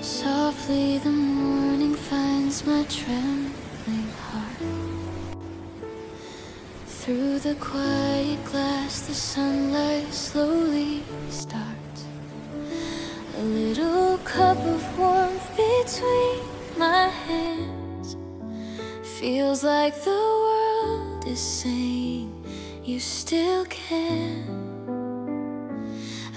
Softly the morning finds my trembling heart. Through the quiet glass the sunlight slowly starts. A little cup of warmth between my hands. Feels like the world is saying you still can.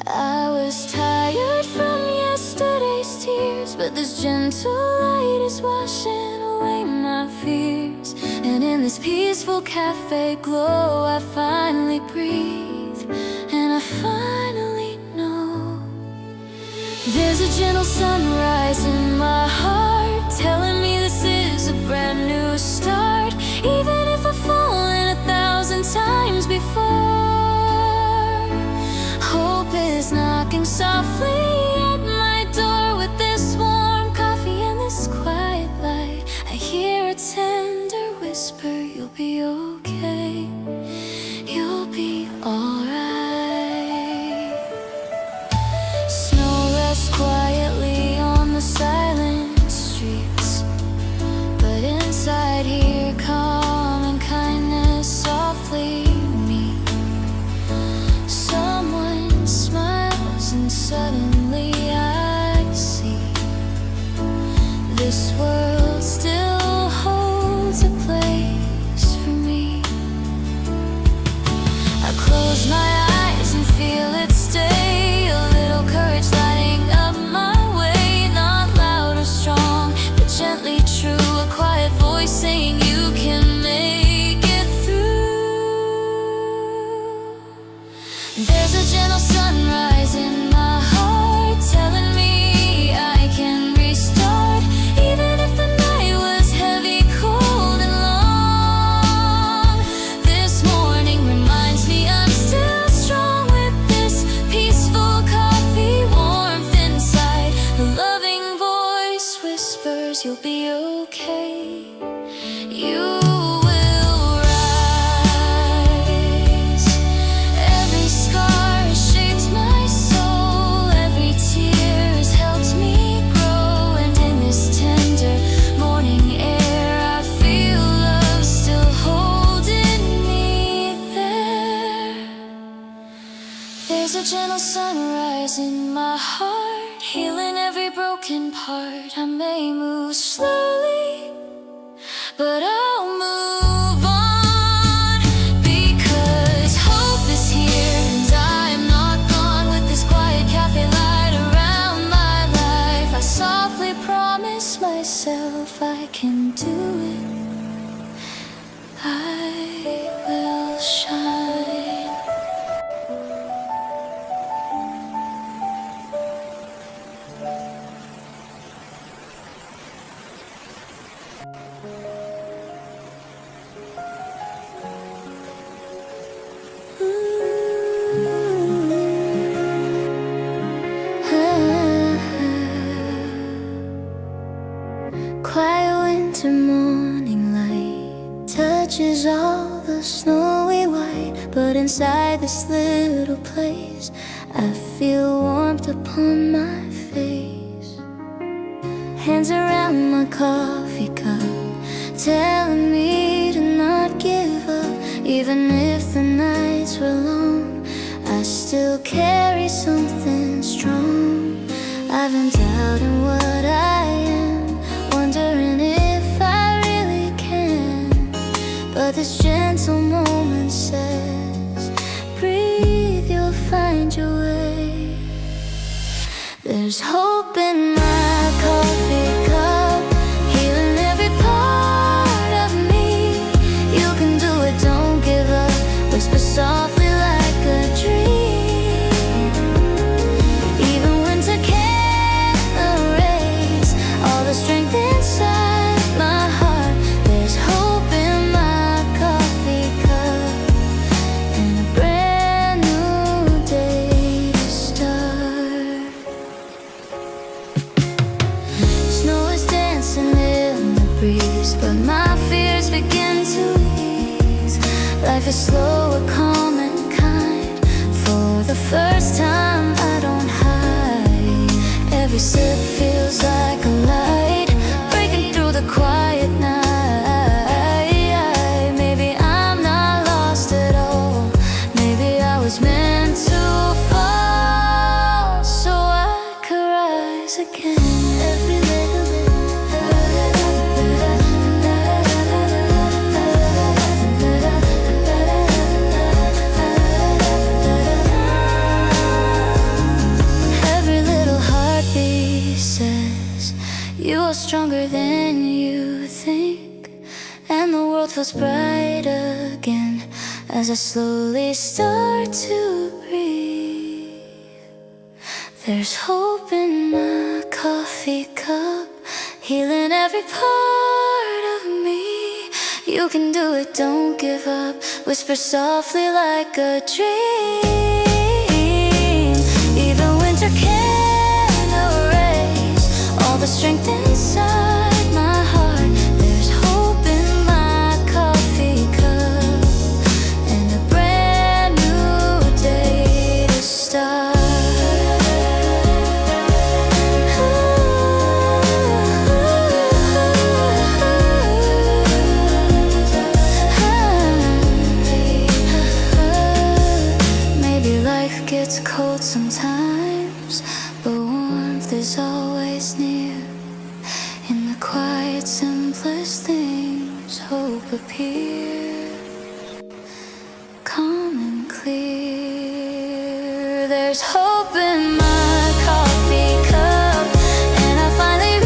I was tired from yesterday's tears, but this gentle light is washing away my fears. And in this peaceful cafe glow I finally breathe, and I finally know there's a gentle sunrise in my heart, telling me this is a brand new start. Even if I've fallen 1,000 times before, hope is knocking softly at my door. With this warm coffee and this quiet light, I hear a tender whisper, you'll be okay, you'll be alright. Snow rests quietly on the silent streets, but inside here calm and kindness softly meet. Someone smiles and suddenly I see this world still holds a place for me. I close my eyes and feel it stay, a little courage lighting up my way. Not loud or strong, but gently true, a quiet voice saying you can make it through. There's a gentle sunrise in my heart, telling me I can restart. Even if the night was heavy, cold and long, this morning reminds me I'm still strong. With this peaceful coffee warmth inside, the loving voice whispers you'll be okay, you will rise. Every scar has shaped my soul, every tear has helped me grow. And in this tender morning air I feel love still holding me there. There's a gentle sunrise in my heart, healing every broken part. I may move slowly, but I'll move on, because hope is here and I am not gone. With this quiet cafe light around my life, I softly promise myself I can do it, I will shine. Quiet winter morning light touches all the snowy white, but inside this little place I feel warmth upon my face. Hands around my coffee cup, telling me to not give up. Even if the nights were long, I still carry something strong. I've been doubting what I am, wondering if I really can, but this gentle moment says, breathe, you'll find your way. There's hope in my coffee cup, healing every part of me. You can do it, don't give up, whisper softly like a dream. Even winter can't erase all the strength inside my heart. There's hope in my coffee cup, and a brand new day to start. Snow is dancing in the breeze, but my fears begin to ease. Life is slower, calm and kind. For the first time I don't hide. Every sip feels like rise again. Every little you are stronger than you think, and the world feels bright again as I slowly start to breathe. There's hope in my coffee cup, healing every part of me. You can do it, don't give up, whisper softly like a dream. Even winter can't erase all the strength inside my heart. There's hope in my coffee cup and a brand new day to start. Maybe life gets cold sometimes, but warmth is always near. In the quiet, simplest things, hope appears, calm and clear. There's hope in my coffee cup, and I finally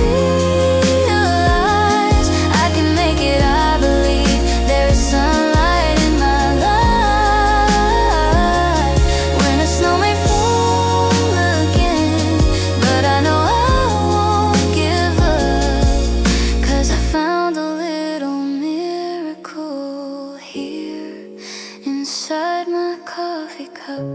realize I can make it. I believe there is sunlight in my life. When the snow may fall again, but I know I won't give up, 'cause I found a little miracle here inside my coffee cup.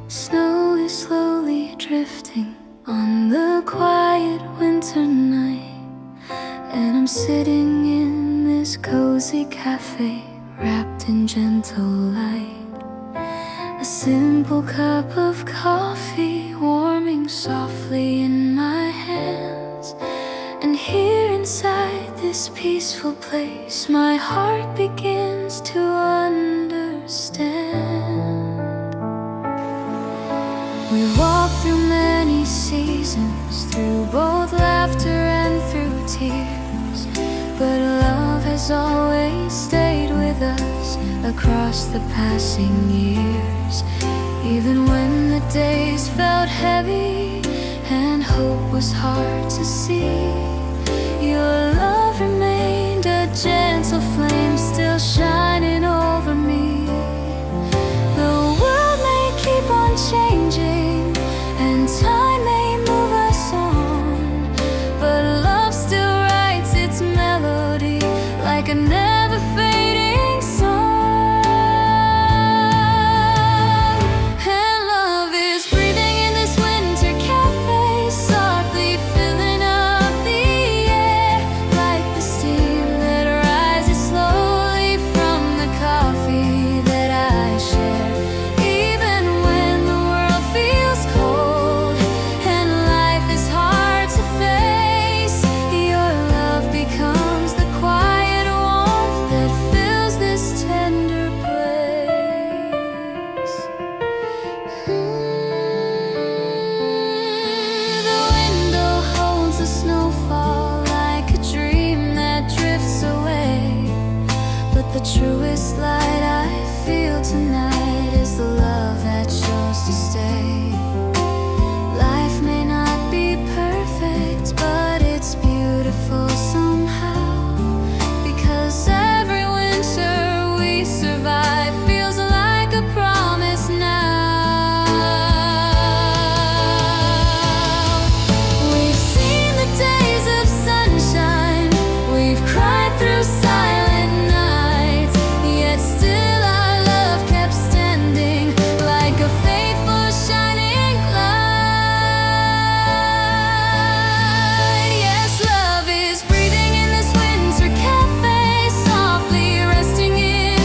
Snow is slowly drifting on the quiet winter night, and I'm sitting in this cozy cafe wrapped in gentle light. A simple cup of coffee warming softly in my hands, and here inside this peaceful place my heart begins to understand. We walked through many seasons, through both laughter and through tears, but love has always stayed with us across the passing years. Even when the days felt heavy and hope was hard to see, your love remained a gentle flame still shining over me. The world may keep on changing and time may move us on, but love still writes its melody like a never fading song. And love is breathing in this winter cafe, softly filling up the air like the steam that rises slowly from the coffee that I share. Even when the world feels cold and life is hard to face, your love becomes the quiet warmth that fills this tender place. The window holds the snowfall like a dream that drifts away, but the truest light I feel tonight is the love that chose to stay. Life may not be perfect, but it's beautiful somehow, because every winter we survive feels like a promise now. We've seen the days of sunshine, we've cried through silent nights, yet still our love kept standing like a faithful shining light. Yes, love is breathing in this winter cafe, softly resting in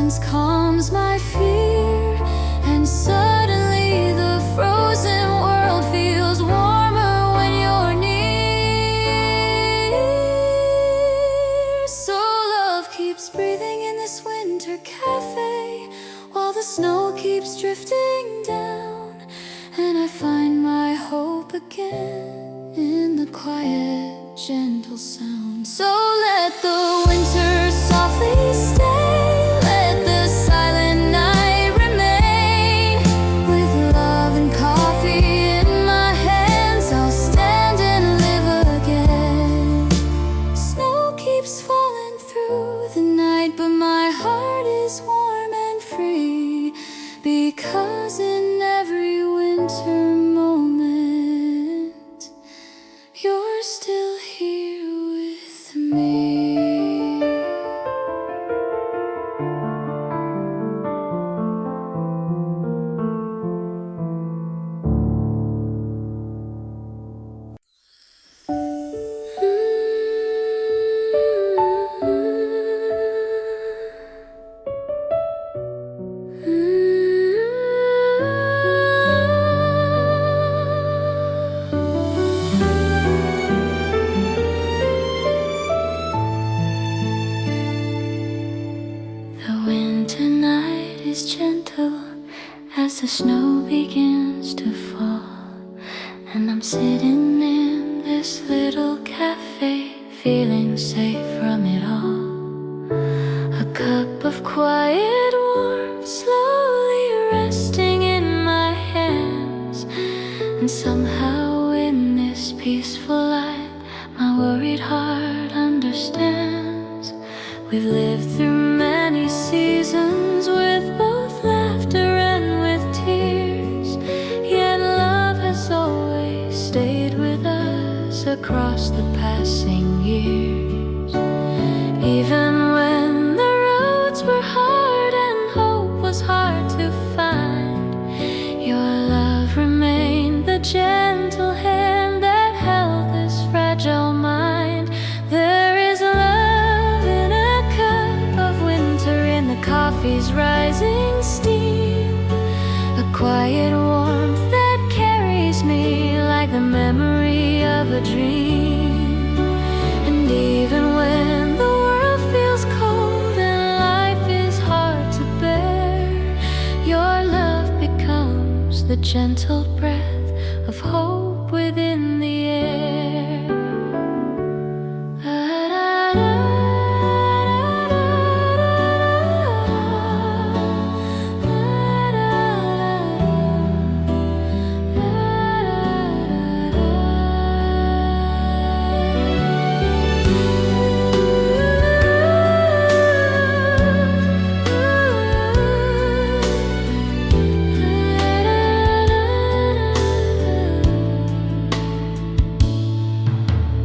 presence calms my fear, and suddenly the frozen world feels warmer when you're near. So love keeps breathing in this winter cafe, while the snow keeps drifting down, and I find my hope again in the quiet, gentle sound. So let the winter softly stay, let the silent night remain. With love and coffee in my hands, I'll stand and live again. Snow keeps falling through the night, but my heart is warm and free, because in every winter moment you're still here with me. The winter night is gentle as the snow begins to fall, and I'm sitting in this little cafe, feeling safe from it all. A cup of quiet warmth slowly resting in my hands, and somehow in this peaceful light my worried heart understands. We've lived through many seasons with both laughter and with tears, yet love has always stayed with us across the passing years. Even when the roads were hard and hope was hard to find, your love remained the gentle hand that held this fragile mind. There is love in a cup of winter, in the coffee's rising steam, a quiet warmth that carries me like the memory of a dream. And even when the world feels cold and life is hard to bear, your love becomes the gentle breath of hope within the air.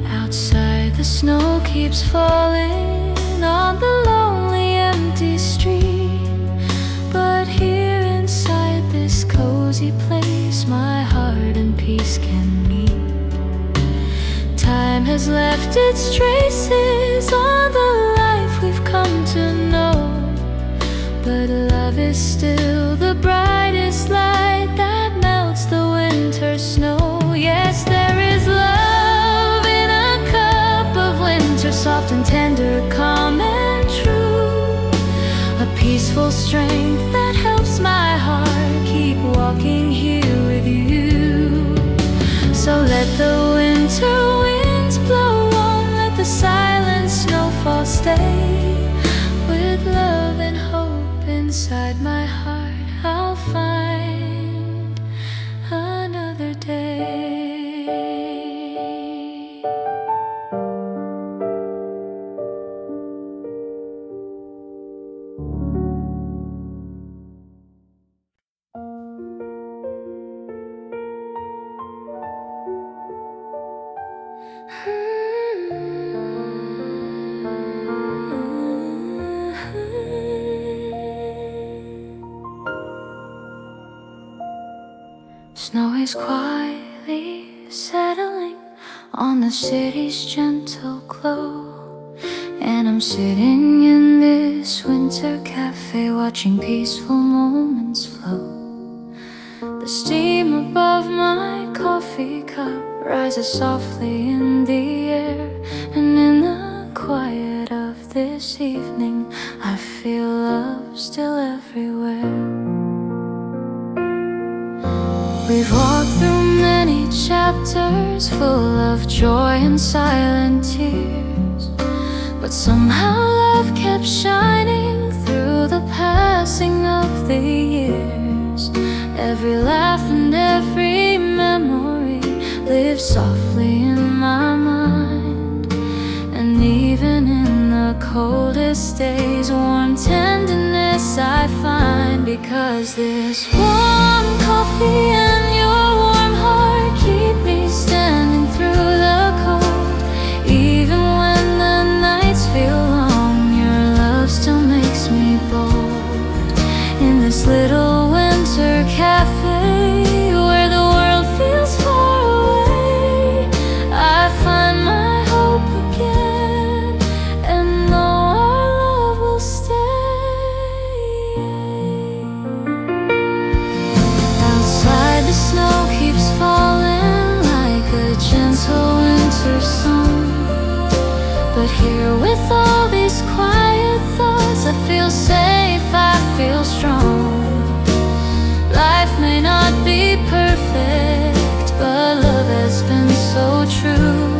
Outside the snow keeps falling on the lonely empty street, but here inside this cozy place my heart and peace can meet. Time has left its traces on the life we've come to know, but love is still the brightest light that melts the winter snow. Yes, there is love in a cup of winter, soft and tender, calm and true, a peaceful strength that helps my heart keep walking here with you. So let the winter winds blow on, let the silent snowfall stay. With love and hope inside my heart, I'll find another day. Snow is quietly settling on the city's gentle glow, And I'm sitting in this winter cafe, watching peaceful moments flow. The steam above my coffee cup rises softly in the air, and in the quiet of this evening I feel love still everywhere. We've walked through many chapters full of joy and silent tears, but somehow love kept shining through the passing of the years. Every laugh and every memory lives softly in my mind, and even in the coldest days, warm tenderness I find. Because this warm coffee and your warm heart keep me standing through the cold. Even when the nights feel long, your love still makes me bold. In this little winter cafe where the world feels far away, I find my hope again, and know our love will stay. Outside the snow keeps falling like a gentle winter song, but here with all these quiet thoughts, I feel safe, I feel strong. Life may not be perfect, but love has been so true.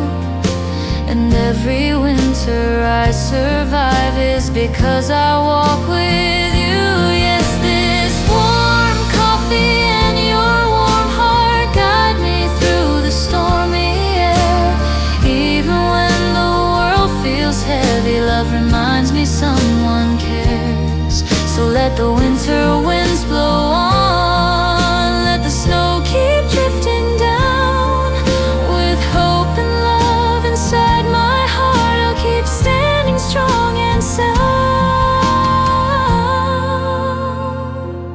And every winter I survive is because I walk with you. Yes, this warm coffee and your warm heart guide me through the stormy air. Even when the world feels heavy, love reminds me someone cares. So let the winter winds blow on, let the snow keep drifting down. With hope and love inside my heart, I'll keep standing strong and sound.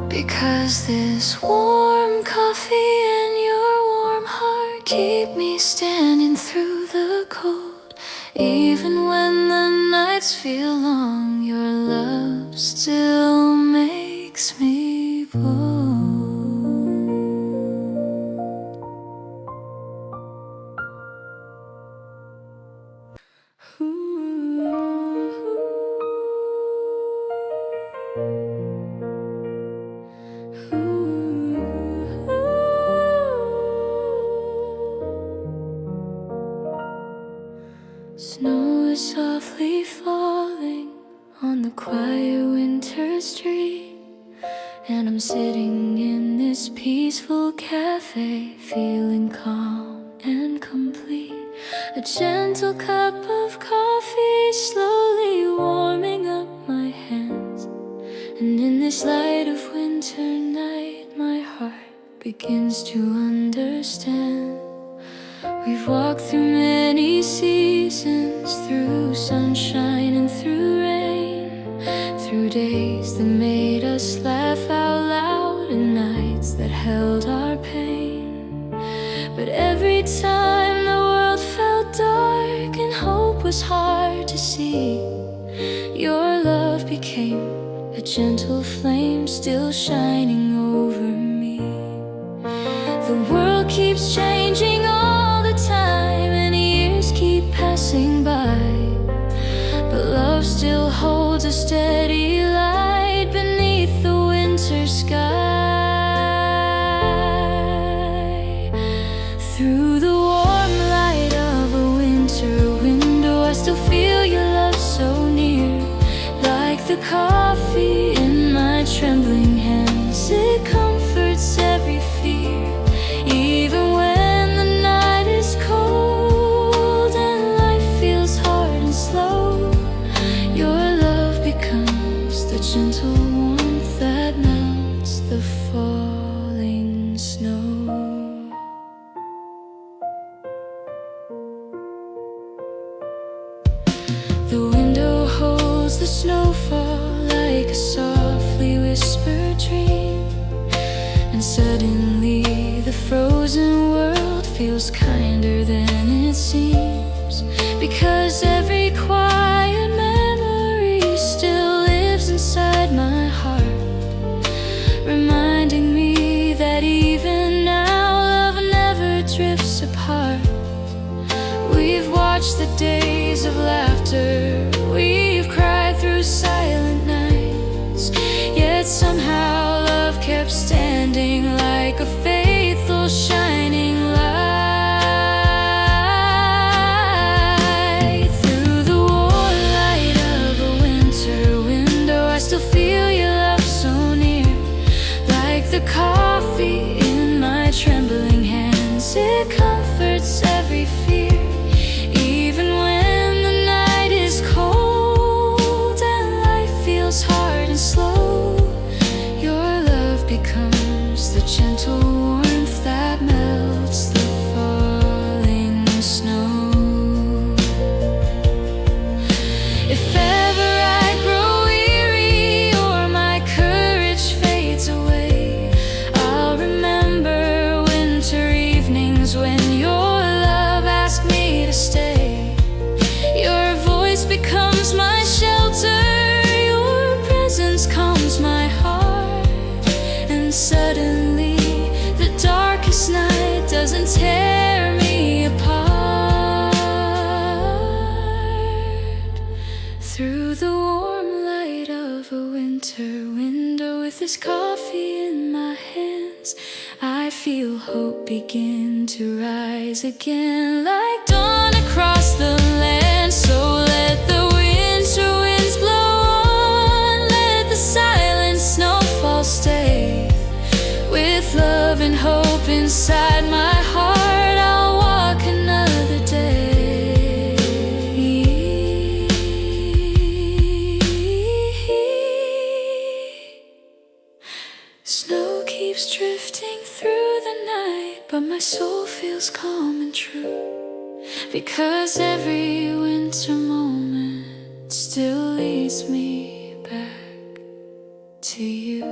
Because this warm coffee and your warm heart keep me standing through the cold. Even when the nights feel long, your love still makes me bold. Snow is softly falling on the quiet winter street, and I'm sitting in this peaceful cafe, feeling calm and complete. A gentle cup of coffee slowly warming up my hands, and in this light of winter night, my heart begins to understand. We've walked through many seasons, through sunshine and through rain, through days that made us laugh out loud and nights that held our pain. But every time the world felt dark and hope was hard to see, your love became a gentle flame still shining over me. The world keeps changing all the time, and years keep passing by, but love still holds a steady light beneath the winter sky. Through the warm light of a winter window, I still feel your love so near. Like the coffee in my trembling hands, it comforts every fear. Even when the night is cold and life feels hard and slow, your love becomes the gentle warmth that melts the falling snow. The window holds the snowfall like a softly whispered dream, and suddenly the frozen world feels kinder than it seems. Because every quiet shining light. Through the warm light of a winter window, I still feel your love so near. Like the coffee in my trembling hands, it comforts every fear. Even when the night is cold and life feels hard and slow, your love becomes the gentle warmth that melts the falling snow. If ever I grow weary or my courage fades away, I'll remember winter evenings when your love asked me to stay. Your voice becomes my shelter, your presence calms my heart, and suddenly the darkest night doesn't tear me apart. Through the warm light of a winter window, with this coffee in my hands, I feel hope begin to rise again, like dawn across the land. So let the winter winds blow on, let the silent snowfall stay. With love and hope inside my heart, I'll walk another day. Snow keeps drifting through the night, but my soul feels calm and true, because every winter moment still leads me back to you.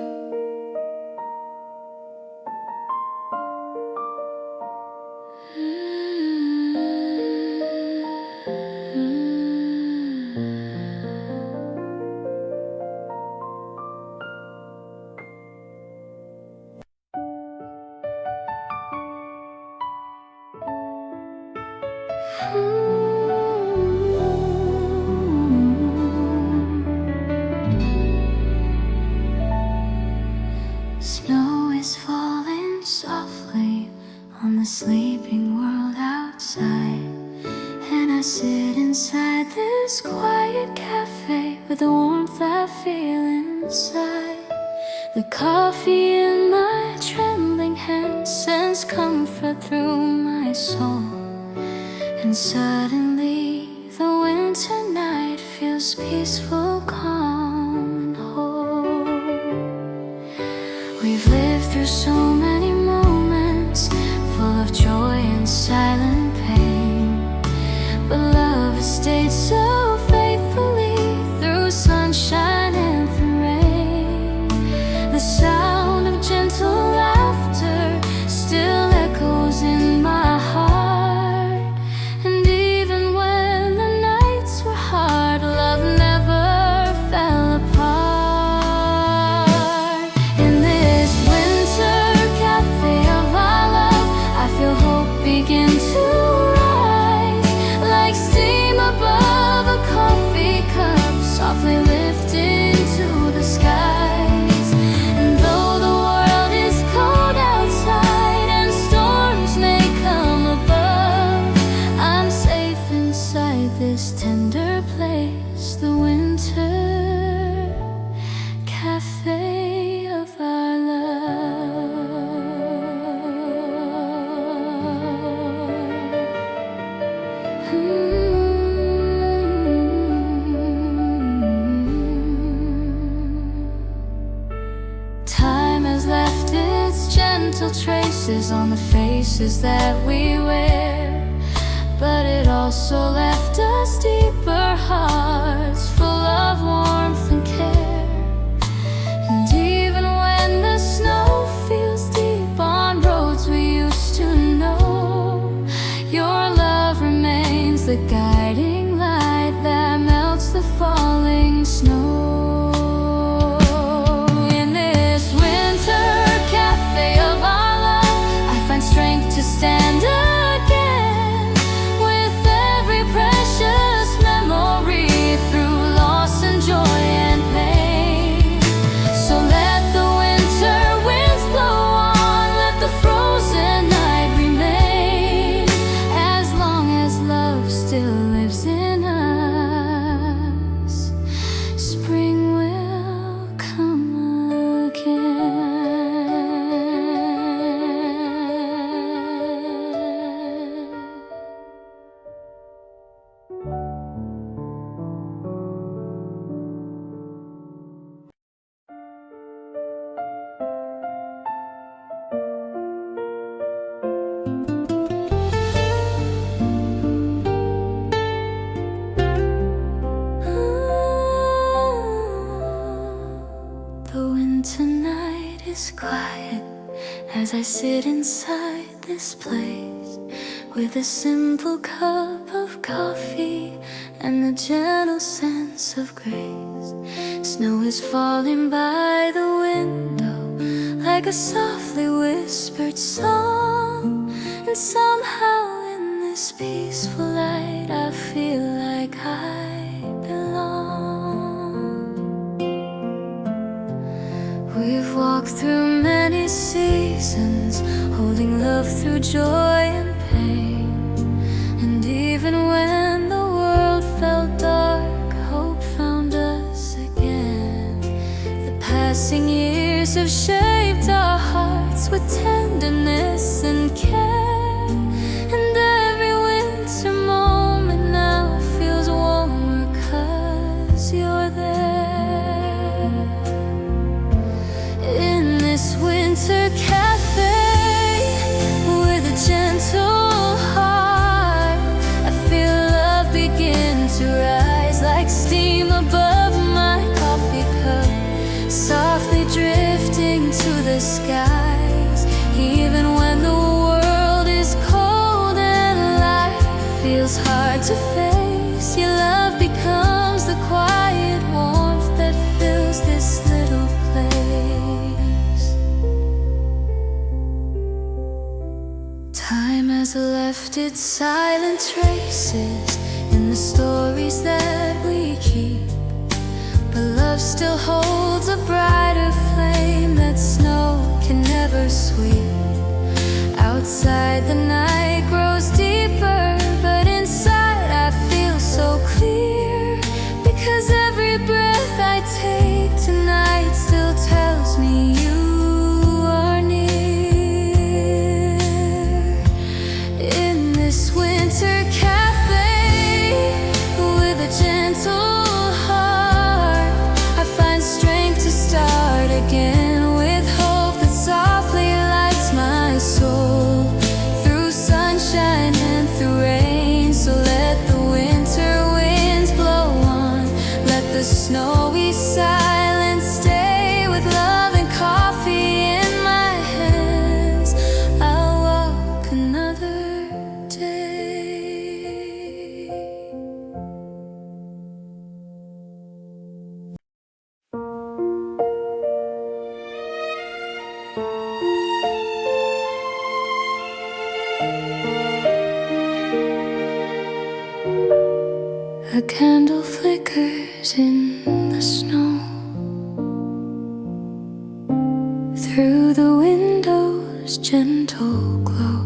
Snow is falling softly on the sleeping world outside, and I sit inside this quiet cafe with the warmth I feel inside. The coffee in my trembling hands sends comfort through my soul, and suddenly the winter night feels peaceful, calm and whole. We've lived through so many moments full of joy and silent pain, but love has stayed so faithfully through sunshine and through rain. The sound of gentle laughter still echoes in my heart, and even when the nights were hard, love never fell apart. In this winter cafe of our love, I feel hope begin to rise, like steam above a coffee cup, softly lifted to the skies. And though the world is cold outside and storms may come above, I'm safe inside this tender place, the winter cafe of our love. Time has left its gentle traces on the faces that we wear, but it also left us deeper hearts full of warmth and care. And even when the snow feels deep on roads we used to know, your love remains the guiding light that melts the falling snow. In this winter cafe of our love, I find strength to stand again, with every precious memory through loss and joy and pain. So let the winter winds blow on, let the frozen quiet as I sit inside this place with a simple cup of coffee and a gentle sense of grace. Snow is falling by the window like a softly whispered song, and somehow in this peaceful light I feel like I belong. We've walked through many seasons, holding love through joy and pain, and even when the world felt dark, hope found us again. The passing years have shaped our hearts with tenderness and care, and every winter moment now feels warmer 'cause you're there. In this winter cafe with a gentle heart, I feel love begin to rise like steam above my coffee cup, softly drifting to the skies. Even when the world is cold and life feels hard to face, your love becomes the quiet warmth that fills this little place. Time has left its silent traces in the stories that we keep, but love still holds a brighter flame that snow can never sweep. Outside the night grows deeper, but inside I feel so clear, because every breath I take tonight still tells me you are near. In this winter cafe with a gentle heart, I find strength to start again, with hope that softly lights my soul through sunshine and through rain. So let the winter winds blow on, let the snowy silence stay. With love and coffee in my hands, I'll walk another day. A candle flickers in the snow, through the window's gentle glow.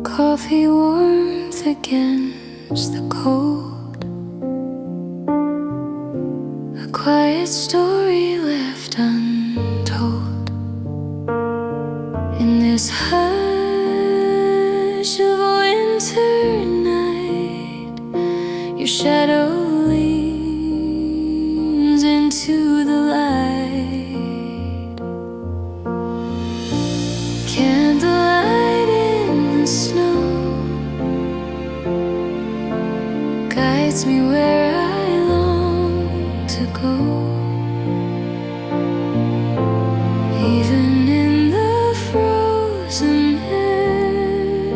Coffee warmth against the cold, a quiet story left untold. In this hush of winter night, your shadow leans into the light. Candlelight in the snow guides me where I long to go. Even in the frozen air,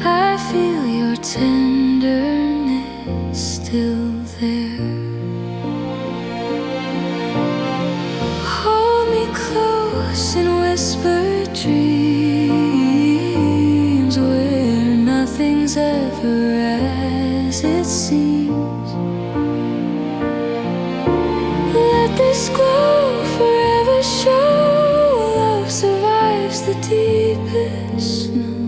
I feel your tenderness still there. Hold me close in whispered dreams, where nothing's ever as it seems. Let this glow forever show love survives the deepest snow.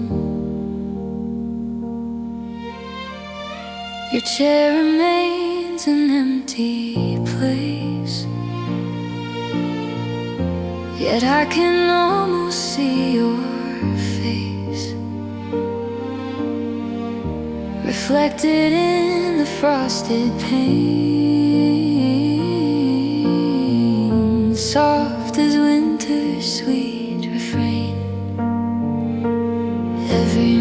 Your chair remains an empty place, yet I can almost see your face, reflected in the frosted pane, soft as winter's sweet refrain. Every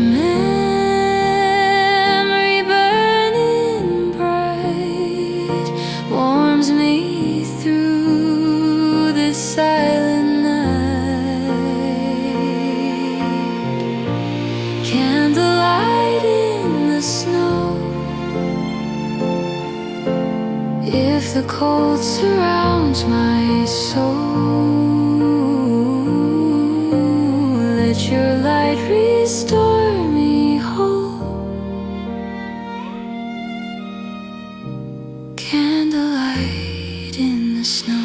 memory burning bright warms me through the cold surrounds my soul. Let your light restore me whole. Candlelight in the snow.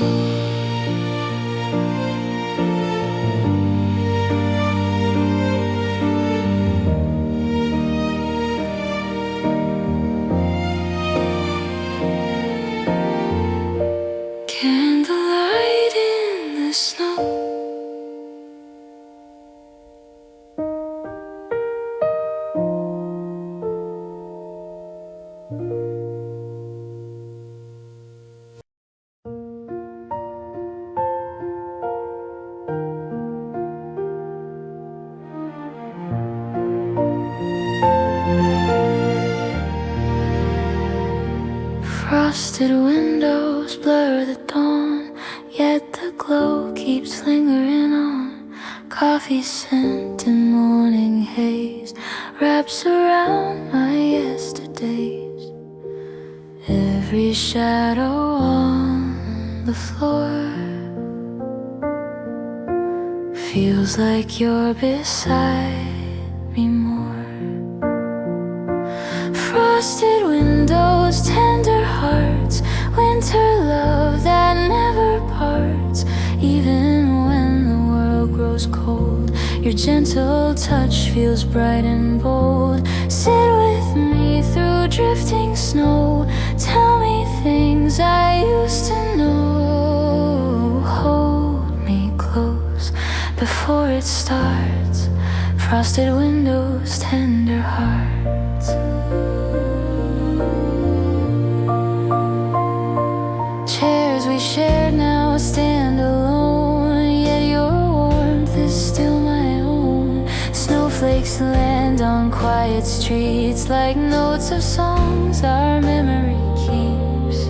Candlelight in the snow. Frosted windows blur the dawn, yet the glow keeps lingering on. Coffee scent and morning haze wraps around my yesterdays. Every shadow on the floor feels like you're beside me more. Frosted windows, tender hearts, winter love that never parts. Even when the world grows cold, your gentle touch feels bright and bold. Sit with me through drifting snow. Tell me things I used to know. Hold me close before it starts. Frosted windows, tender hearts. Chairs we shared now stand alone, yet your warmth is still my own. Snowflakes land on quiet streets like notes of songs our memory keeps.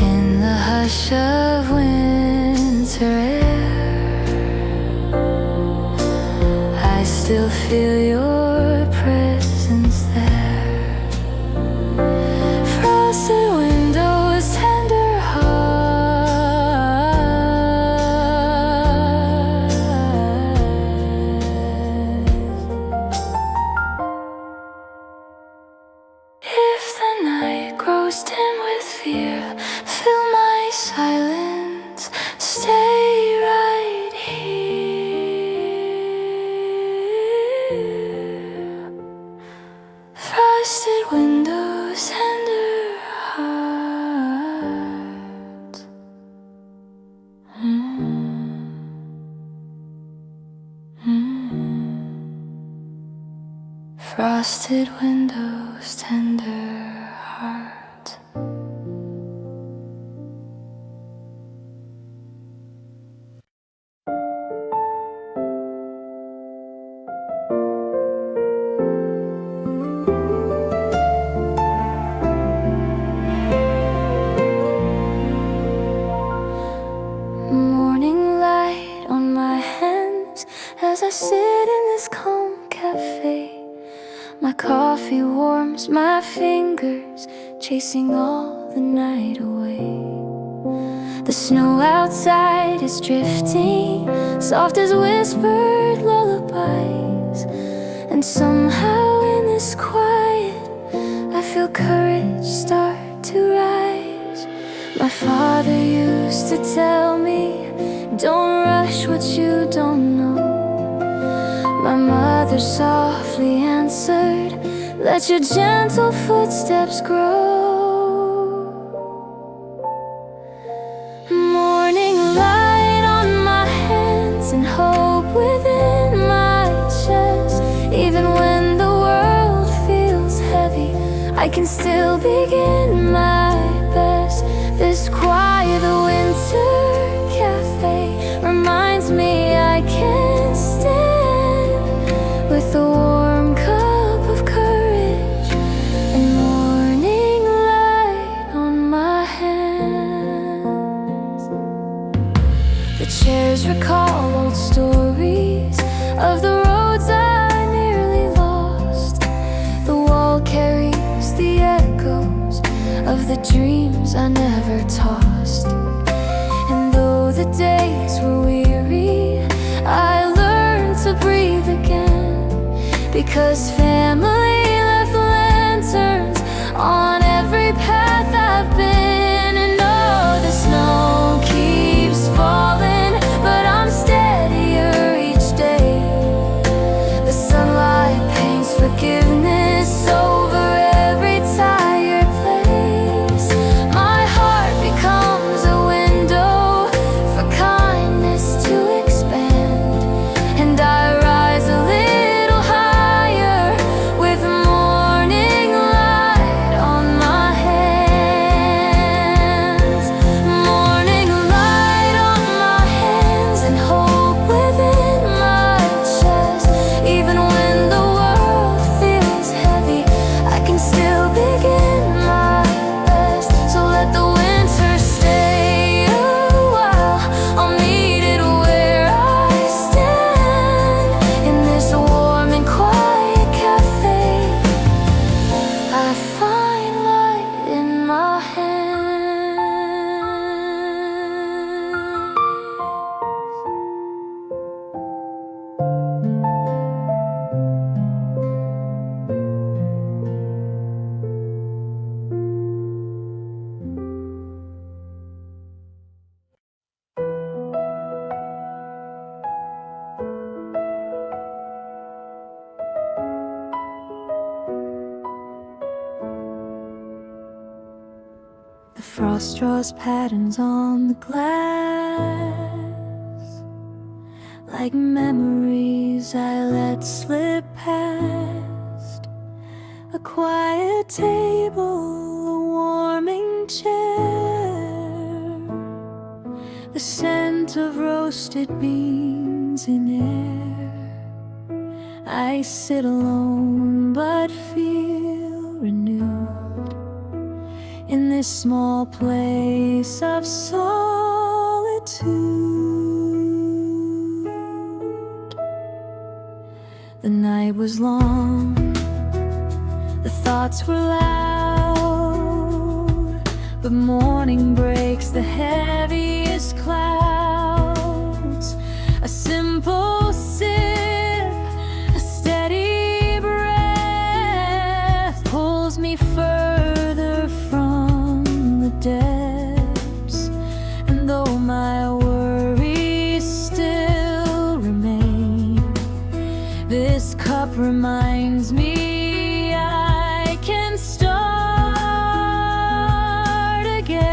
In the hush of winter air, I still feel your presence there. Frosted windows, tender hearts. If the night grows dim with fear, fill my silence, stay right here. Frosted windows, tender hearts. Frosted windows, tender hearts. Morning light on my hands as I sit in this calm cafe. My coffee warms my fingers, chasing all the night away. The snow outside is drifting, soft as whispered lullabies. And somehow in this quiet, I feel courage start to rise. My father used to tell me, don't rush what you don't know. My mother softly answered, let your gentle footsteps grow. Morning light on my hands and hope within my chest. Even when the world feels heavy, I can still begin my best. This quiet winter cafe reminds me I can stand with a warm cup of courage and morning light on my hands. The chairs recall old stories of the roads I nearly lost. The wall carries the echoes of the dreams I never tossed. And though the days were weary, I learned to breathe again. Because family left lanterns on every path I've been. And oh, the snow keeps falling, but I'm steadier each day. The sunlight paints forgiveness over every tired place. My heart becomes a window for kindness to expand. And I rise a little higher with morning light on my hands. Morning light on my hands and hope within my chest. Even when the world feels heavy, I can still begin my best. So let the winter stay a while, I'll meet it where I stand. In this warm and quiet cafe, I find light in my hands. The frost draws patterns on the glass, like memories I let slip past. A quiet table, a warming chair, the scent of roasted beans in air. I sit alone but feel renewed in this small place of solitude. The night was long, the thoughts were loud, but morning breaks the heaviest clouds. A simple sip, a steady breath pulls me further from the depths. And though my worries still remain, this cup reminds me I can start again.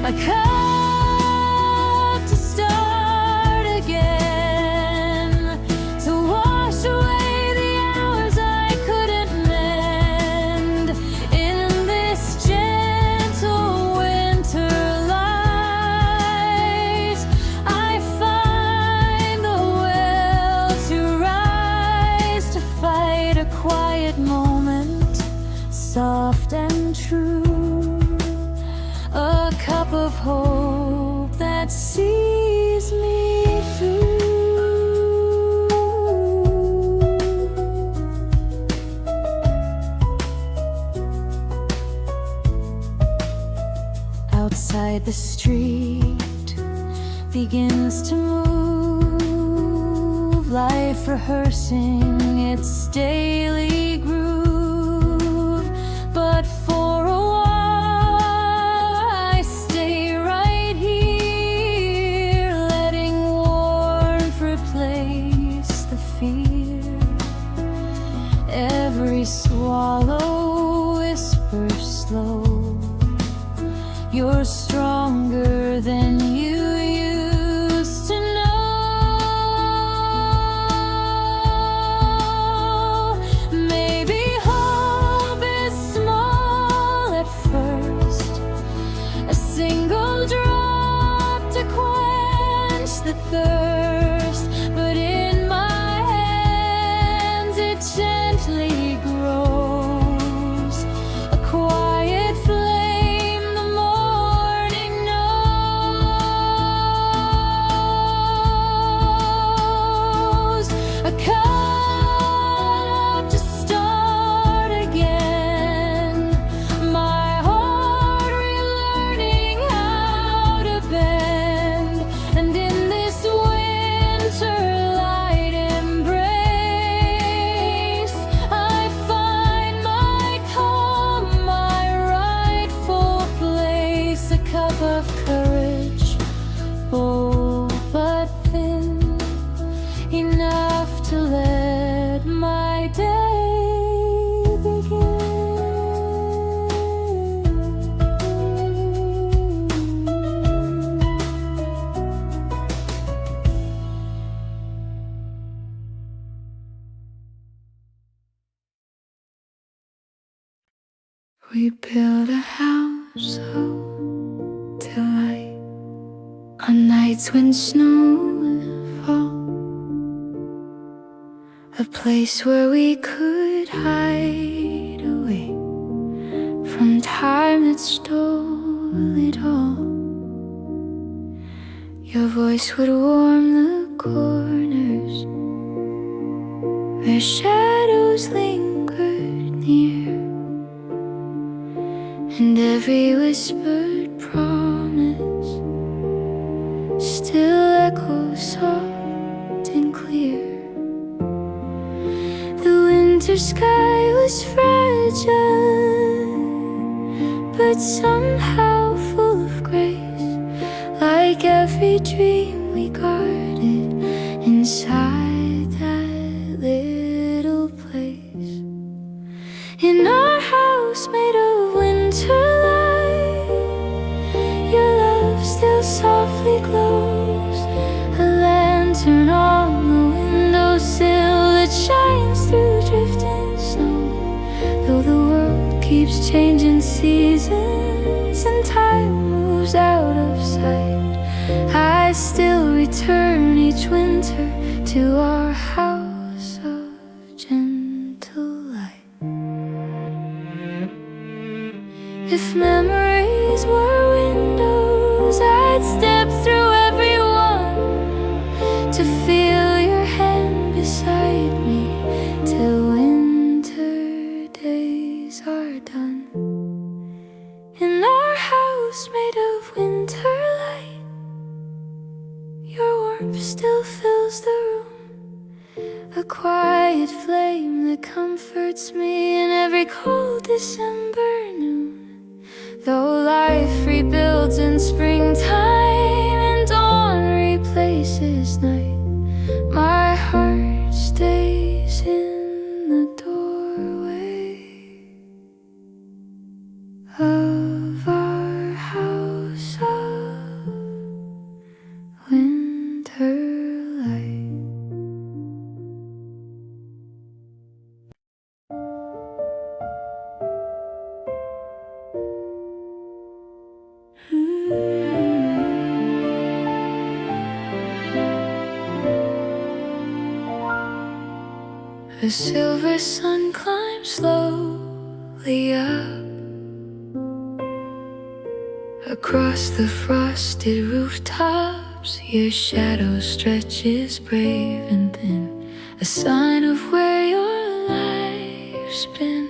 A cup to start again, to wash away the hours I couldn't mend. In this gentle winter light, I find the will to rise, to fight a quiet moment, soft and true. A cup of hope that sees me through. Outside, the street begins to move, life rehearsing its daily groove. But for a while I stay right here, letting warmth replace the fear. Every swallow whispers slow, you're stronger than you used to know. Maybe hope is small at first, a single drop to quench the thirst. But in my hands it gently grows, a quiet flame the morning knows. A cup to start again, We build a house of delight on nights when snow falls, a place where we could hide away from time that stole it all. Your voice would warm the corners where shadows lingered near, and every whispered promise still echoes soft and clear. The winter sky was fragile, but somehow full of grace, like every dream we guarded inside that little place. In our house made of winter light, your love still softly glows, a lantern on the windowsill that shines through drifting snow. Though the world keeps changing seasons and time moves out of sight, I still return each winter to our house of gentle light. If memories were windows, I'd step through every one to feel your hand beside me till winter days are done. In our house made of winter light, your warmth still fills the room, a quiet flame that comforts me in every cold December noon. Though life rebuilds in springtime and dawn replaces night, my heart stays in the doorway of our house of winter light. The silver sun climbs slowly up across the frosted rooftops. Your shadow stretches brave and thin, a sign of where your life's been.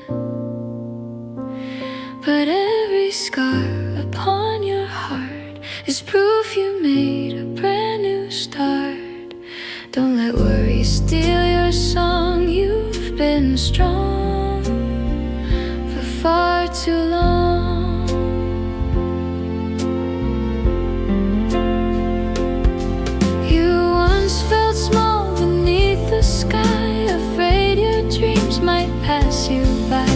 But every scar upon your heart is proof you made a brand new start. Don't let worry steal your song. You've been strong for far too long. You once felt small beneath the sky, afraid your dreams might pass you by.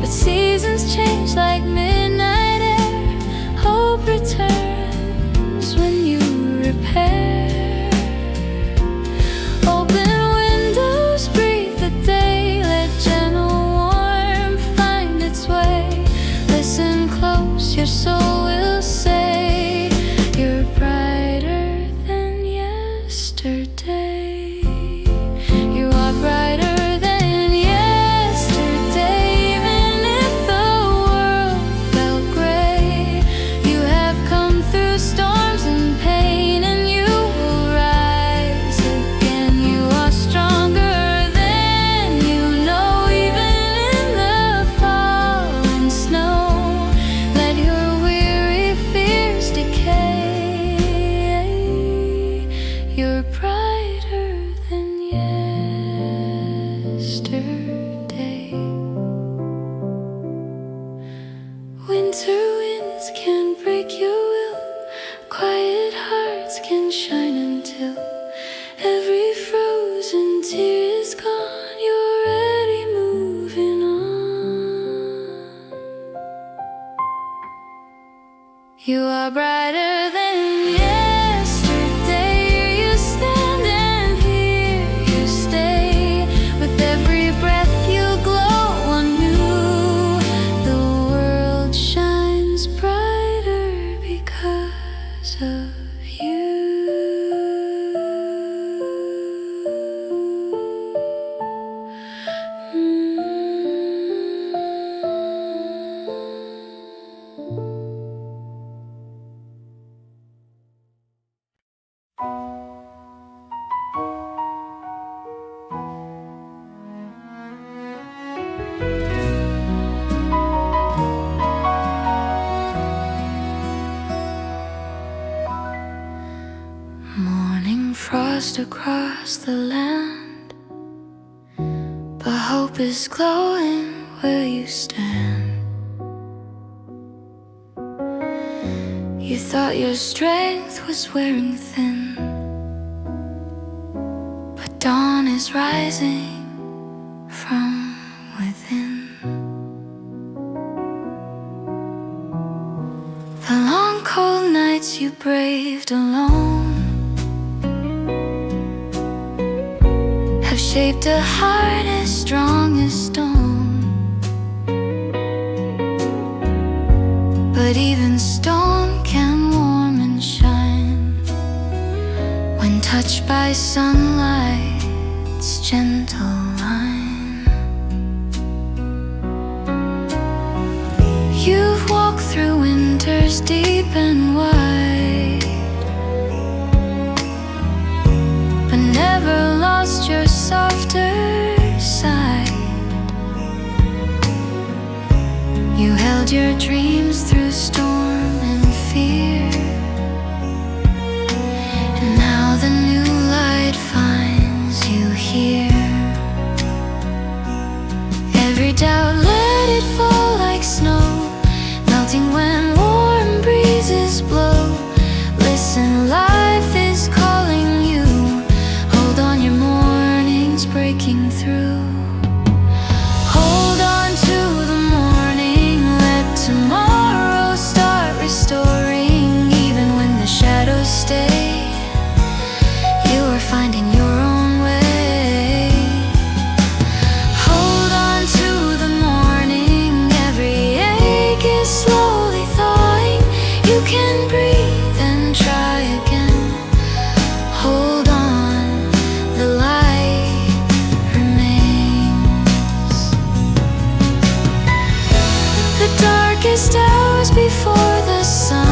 But seasons change like midnight air. Hope returns when you repair. Open windows, breathe the day, let gentle warmth find its way. Listen close, your soul will say you're brighter than yesterday. You are brighter than yesterday. Even if the world felt gray, you have come through storms and pain, and you will rise again. You are stronger than you know. Even in the fall and snow, let your weary fears decay. You're brighter than yesterday. Winter winds can break your will, quiet hearts can shine until every frozen tear is gone. You're already moving on. You are brighter than yesterday. You stand and here you stay. With every breath you glow anew. The world frost across the land, but hope is glowing where you stand. You thought your strength was wearing thin, but dawn is rising from within. The long cold nights you braved alone have shaped a heart as strong as stone. But even stone can warm and shine when touched by sunlight's gentle line. You've walked through winters deep and wide, but never lost your softer side. You held your dreams through storm and fear, and now the new light finds you here. Every doubt, let it fall like snow, melting when warm breezes blow. Listen, life is calling you. Hold on, your morning's breaking through. Hold on to the morning, let tomorrow start restoring. Even when the shadows stay, you are finding your own way. Hold on to the morning, every ache is slowly thawing. You can breathe and try again. Hold on, the light remains. The darkest hours before the sun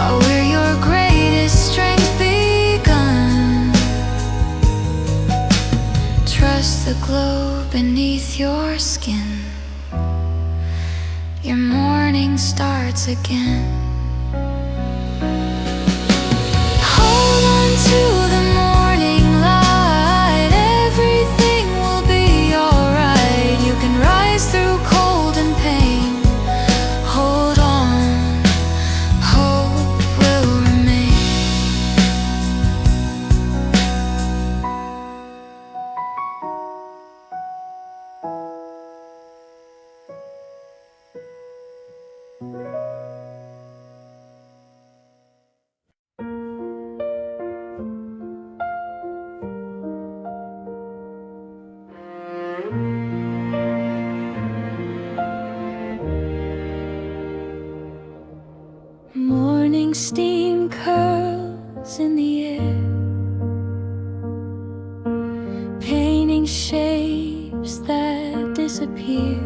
are where your greatest strength begun. Trust the glow beneath your skin. Your morning starts again. Hold on to the morning light. Everything will be alright. You can rise through cold and pain. Hold on, hope will remain. Morning steam curls in the air, painting shapes that disappear.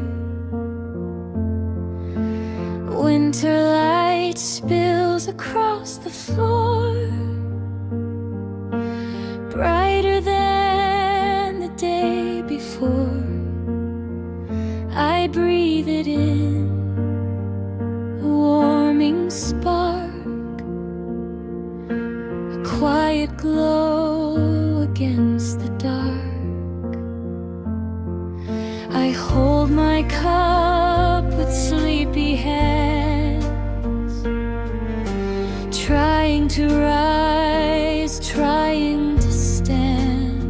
Winter light spills across the floor, brighter than the day before. I breathe it in, a warming spark, a quiet glow against the dark. I hold my cup with sleepy hands, trying to rise, trying to stand.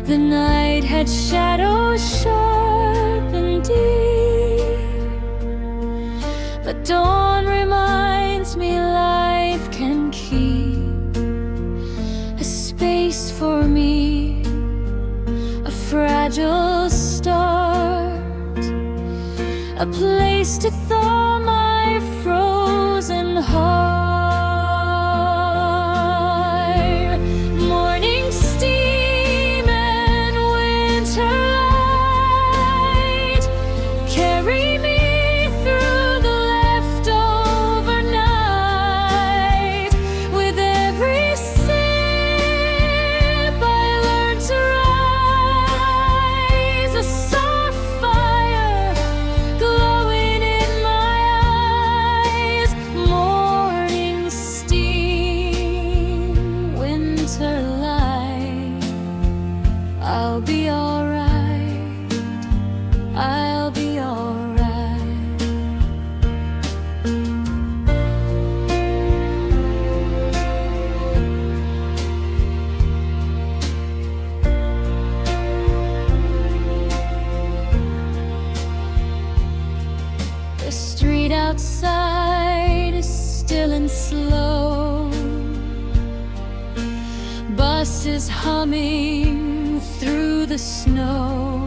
The night had shadows sharp and deep, but dawn reminds me life can keep a space for me, a fragile start, a place to thaw my frozen heart. Morning steam and winter light carry me through the leftover night. With every sip I learn to rise, a soft fire glowing in slow. Buses humming through the snow.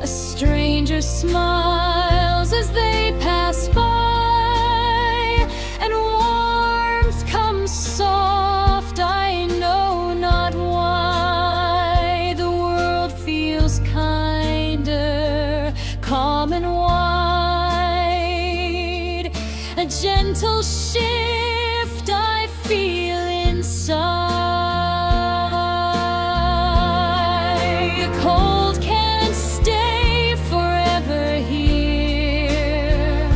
A stranger smiles as they pass by, and warmth comes soft, I know not why. The world feels kinder, calm and wide. A gentle shift I feel inside. Cold can't stay forever here.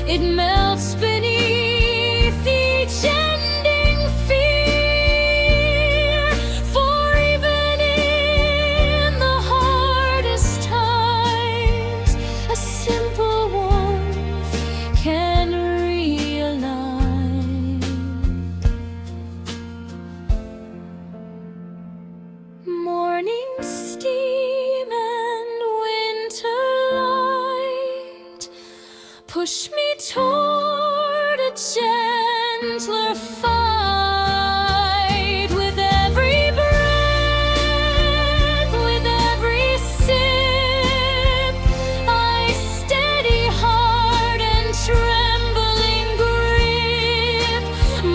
It melts beneath each ending fear. For even in the hardest times, a simple warmth can realign. Morning steam and winter light push me toward a gentler fight. With every breath, with every sip, I steady heart and trembling grip.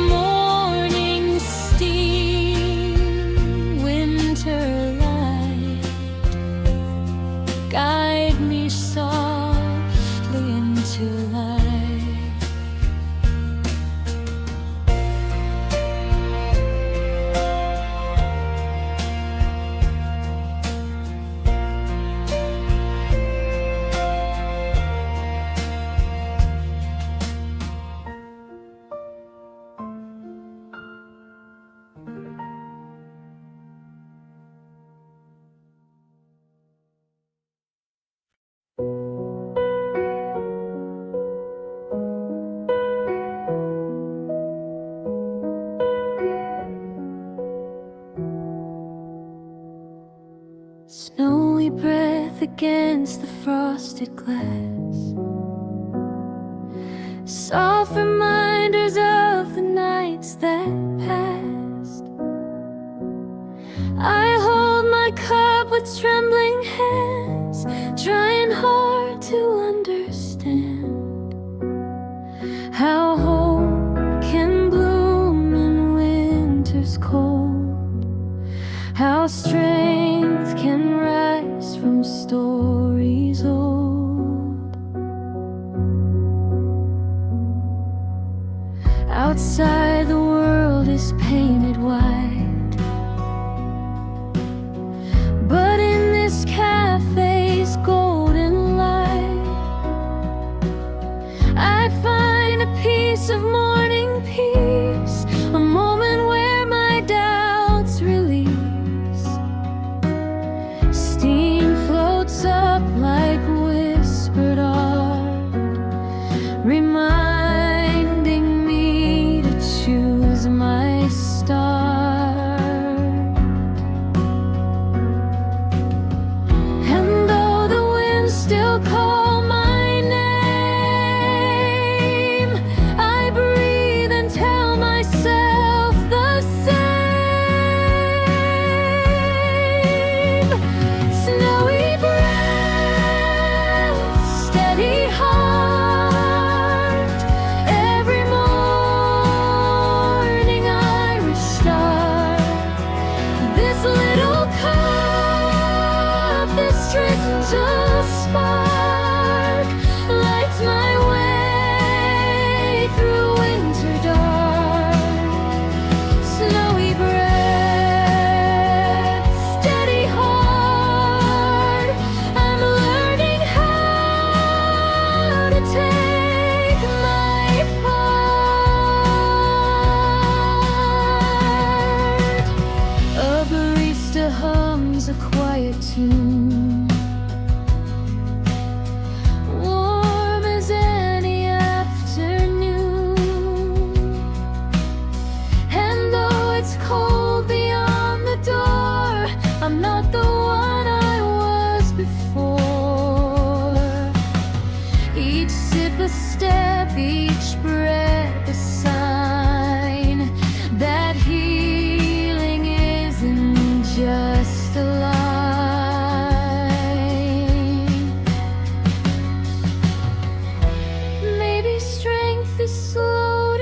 Morning steam, winter light, guide me softly into light. Snowy breath against the frosted glass, soft reminders of the nights that passed. I hold my cup with trembling hands, trying hard to understand how hope can bloom in winter's cold, how strength can rise from stories old. Outside the world is painted white, but in this cafe's golden light, I find a piece of morning peace, a moment where my doubts release. Steam floats up like whispered art, reminding me to choose my start. And though the winds still call my name, I breathe and tell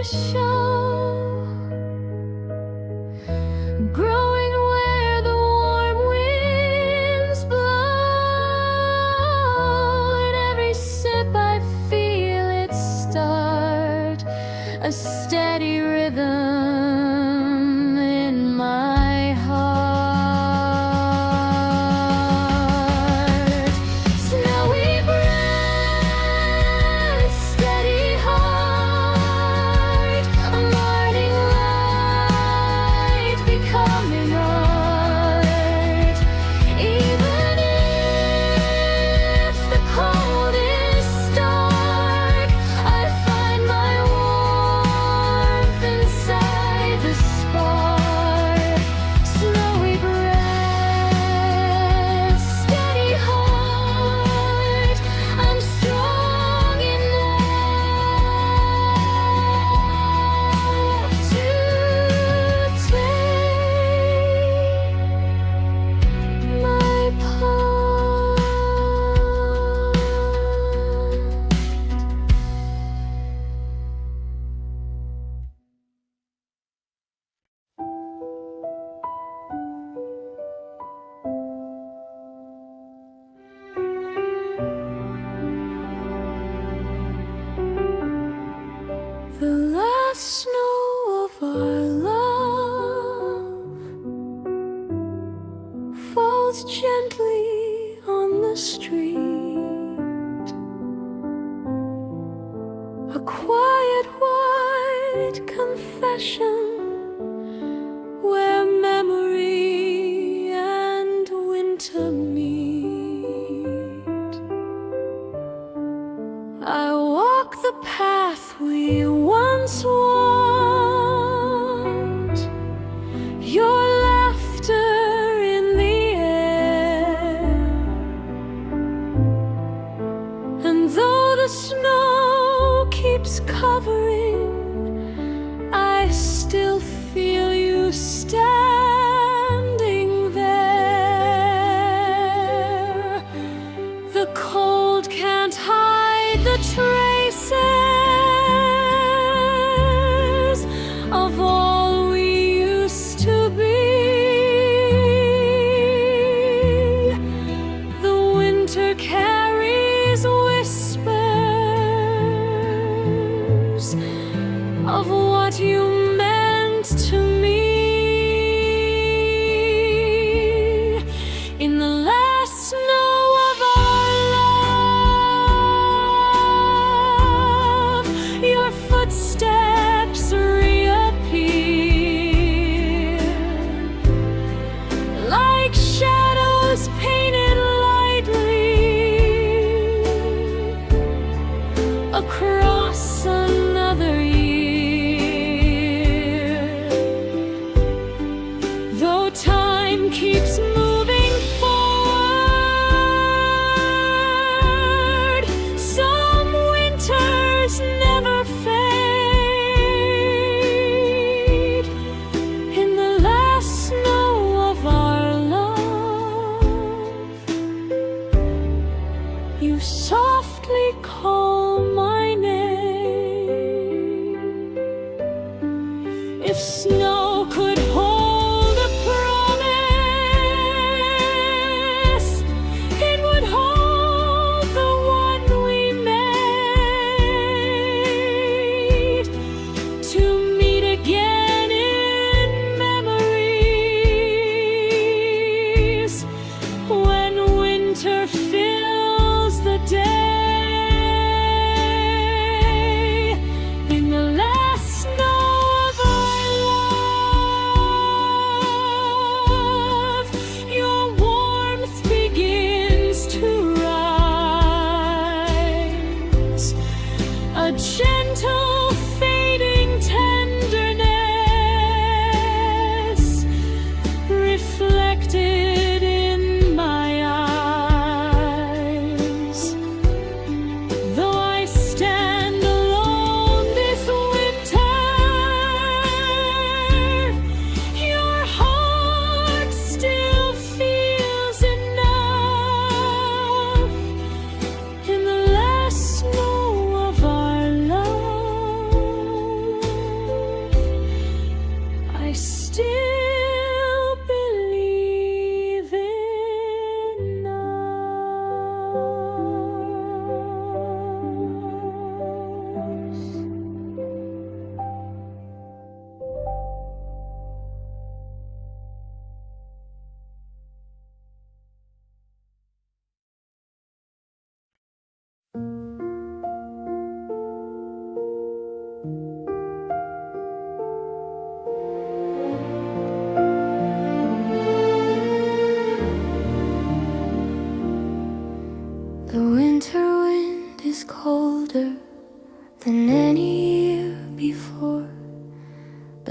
show, growing where the warm winds blow. At every sip I feel it start a steady rhythm in my heart. Snowy breath, steady heart, a morning light becoming art. Even if the cold is stark, I find my warmth inside the spark. Snowy breath, steady heart, I'm strong enough to take my part. The last snow of our love falls gently on the street. A quiet white confession where memory and winter meet. I walk the path we once walked, your laughter in the air. And though the snow keeps covering, I still feel you standing there. The cold can't hide the traces of all we used to be. The winter carries whispers of what you meant to me. In the last snow of our love, your footsteps reappear like shadows painted lightly across another year. Though time keeps moving forward, some winters never fade. In the last snow of our love, you softly call my name. If snow could hold a promise, it would hold the one we made, to meet again in memories when winter fills the day. In the last snow of our love,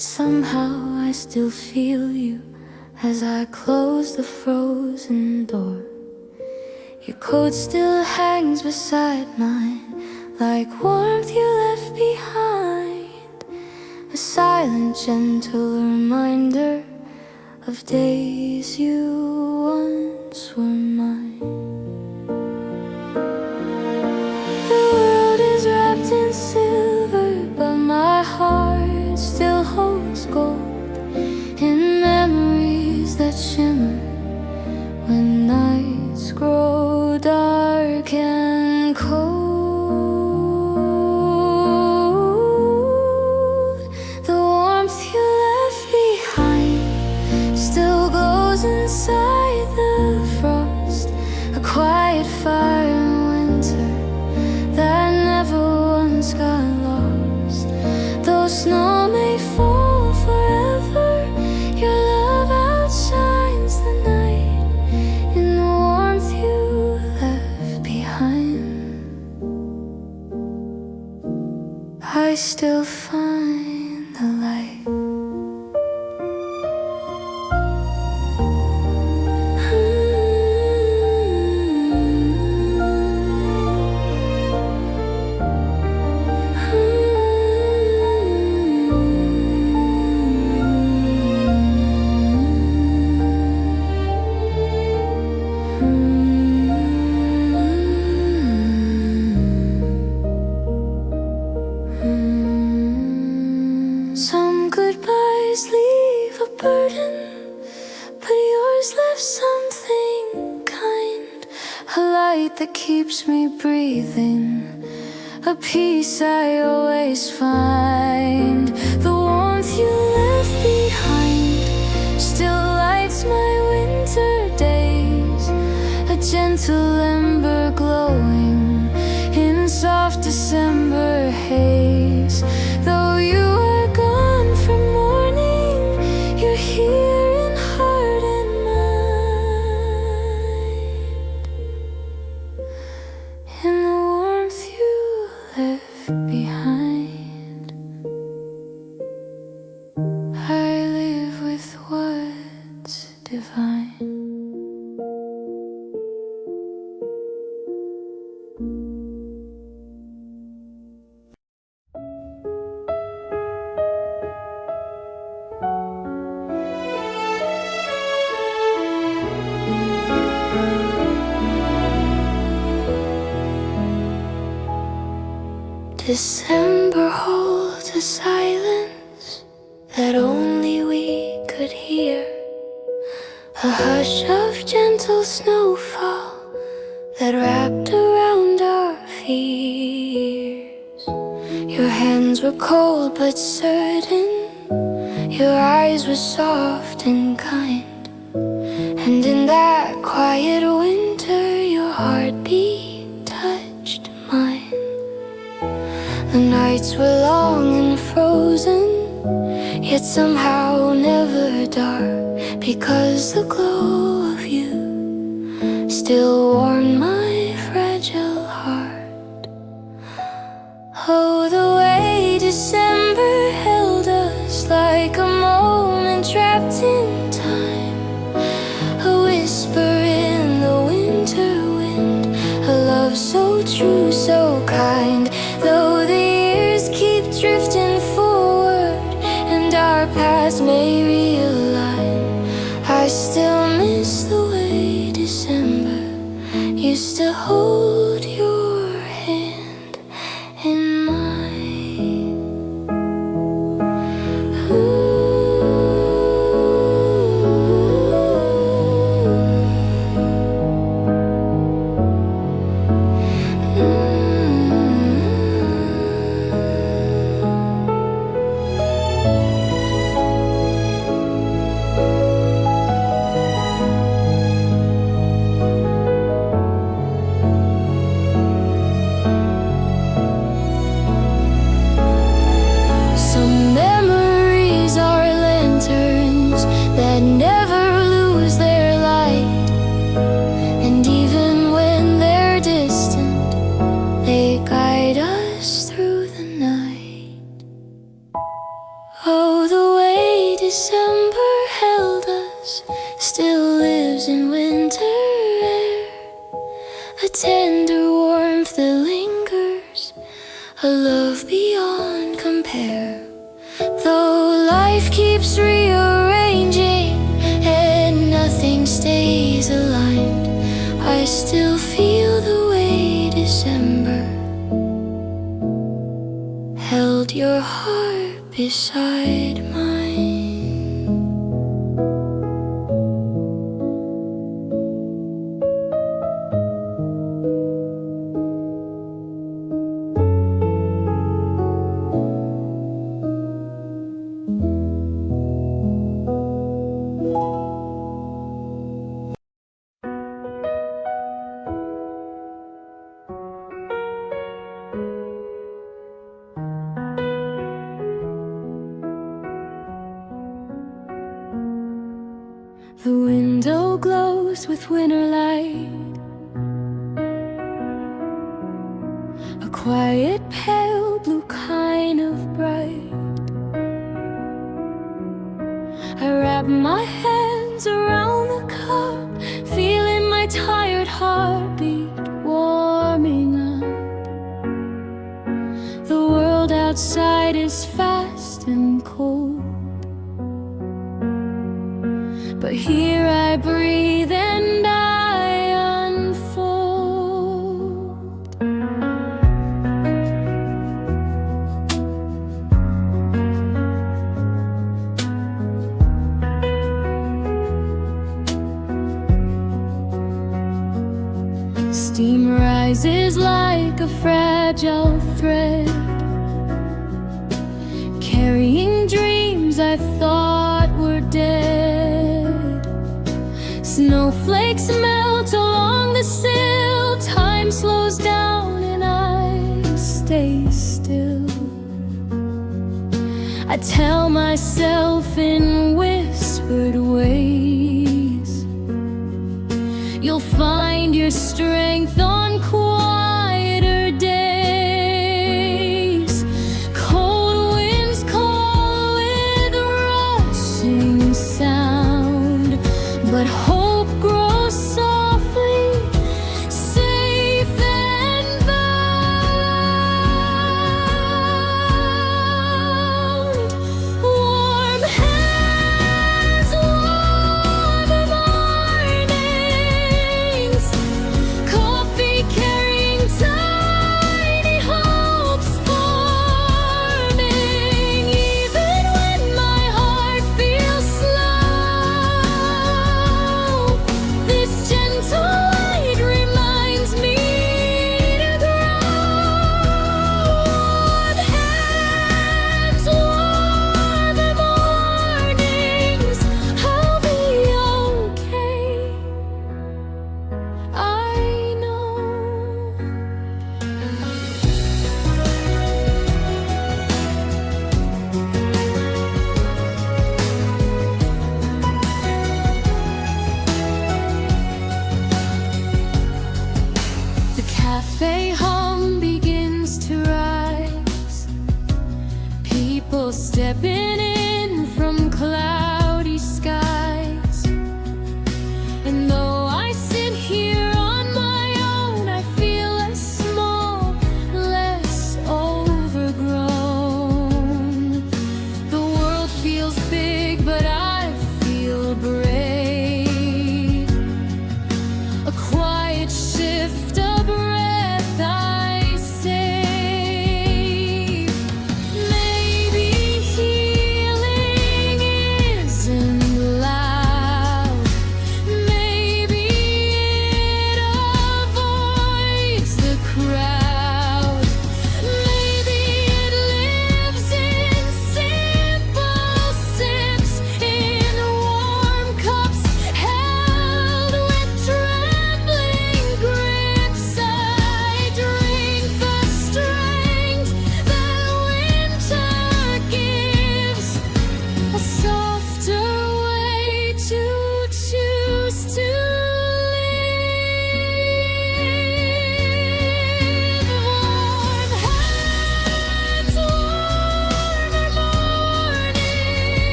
somehow I still feel you as I close the frozen door. Your coat still hangs beside mine, like warmth you left behind. A silent, gentle reminder of days you once were mine. The world is wrapped in silver, but my heart still holds gold in memories that shimmer when nights grow dark and cold. The warmth you left behind still glows inside the frost, a quiet fire in winter that never once got lost. Though snow may fall forever, your love outshines the night in the warmth you left behind. I still find the light. Some goodbyes leave a burden, but yours left something kind. A light that keeps me breathing, a peace I always find. The warmth you left behind still lights my winter days, a gentle ember glowing in soft December haze. Though you are gone from morning, you're here in heart and mind, in the warmth you left behind. I live with what's divine. December holds a silence that only we could hear, a hush of gentle snowfall that wrapped around our fears. Your hands were cold but certain, your eyes were soft and kind, and in that quiet winter your heartbeat touched mine. The nights were long and frozen, yet somehow never dark, because the glow of you still warmed my fragile heart. Oh, the way December held us like a moment trapped in time, a whisper in the winter wind, a love so true, so kind. Though the years keep drifting forward and our paths may realign, I still miss the way December used to hold your hand in mine. Ooh. December held us still lives in winter air, a tender warmth that lingers, a love beyond compare. Though life keeps rearranging and nothing stays aligned, I still feel the way December held your heart beside mine. The window glows with winter light, a quiet pale blue kind of bright. I wrap my hands around the cup, feeling my tired heartbeat warming up. The world outside is fast and cold, but here I breathe and I unfold. Steam rises like a fragile thread, carrying dreams I thought were dead. Snowflakes melt along the sill, time slows down and I stay still. I tell myself in whispered ways, you'll find your strength on quieter days. Cold winds call with rushing sound, but hope grows softly, safe and bound. Warm hands, warm mornings, coffee carrying tiny hopes forming. Even when my heart feels slow, this gentle light reminds me to grow. Warm hands, warm mornings, I'll be okay, I know. The cafe hum begins to rise, people stepping in from cloudy skies. And though I sit here on my own, I feel less small, less overgrown. The world feels big, but I feel brave. A quiet shift, a breath I save. Maybe healing is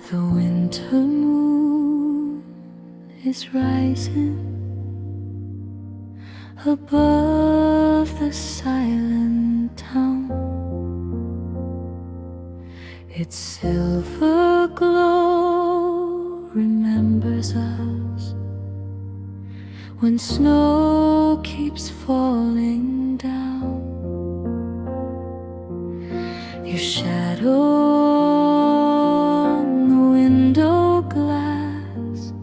The winter moon is rising above the silent town. Its silver glow remembers us when snow keeps falling down. Your shadow on the window glass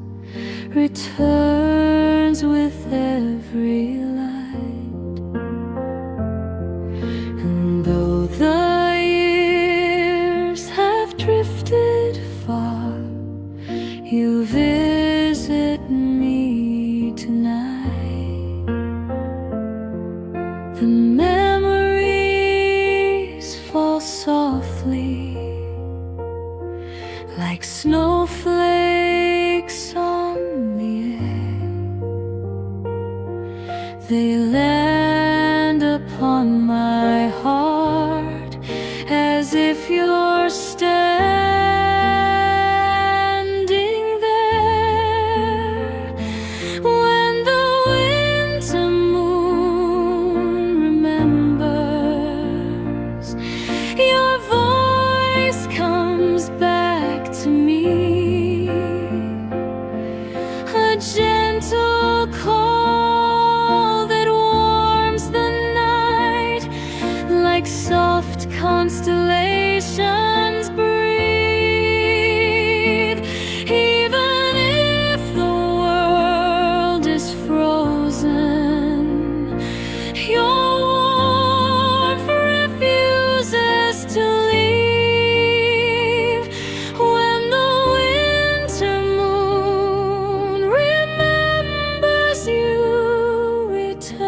returns with every light. And though the years have drifted far, you visit me tonight. The memories fall softly like snowflakes on the air. They land upon my heart as if you're standing there. When the winter moon remembers, your voice comes back to me, a gentle call that warms the night like soft constellations breathe. Even if the world is frozen, your warmth refuses to leave. When the winter moon remembers, you return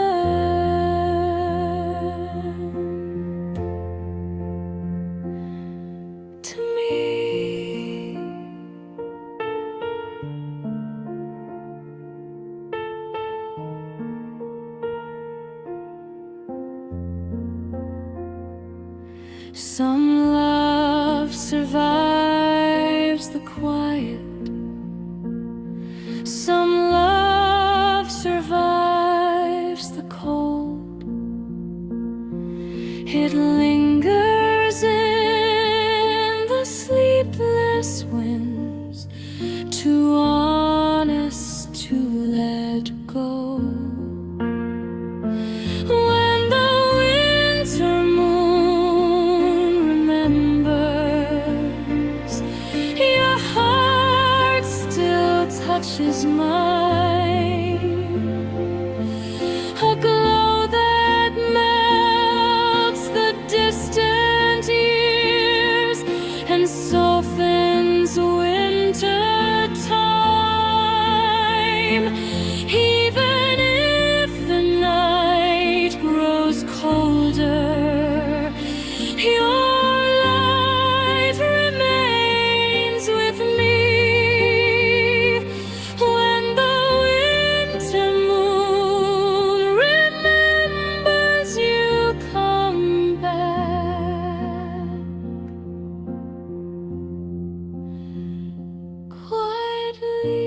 to me. Some love survives the quiet. Some love survives the cold. It lingers in the sleepless winds, too honest to let go. When the winter moon remembers, your heart still touches mine, a glow that melts the distant years and softens winter time. Even if the night grows colder, your light remains with me. When the winter moon remembers, you come back quietly.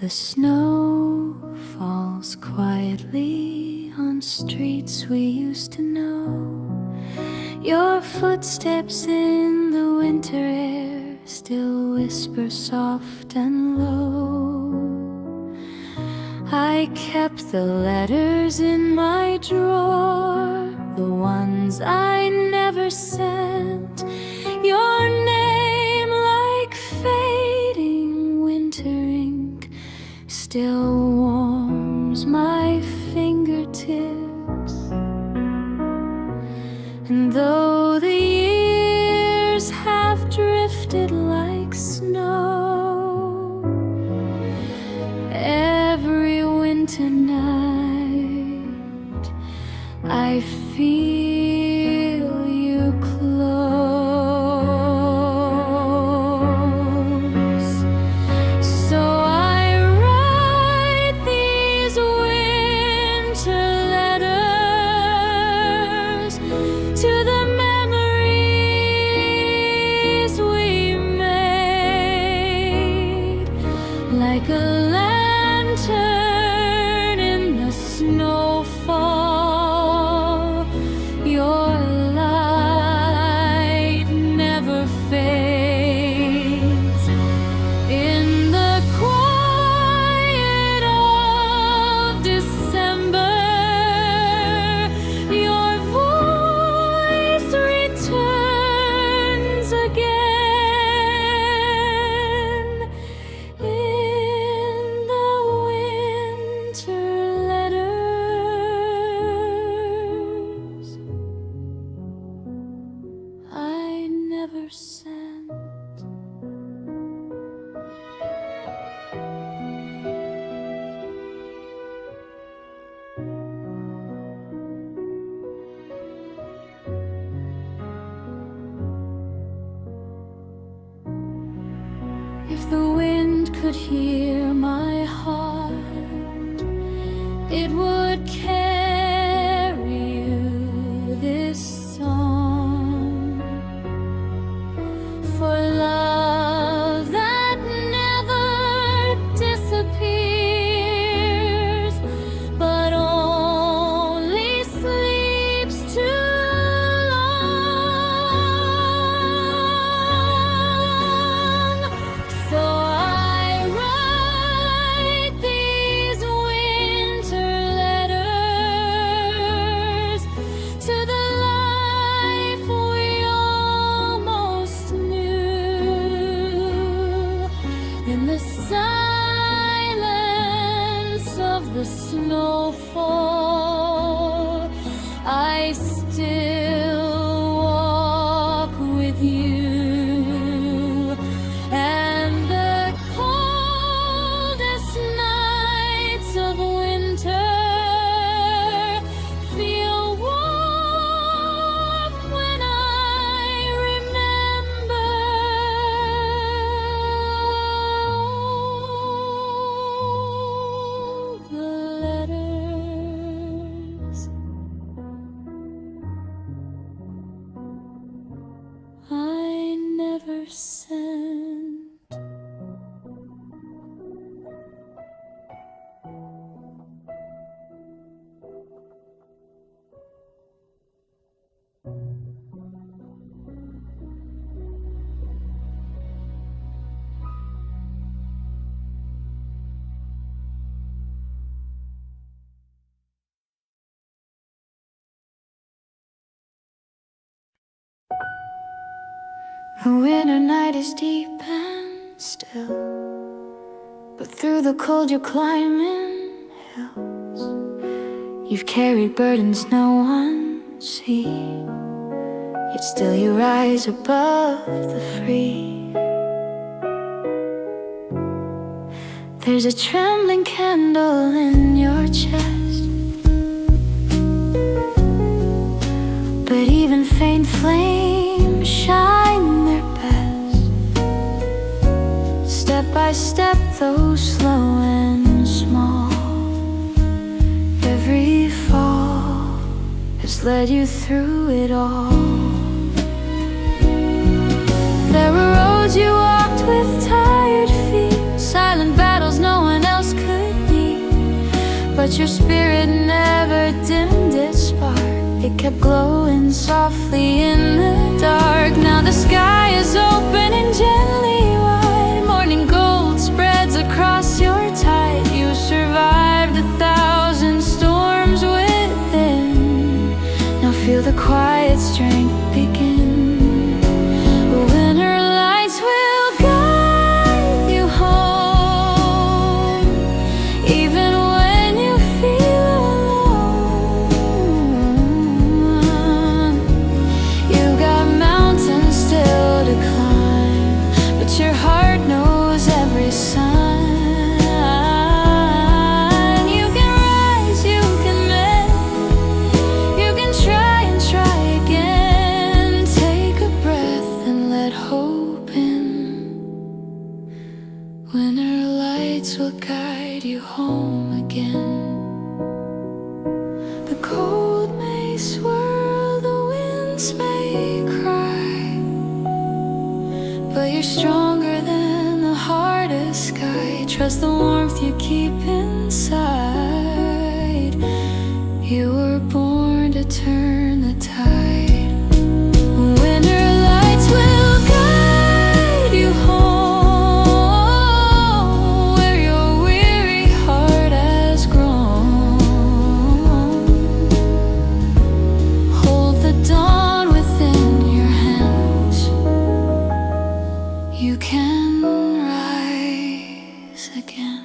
The snow falls quietly on streets we used to know. Your footsteps in the winter air still whisper soft and low. I kept the letters in my drawer, the ones I never sent. Your name, like fading winter ink, still warms my fingertips. And though the years have drifted like snow, every winter night I feel you close. So I write these winter letters to the memories we made, like a lantern in the snowfall. Your light never fades. In the quiet of December, your voice returns again. In the winter letters I never sent. If the wind could hear my heart, it would carry you this song. For love that never disappears, but only sleeps too long. So I write these winter letters to the life we almost knew. In the silence of the snowfall, I still walk with you. And the coldest nights of winter feel warm when I remember the letters I never sent. The winter night is deep and still, but through the cold you're climbing hills. You've carried burdens no one sees, yet still you rise above the free. There's a trembling candle in your chest, but even faint flames shine their best. Step by step, though slow and small, every fall has led you through it all. There were roads you walked with tired feet, silent battles no one else could meet, but your spirit never dimmed its spark. It kept glowing softly in the dark. Now the sky is open and gently wide, morning gold spreads across your tide. You survived 1,000 storms within. Now feel the quiet strength begin. Winter lights will guide you home, even when you feel alone. eyes may cry, but you're stronger than the hardest sky. Trust the warmth you keep inside. You were born to turn the tide. Winter lights will guide you home, where your weary heart has grown. Hold the dawn within your hands. You can rise again.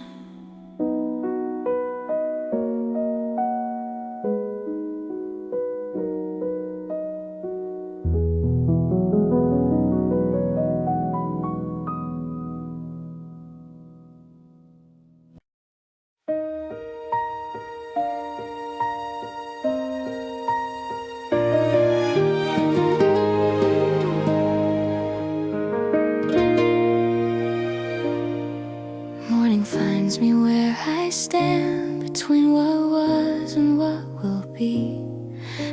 Morning finds me where I stand, between what was and what will be.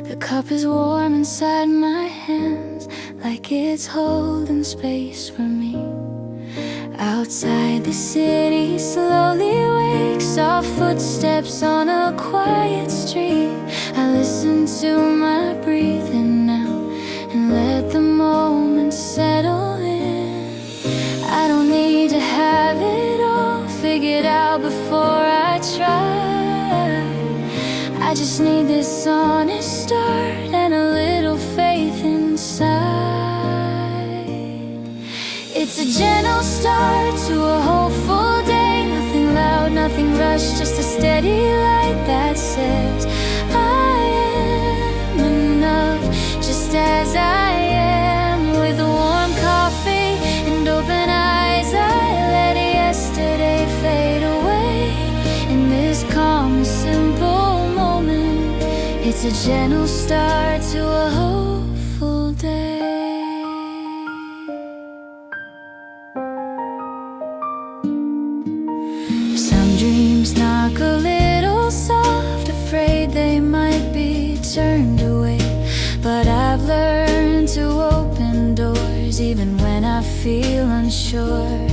The cup is warm inside my hands, like it's holding space for me. Outside the city slowly wakes, soft footsteps on a quiet street. I listen to my breathing now and let the moment settle in. I don't need to have it all figured out before I try. I just need this honest start and a little faith inside. It's a gentle start to a hopeful day. Nothing loud, nothing rushed, just a steady light that says I am enough just as I am. With a warm coffee and open eyes, I let yesterday fade away. In this calm, simple moment, it's a gentle start to a hopeful day. Some dreams knock a little soft, afraid they might be turned away. But I've learned to open doors even when I feel unsure.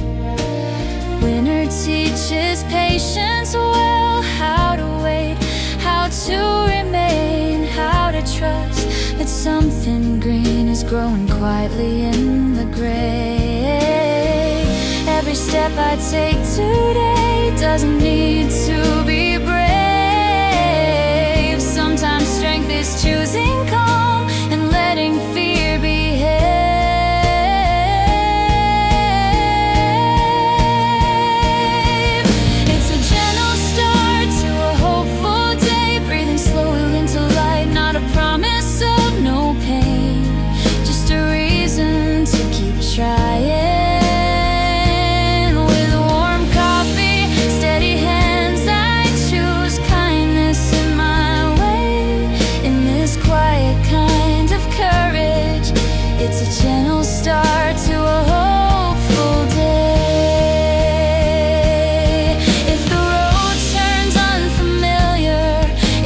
Winter teaches patience well, how to wait, how to remain, how to trust that something green is growing quietly in the gray. Every step I take today doesn't need to be brave. Sometimes strength is choosing calm and letting fear behave. It's a gentle start to a hopeful day, breathing slowly into light, not a promise of no pain, just a reason to keep trying. It's a gentle start to a hopeful day. If the road turns unfamiliar,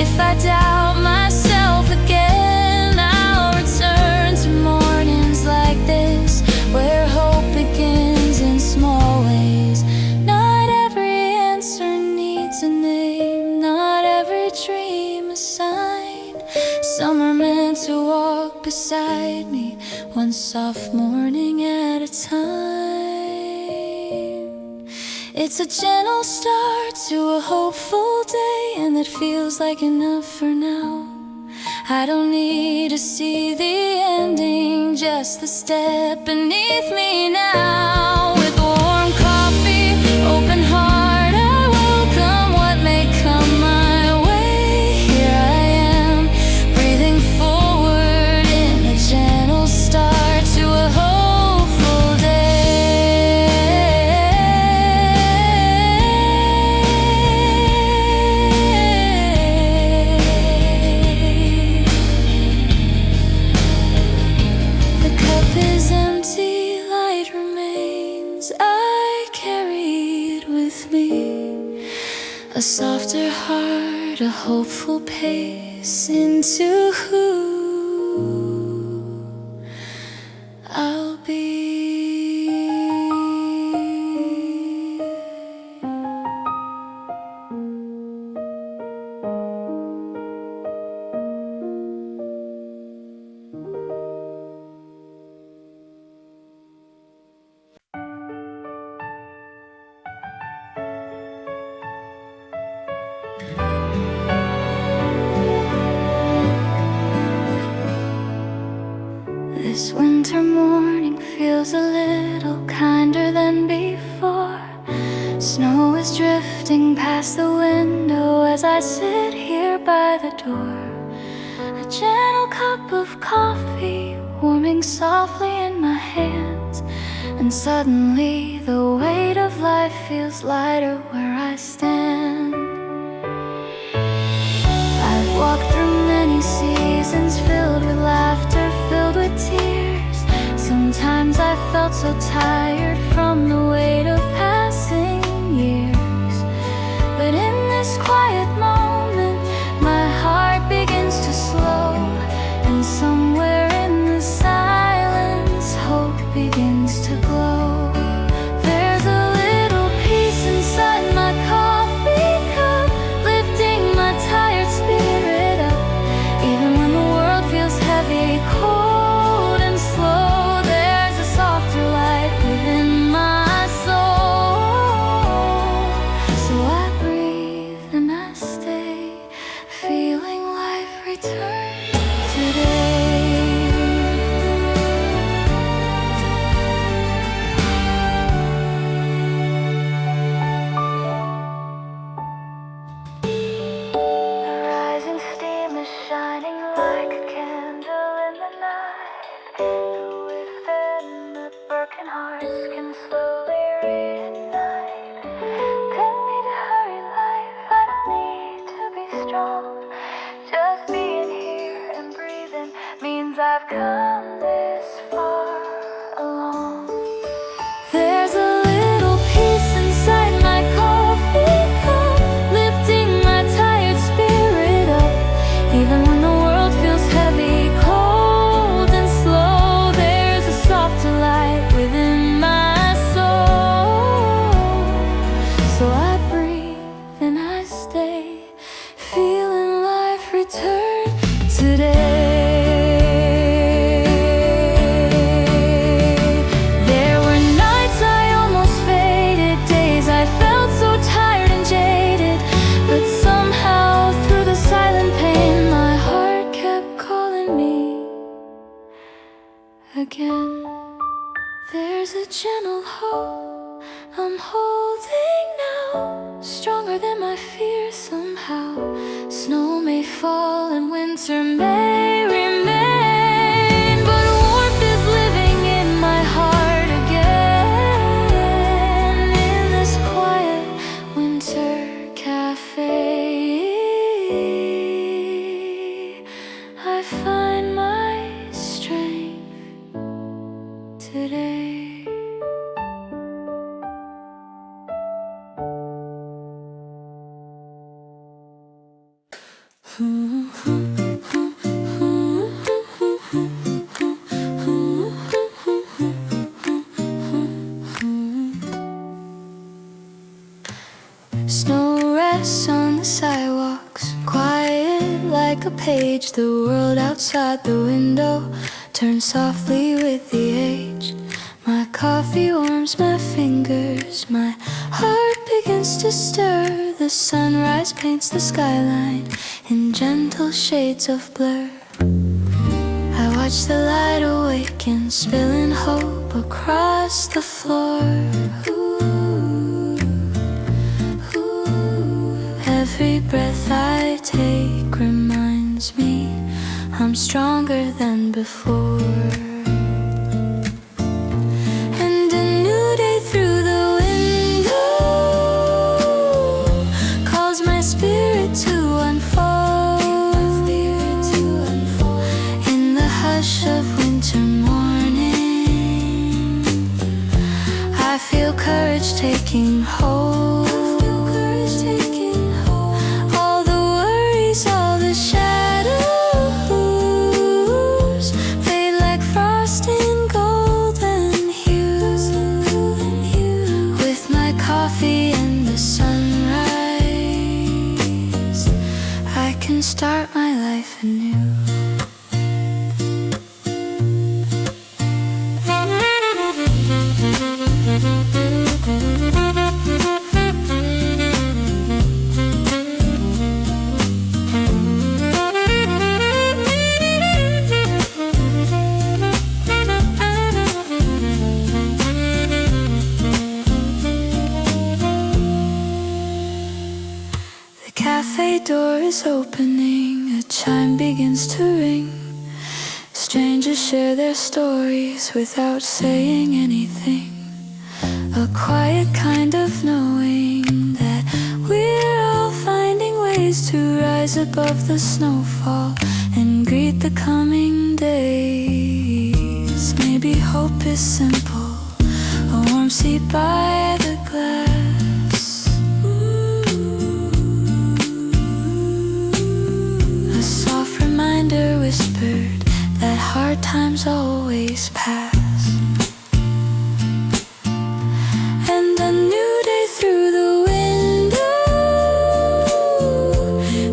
if I doubt myself again, I'll return to mornings like this, where hope begins in small ways. Not every answer needs a name, not every dream a sign. Some are meant to walk beside me, one soft morning at a time. It's a gentle start to a hopeful day, and it feels like enough for now. I don't need to see the ending, just the step beneath me now. With warm coffee, open heart, I welcome what may come my way. Here I am, breathing forward in a gentle start to a hopeful day. The cup is empty, light remains. I carry it with me, a softer heart, a hopeful pace into who This winter morning feels a little kinder than before. Snow is drifting past the window as I sit here by the door. A gentle cup of coffee warming softly in my hands, and suddenly the weight of life feels lighter where I stand. I've walked through many seasons filled with laughter, filled with tears. Sometimes I felt so tired from the weight of passing years. But in this quiet moment, my heart begins to slow, and somewhere in the silence, hope begins to glow. There's a little peace inside my coffee cup, lifting my tired spirit up. Even when the world feels heavy, cold and slow, there's a softer light within my soul. So I breathe and I stay, feeling life return today. The rising steam is shining like a candle in the night. The wick and the broken hearts can slowly reignite. Didn't need to hurry life, I don't need to be strong. Just being here and breathing means I've come this far along. There's a little peace inside my coffee cup, lifting my tired spirit up. Even when the world feels heavy, cold and slow, there's a softer light within my soul. So I breathe and I stay, feeling life return today. There were nights I almost faded, days I felt so tired and jaded, but somehow through the silent pain, my heart kept calling me again. There's a gentle hope I'm holding now, stronger than my fears somehow. Snow may fall and winter may remain, but warmth is living in my heart again. In this quiet winter cafe, I find my strength today. Snow rests on the sidewalks, quiet like a page. The world outside the window turns softly with the age. My coffee warms my fingers, my heart begins to stir. The sunrise paints the skyline in gentle shades of blur. I watch the light awaken, spilling hope across the floor. Ooh, ooh. Every breath I take reminds me I'm stronger than before. And a new day through the window calls my spirit to unfold. In the hush of winter morning, I feel courage taking hold. All the worries, all the shadows fade like frost in golden hues. With my coffee and the sunrise, I can start my life anew. share their stories without saying anything. A quiet kind of knowing that we're all finding ways to rise above the snowfall and greet the coming days. Maybe hope is simple, a warm seat by the glass, a soft reminder whispered that hard times always pass. And a new day through the window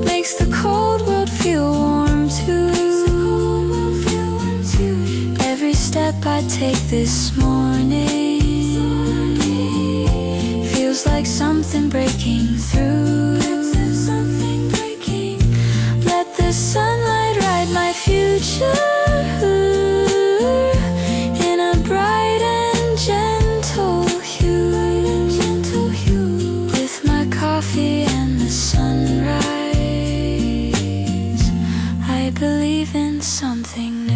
makes the cold world feel warm too. Every step I take this morning feels like something breaking through. Let the sunlight ride my future in a bright and gentle hue. With my coffee and the sunrise, I believe in something new.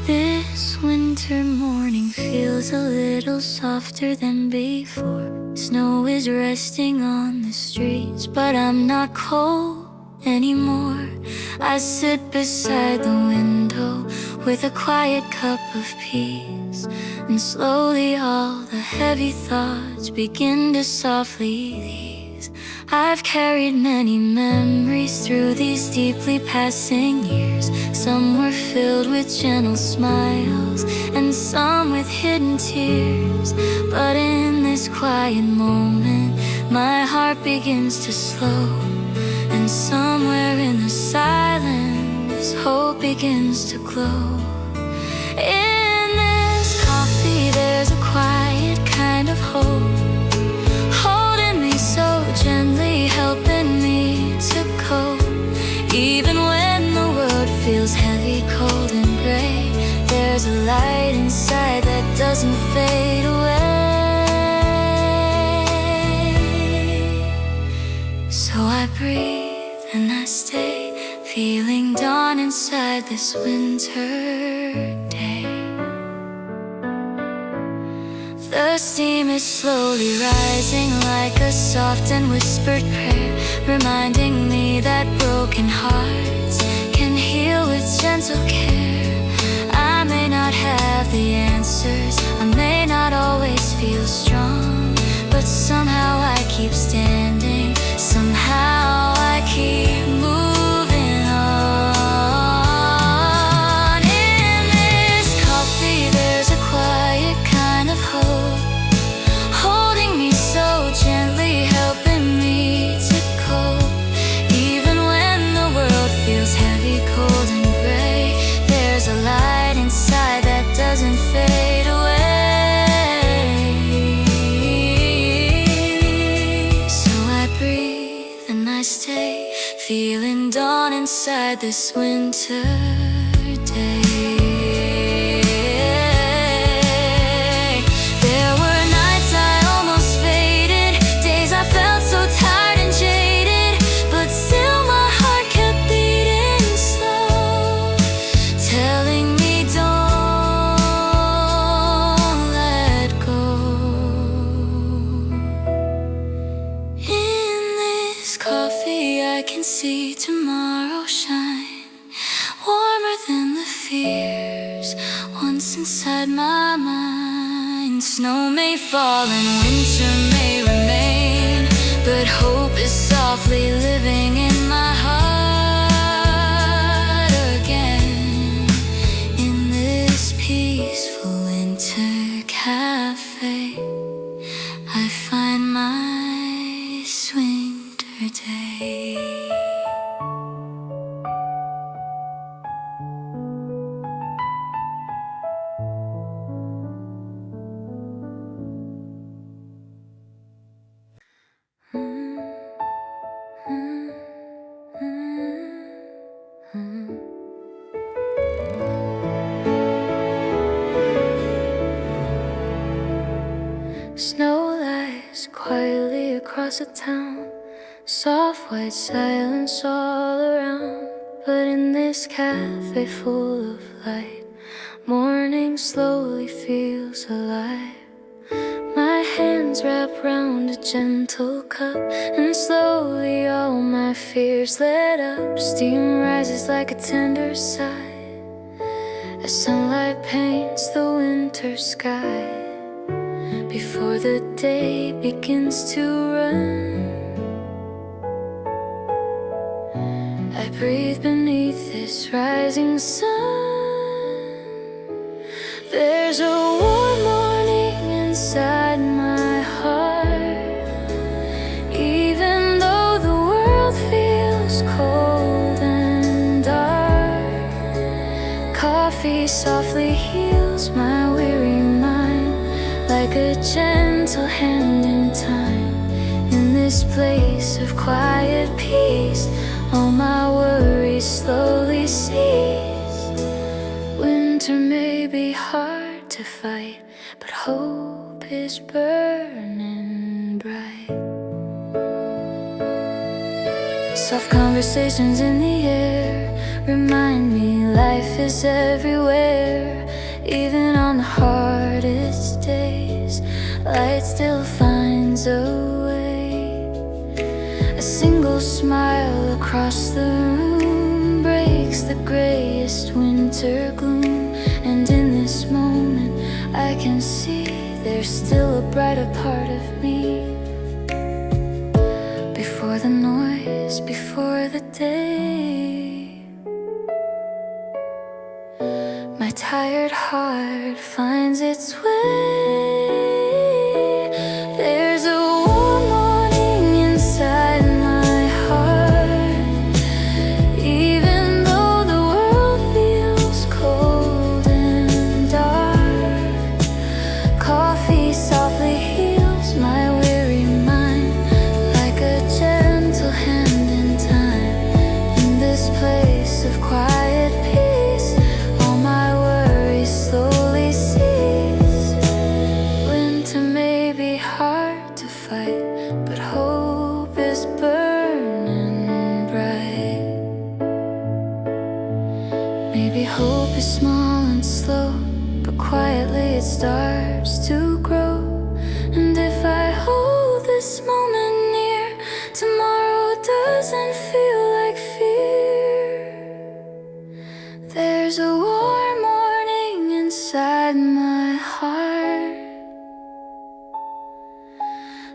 This winter morning feels a little softer than before. Snow is resting on the streets, but I'm not cold anymore. I sit beside the window with a quiet cup of peace, and slowly all the heavy thoughts begin to softly ease. I've carried many memories through these deeply passing years. Some were filled with gentle smiles, and some with hidden tears. But in this quiet moment, my heart begins to slow, and somewhere in the silence, hope begins to glow. In this coffee, there's a quiet kind of hope, holding me so gently, helping me to cope. Even when the world feels heavy, cold and gray, there's a light inside that doesn't fade away. So I breathe and I stay, feeling dawn inside this winter day. The steam is slowly rising like a soft and whispered prayer, reminding me that broken hearts can heal with gentle care. I may not have the answers, I may not always feel strong, but somehow I keep standing, somehow I keep moving on. In this coffee, there's a quiet kind of hope, holding me so gently, helping me to cope. Even when the world feels heavy, cold and gray, there's a light inside that doesn't fade away. So I breathe and I stay, feeling dawn inside this winter day. There were nights I almost faded, days I felt so tired and jaded, but still my heart kept beating slow, telling me don't let go. In this coffee I can see tomorrow shine, warmer than the fears once inside my mind. Snow may fall and winter may remain, but hope is all softly living in my heart again. In this peaceful winter cafe, I find my winter day. Snow lies quietly across the town, soft white silence all around. But in this cafe full of light, morning slowly feels alive. My hands wrap round a gentle cup, and slowly all my fears let up. Steam rises like a tender sigh as sunlight paints the winter sky. Before the day begins to run, I breathe beneath this rising sun. There's a warm morning inside my heart, even though the world feels cold and dark. Coffee softly heals my weary mind, like a gentle hand in time. In this place of quiet peace, all my worries slowly cease. Winter may be hard to fight, but hope is burning bright. Soft conversations in the air remind me life is everywhere. Even on the hardest days, light still finds a way. A single smile across the room breaks the grayest winter gloom. And in this moment I can see there's still a brighter part of me. Before the noise, before the day, my tired heart finds its way. There's a warm morning inside my heart, even though the world feels cold and dark. Coffee softly heals my weary mind, like a gentle hand in time. In this place of quiet peace, all my worries slowly cease. Winter may be hard to fight, but hope is burning bright. Maybe hope is small and slow, but quietly it starts to grow. And if I hold this moment near, tomorrow doesn't feel like fear. There's a warm morning inside my heart,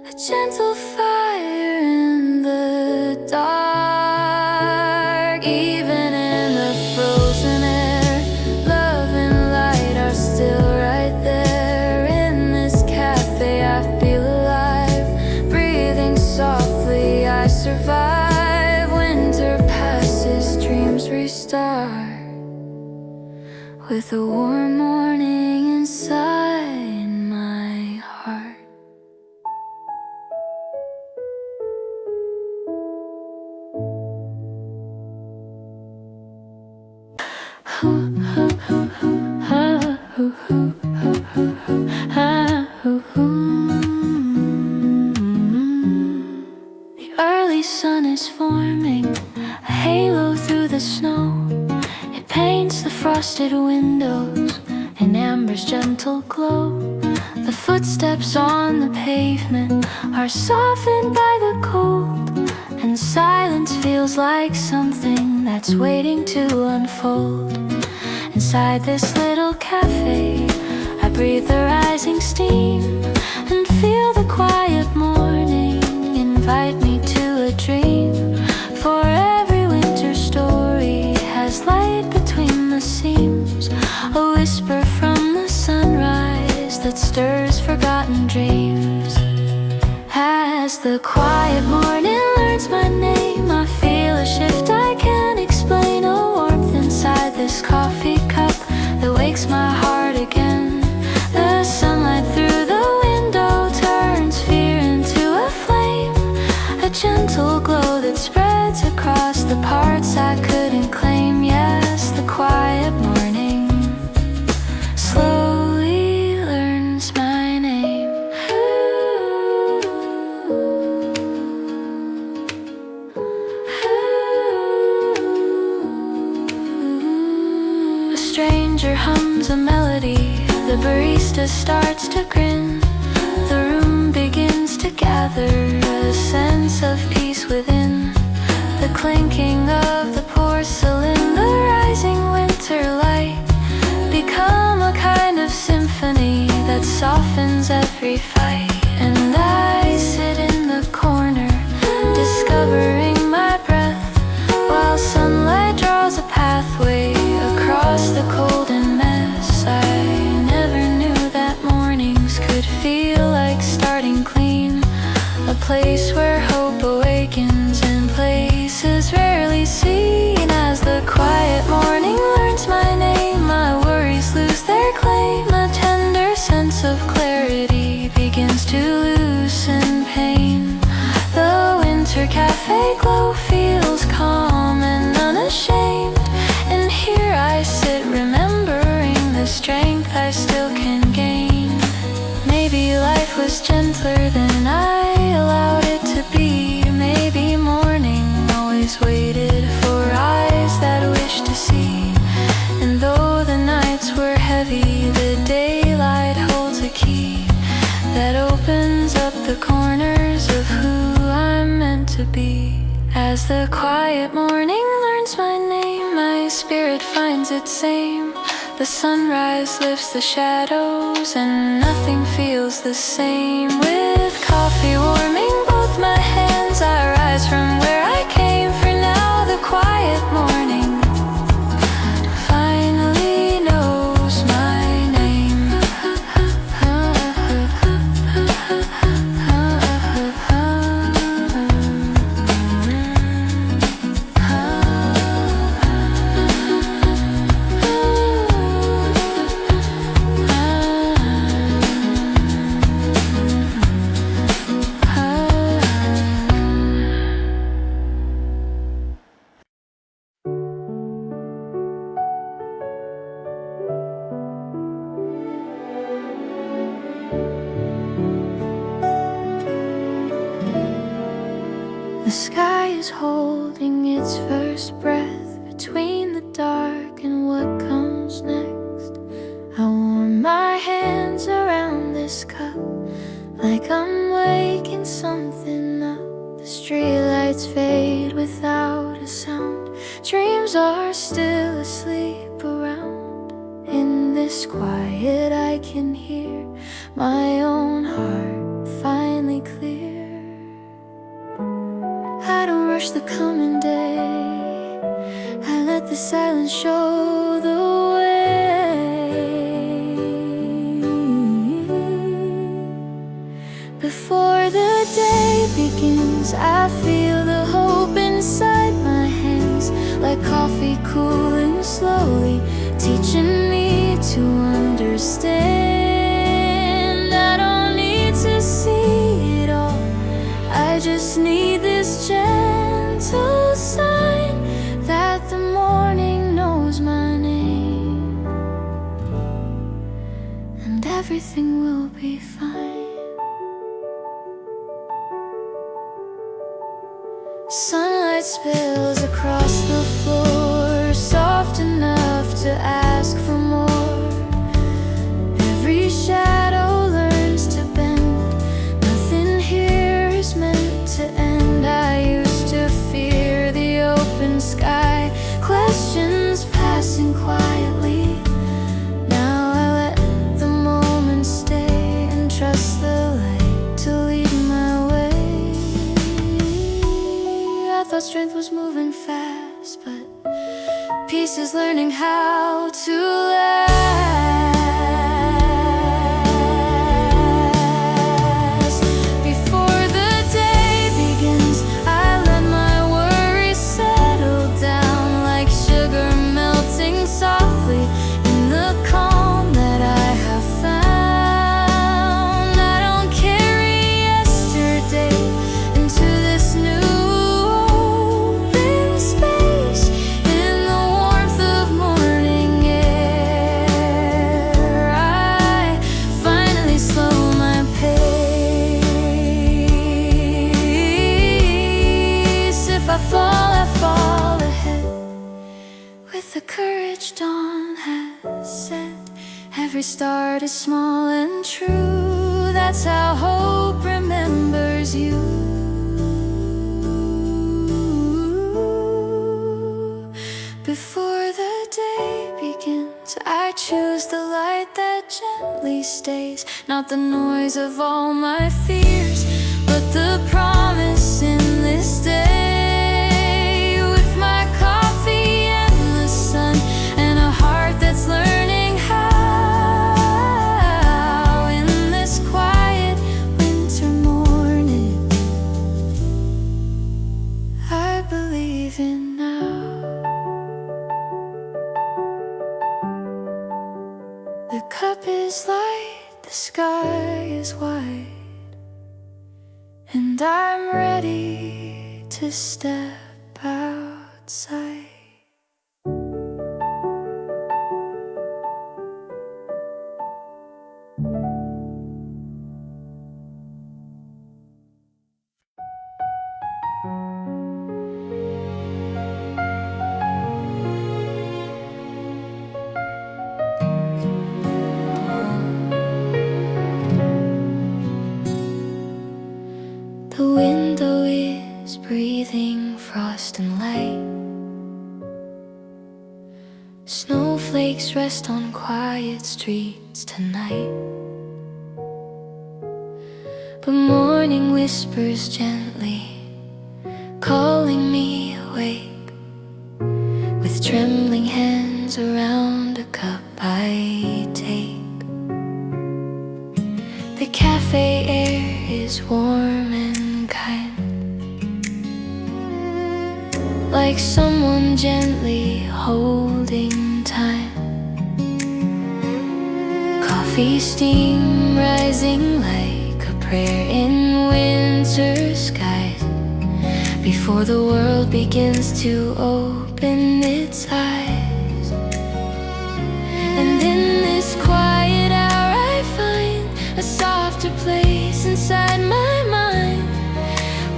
a gentle fire in the dark. Even in the frozen air, love and light are still right there. In this cafe I feel alive, breathing softly I survive. Winter passes, dreams restart, with a warm morning inside my heart. The early sun is forming a halo through the snow. It paints the frosted windows in amber's gentle glow. The footsteps on the pavement are softened by the cold, and silence feels like something that's waiting to unfold. Inside this little cafe, I breathe the rising steam and feel the quiet morning invite me to a dream. stirs forgotten dreams. As the quiet morning learns my name, I feel a shift I can't explain, a warmth inside this coffee cup that wakes my heart again. The sunlight through the window turns fear into a flame, a gentle glow that spreads across the parts I couldn't claim. Yes, the quiet morning slowly learns my name. A stranger hums a melody, the barista starts to grin, the room begins to gather, a sense of peace within. The clinking of the porcelain, the rising winter light become a kind of symphony that softens every fight. And I sit in the corner, discovering my breath, while sunlight draws a pathway across the cold and mess. I never knew that mornings could feel like starting clean, a place where hope awakens in places rarely seen. As the quiet morning learns my name, my worries lose their claim, a tender sense of clarity begins to loosen pain. The winter cafe glow feels calm and unashamed, and here I sit remembering the strength I still can gain. Maybe life was gentler than I allowed it to be. Maybe morning always waited for eyes that wish to see. And though the nights were heavy, the daylight holds a key that opens up the corners of who I'm meant to be. As the quiet morning learns my name, my spirit finds its same. The sunrise lifts the shadows and nothing feels the same. With coffee warming both my hands, I rise from where I came. For now the quiet morning finally knows my name. The sky is holding its first breath between the dark and what comes next. I warm my hands around this cup like I'm waking something up. The streetlights fade without a sound. Dreams are still asleep around. In this quiet I can hear my own heart finally clear. I don't rush the coming day, I let the silence show the way. Before the day begins, I feel the hope inside my hands, like coffee cooling slowly, teaching me to understand. I don't need to see it all, I just need this gentle sign that the morning knows my name, and everything will be fine. Sunlight spills across the floor, soft enough to ask for more. Every shadow learns to bend, nothing here is meant to end. I used to fear the open sky, questions passing quietly. Now I let the moment stay and trust the light to lead my way. I thought strength was moving fast, but peace is learning. learning how to laugh. Every start is small and true. That's how hope remembers you. Before the day begins, I choose the light that gently stays. Not the noise of all my fears, but the promise in this day. With my coffee and the sun, and a heart that's learning how. In this quiet winter morning, I believe in now. The cup is light, the sky is wide, and I'm ready to step outside. The window is breathing frost and light. Snowflakes rest on quiet streets tonight. But morning whispers gently, calling me awake. With trembling hands around a cup I take. The cafe air is warm and kind, like someone gently holding time. Coffee steam rising like a prayer in winter skies, before the world begins to open its eyes. And in this quiet hour I find a softer place inside my mind,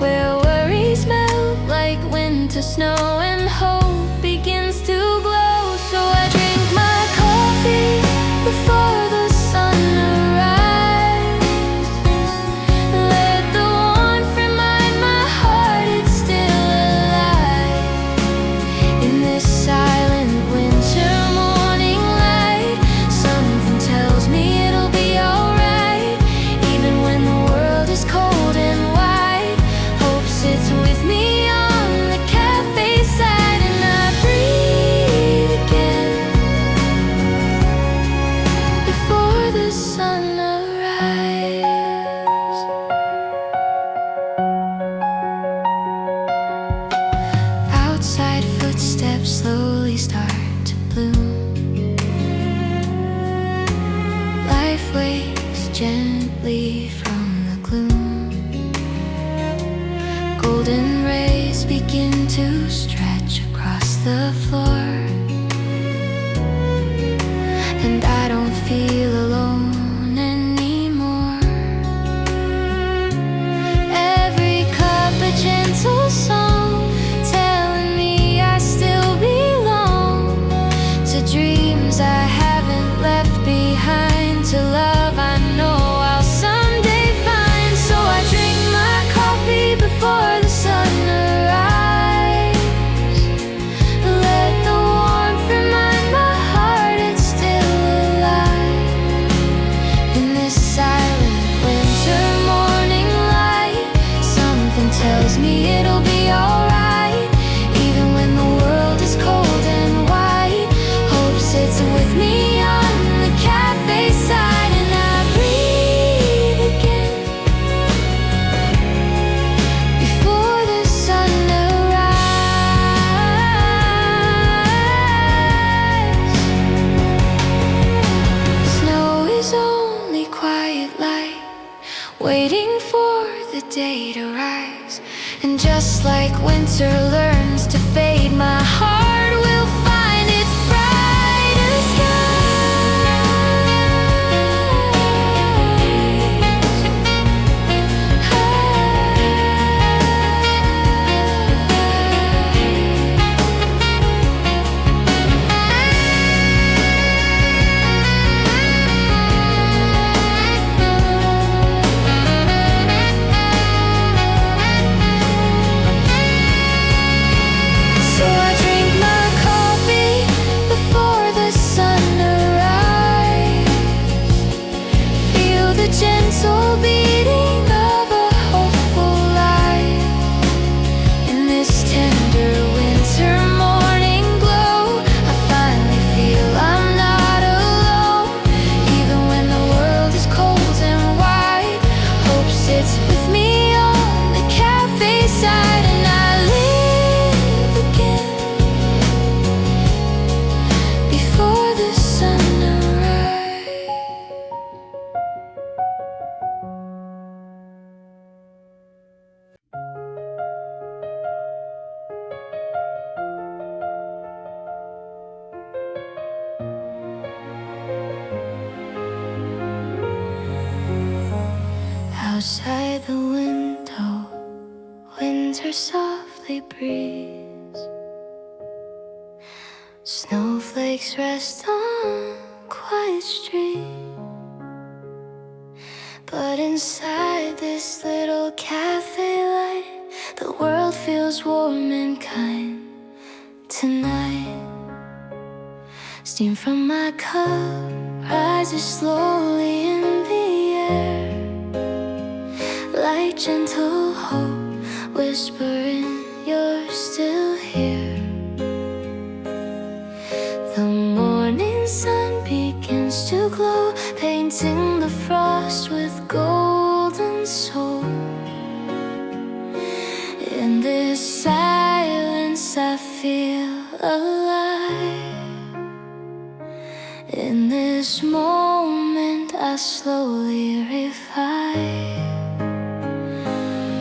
where worries melt like winter snow and hope begins to glow. So I drink my coffee before the sun arrives. Let the warmth remind my heart it's still alive. In this silent winter morning light, something tells me it'll be alright. Even when the world is cold and white, hope sits with me on the cafe side, and I breathe again before the sun arrives. Outside footsteps slowly start to bloom. Life wakes gently from the gloom. Golden rays begin to stretch across the floor, and I don't feel alone anymore. Every cup a gentle song, telling me I still belong to dreams I haven't left behind, to love I know I'll someday find. So I drink my coffee before the sun arrives. Let the warmth remind my heart it's still alive. In this silent winter morning light, something tells me it'll be alright. Even when the world is cold and white, hope sits with me on the cafe side, and I breathe again before the sun arrives. Snow is only quiet light, waiting for the day to rise. And just like winter learns to fade, my heart will find its brighter skies. softly breeze. Snowflakes rest on quiet street. But inside this little cafe light, the world feels warm and kind. Tonight, steam from my cup rises slowly in the air, like gentle hope whispering you're still here. The morning sun begins to glow, painting the frost with golden soul. In this silence I feel alive. In this moment I slowly revive.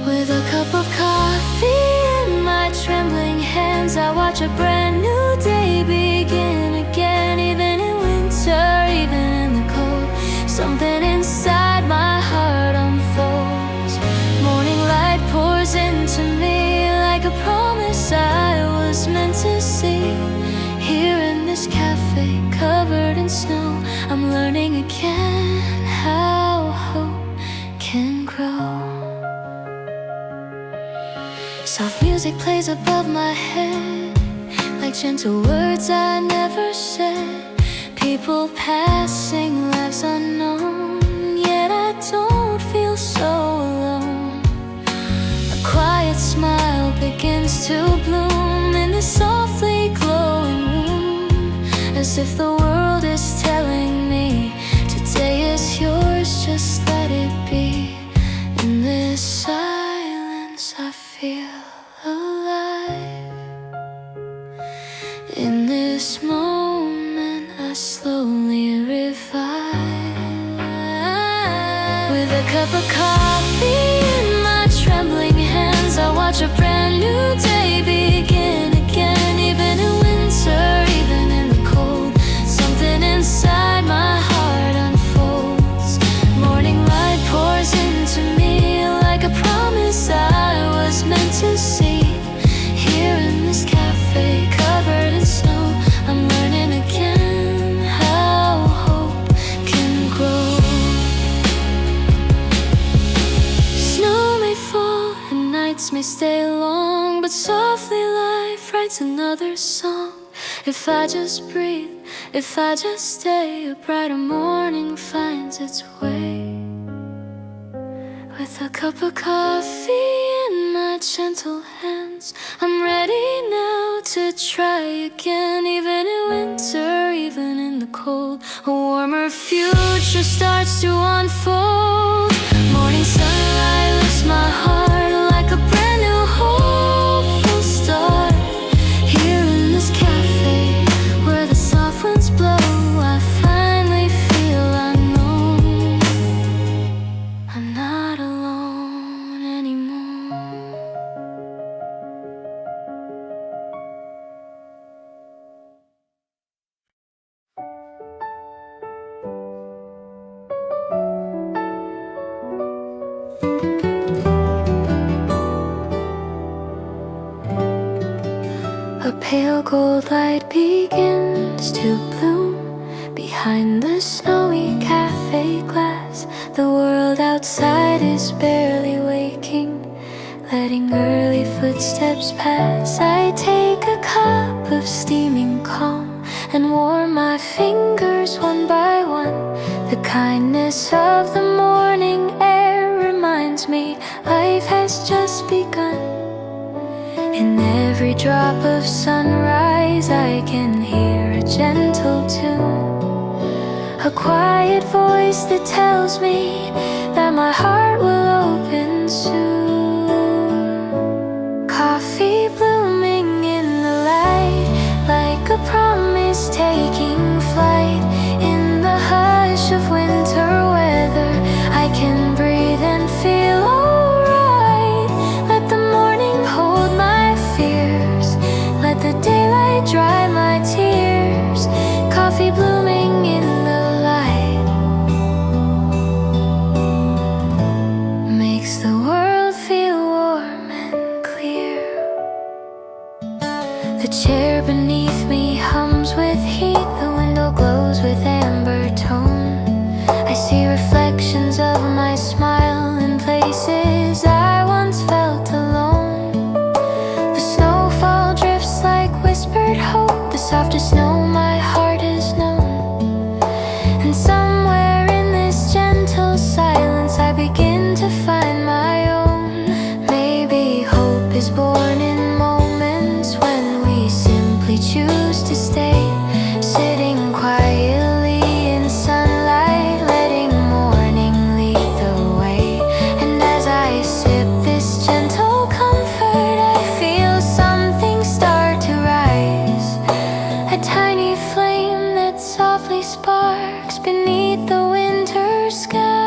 With a cup of coffee in my trembling hands, I watch a brand new day begin again. Even in winter, even in the cold, something inside my heart unfolds. Morning light pours into me like a promise I was meant to see. Here in this cafe covered in snow, I'm learning again how hope can grow. Soft music plays above my head, like gentle words I never said. People passing, lives unknown, yet I don't feel so alone. A quiet smile begins to bloom in this softly glowing room, as if the world is telling me today is yours, just let it be. In this silence I feel alive. In this moment I slowly revive. With a cup of coffee in my trembling hands, I watch a brand new day begin again. Even in winter, even in the cold, something inside my heart unfolds. Morning light pours into me like a promise I was meant to see. Here in this cafe covered in snow, I'm learning again how hope can grow. Snow may fall and nights may stay long, but softly life writes another song. If I just breathe, if I just stay, a brighter morning finds its way. With a cup of coffee in my gentle hands, I'm ready now to try again. Even in winter, even in the cold, a warmer future starts to unfold. Morning sunlight lifts my heart like a brand new hopeful start. Here in this cafe where the soft winds blow, I finally feel I know I'm not alone anymore. A pale gold light begins to bloom behind the snowy cafe glass. The world outside is barely waking, letting early footsteps pass. I take a cup of steaming calm and warm my fingers one by one. The kindness of the morning air reminds me life has just begun. In every drop of sunrise I can hear a gentle tune, a quiet voice that tells me that my heart will open soon. Coffee blooming in the light, like a promise taking flight. In the hush of winter weather, I can breathe and feel alright. Let the morning hold my fears, let the daylight dry my tears. Coffee blooming in the light makes the world feel warm and clear. chair beneath me hums with heat. The window glows with amber tone. I see reflections of my smile in places I once felt alone. The snowfall drifts like whispered hope, the softest snow my heart has known. And somewhere in this gentle silence I begin to find my own. Maybe hope is born in moments when we simply choose to stay, sitting quietly in sunlight, letting morning lead the way. And as I sip this gentle comfort, I feel something start to rise, a tiny flame that softly sparks beneath the winter sky.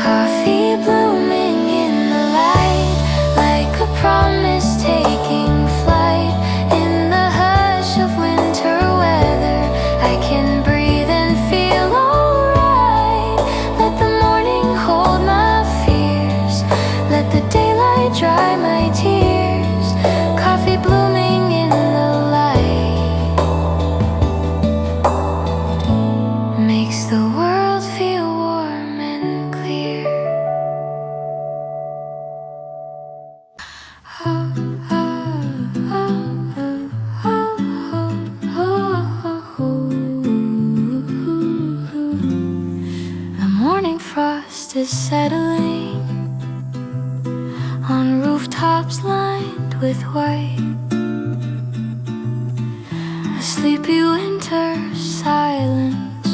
Coffee blooming in the light, like a promise taking flight. In the hush of winter weather, I can breathe and feel alright. Let the morning hold my fears, let the daylight dry my tears. Coffee blooming in the light makes the world feel warm and clear. The morning frost is settling on rooftops lined with white. A sleepy winter silence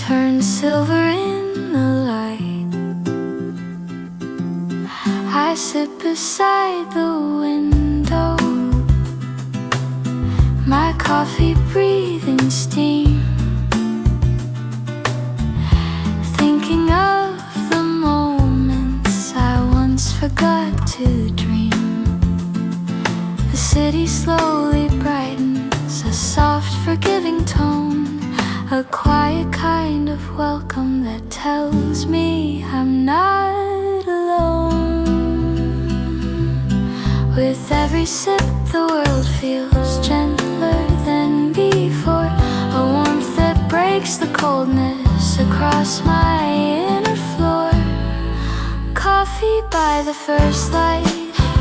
turns silver in the light. I sit beside the window, my coffee breathing steam, thinking of the moments I once forgot to dream. The city slowly brightens, a soft forgiving tone, a quiet kind of welcome that tells me I'm not alone. With every sip the world feels gentler than before, a warmth that breaks the coldness across my inner floor. Coffee by the first light,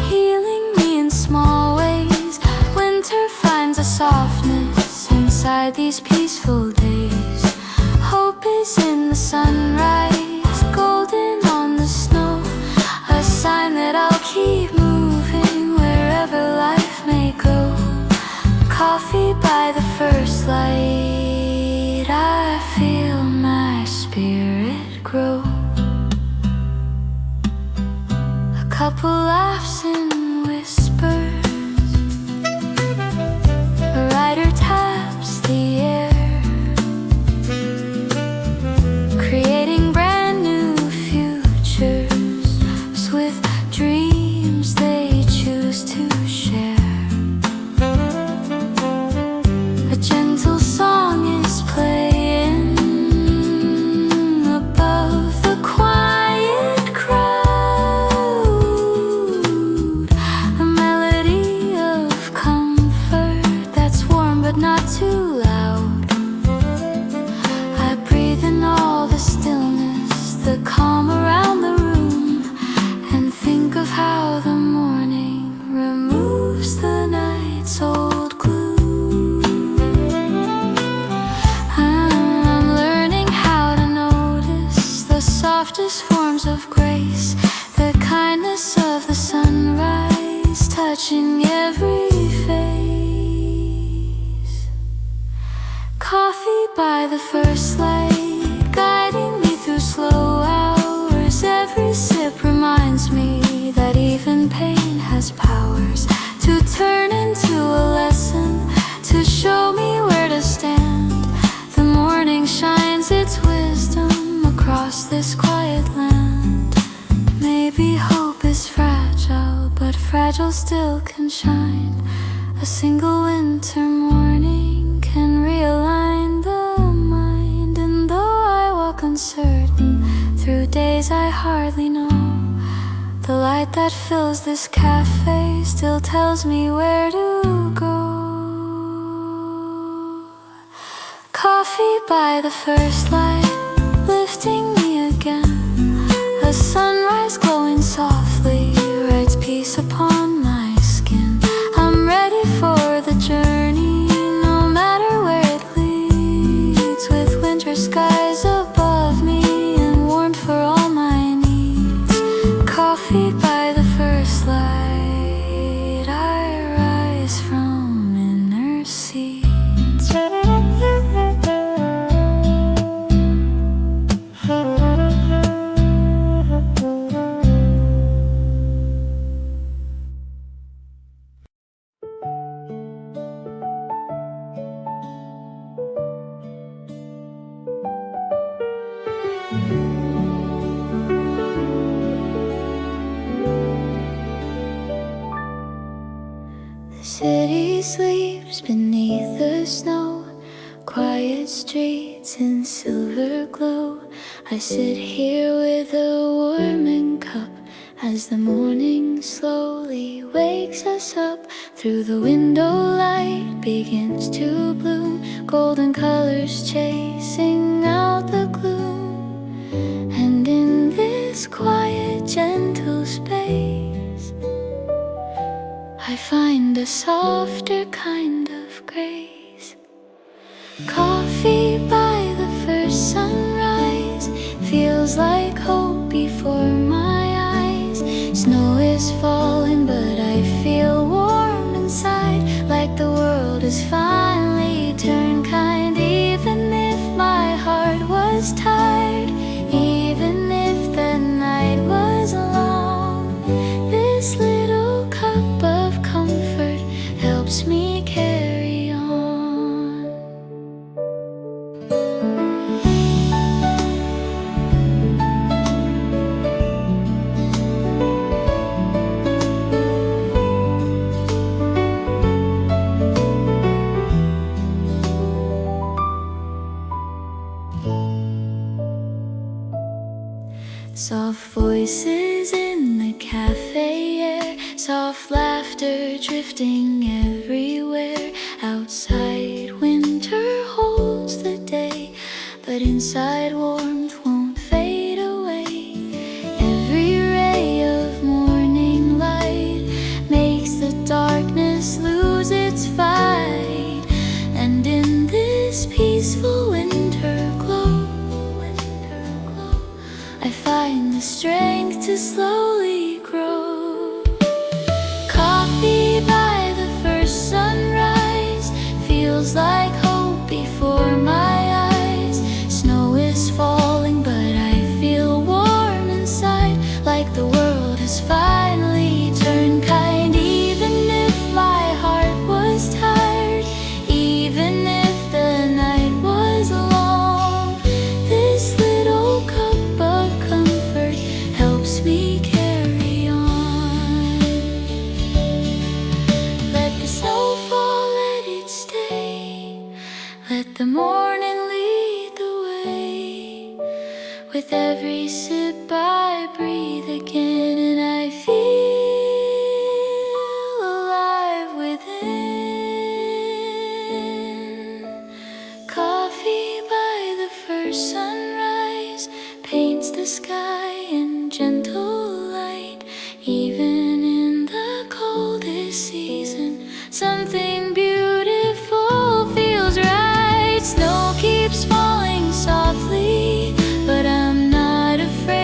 healing me in small ways. Winter finds a softness inside these peaceful days. Hope is in the sunrise, golden on the snow, a sign that I'll keep moving wherever life may go. Coffee by the first light, I feel my spirit grow. A couple laughs and whispers, a rider taps the air, creating brand new futures with dreams they choose to share. A gentle song is playing above the quiet crowd, a melody of comfort that's warm but not too loud. I breathe in all the stillness, the calm around the room, and think of how the morning removes the night's old gloom. I'm learning how to notice the softest forms of grace, the kindness of the sunrise touching every face. Coffee by the first light, guiding me through slow hours. Every sip reminds me that even pain has powers to turn into a lesson, to show me where to stand. The morning shines its wisdom across this quiet land. Maybe hope is fragile, but fragile still can shine. A single winter morning can realign the mind. And though I walk uncertain through days I hardly know, The light that fills this cafe still tells me where to go. Coffee by the first light, lifting me again. A sunrise glowing softly writes peace upon my skin. I'm ready for the journey, no matter where it leads. With winter skies above me and warmth for all my needs. Coffee by the first light, I rise from inner seats. City sleeps beneath the snow, quiet streets in silver glow. I sit here with a warming cup as the morning slowly wakes us up. Through the window light begins to bloom, golden colors chasing out the gloom. And in this quiet, gentle space, I find a softer kind of grace. Coffee by the first sunrise feels like hope before my eyes. Snow is falling, but I feel warm inside, like the world has finally turned kind. Even if my heart was tired, even if the night was long, this little cup of comfort helps me carry on. Soft voices in the cafe air, soft laughter drifting everywhere. Outside winter holds the day, but inside warmth won't fade away. Every ray of morning light makes the darkness lose its fight. And in this peaceful winter glow, I find the strength to slowly grow. Coffee by the first sunrise feels like hope before my eyes. Snow is falling, but I feel warm inside, like the world has finally turned kind. Even if my heart was tired, even if the night was long, this little cup of comfort helps me carry on. Let the snow fall, let it stay. Let the morning lead the way. With every sip I breathe again, and I feel alive within. Coffee by the first sunrise paints the sky in gentle light. Even in the coldest season, something beautiful feels right. Snow keeps falling softly, but I'm not afraid.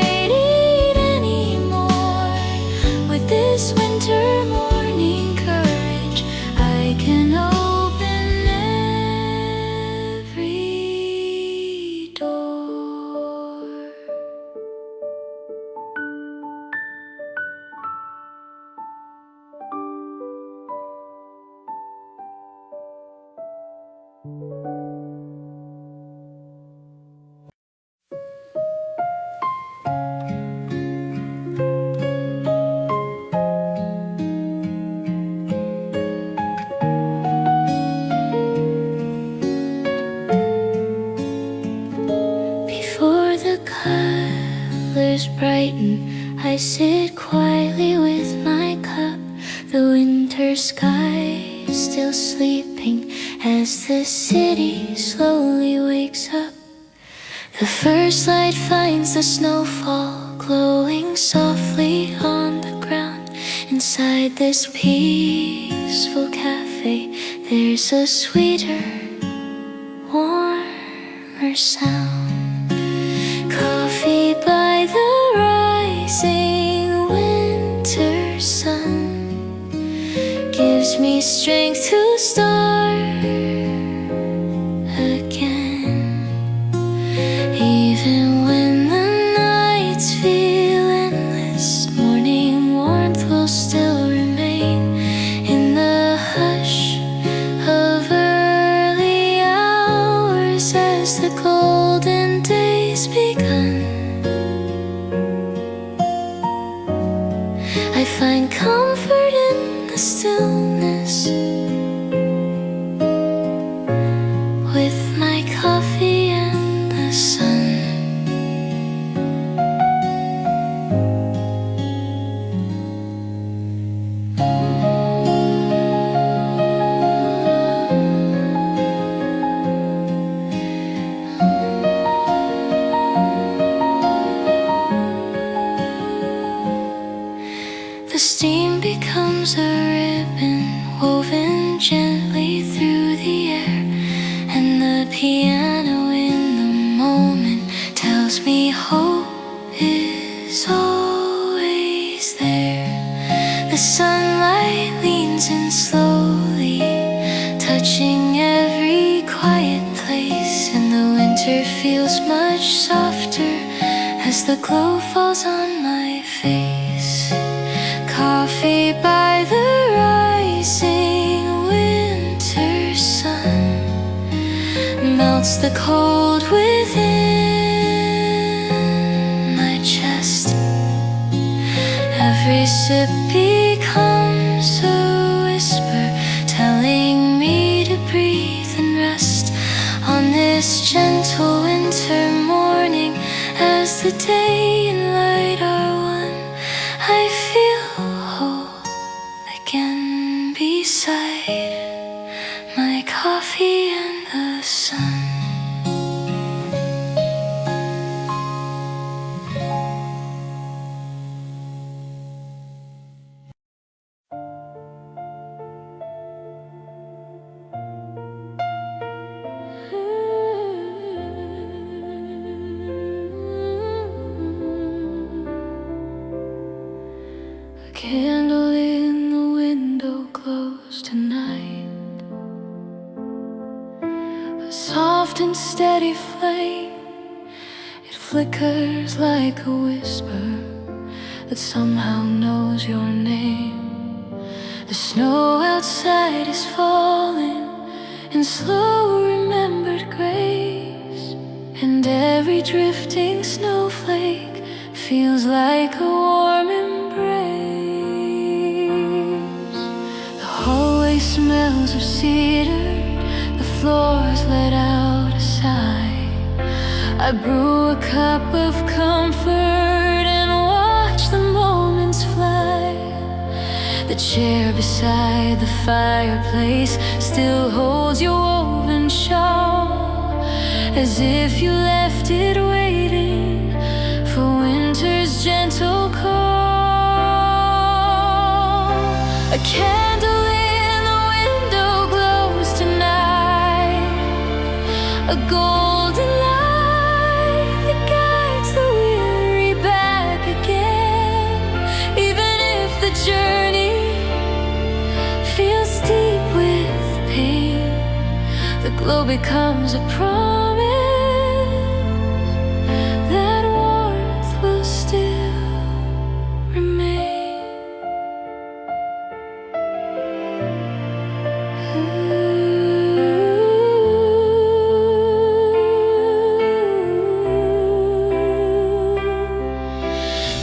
winter sky still sleeping as the city slowly wakes up. The first light finds the snowfall glowing softly on the ground. Inside this peaceful cafe, there's a sweeter, warmer sound. Coffee by the rising winter sun gives me strength to start again. Even when the nights feel endless, morning warmth will still remain in the hush of early hours as the golden days begun. I find comfort in the stillness with my coffee and the sun. The steam becomes a ribbon woven gently through the air, and the piano in the moment tells me hope is always there. The sunlight leans in slowly, touching every quiet place, and the winter feels much softer as the glow falls on my face. Coffee by the rising winter sun melts the cold within my chest. Every sip becomes a whisper telling me to breathe and rest on this gentle winter morning. As the day and light are one, I feel whole again beside my coffee and the sun. A candle in the window glows tonight, a soft and steady flame. It flickers like a whisper that somehow knows your name. The snow outside is falling in slow remembered grace, and every drifting snowflake feels like a warm embrace. The hallway smells of cedar, the floors let out a sigh. I brew a cup of comfort and watch the moments fly. The chair beside the fireplace still holds your woven shawl, as if you left it waiting for winter's gentle call. A candle in the window glows tonight, a golden light that guides the weary back again. Even if the journey feels deep with pain, the glow becomes a promise that warmth will still remain.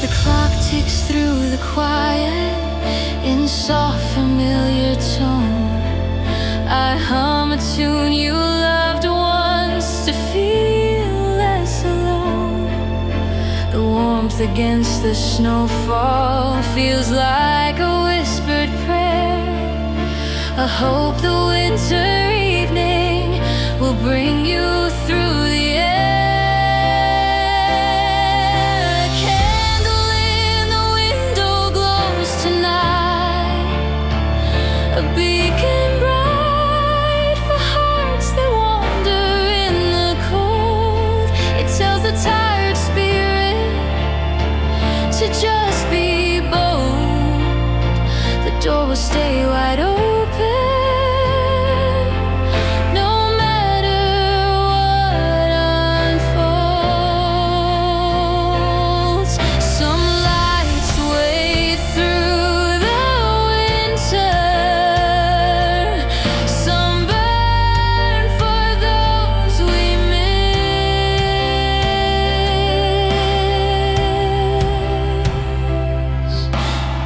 The clock ticks through the quiet in soft familiar tone. I hum a tune you loved once to feel less alone. The warmth against the snowfall feels like a whispered prayer, hope the winter evening will bring you through the air. A candle in the window glows tonight, a beacon bright for hearts that wander in the cold. It tells the tired spirit to just be bold. The door will stay wide open, no matter what unfolds. Some lights wade through the winter, some burn for those we miss.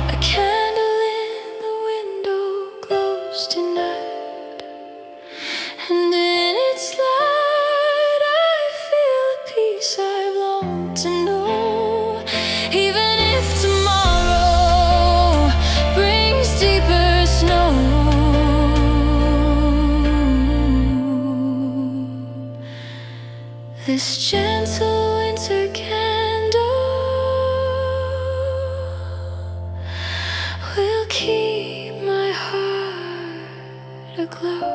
A candle in the window glows tonight, and in its light I feel a peace I've longed to know. Even if tomorrow brings deeper snow, this gentle winter candle will keep my heart aglow.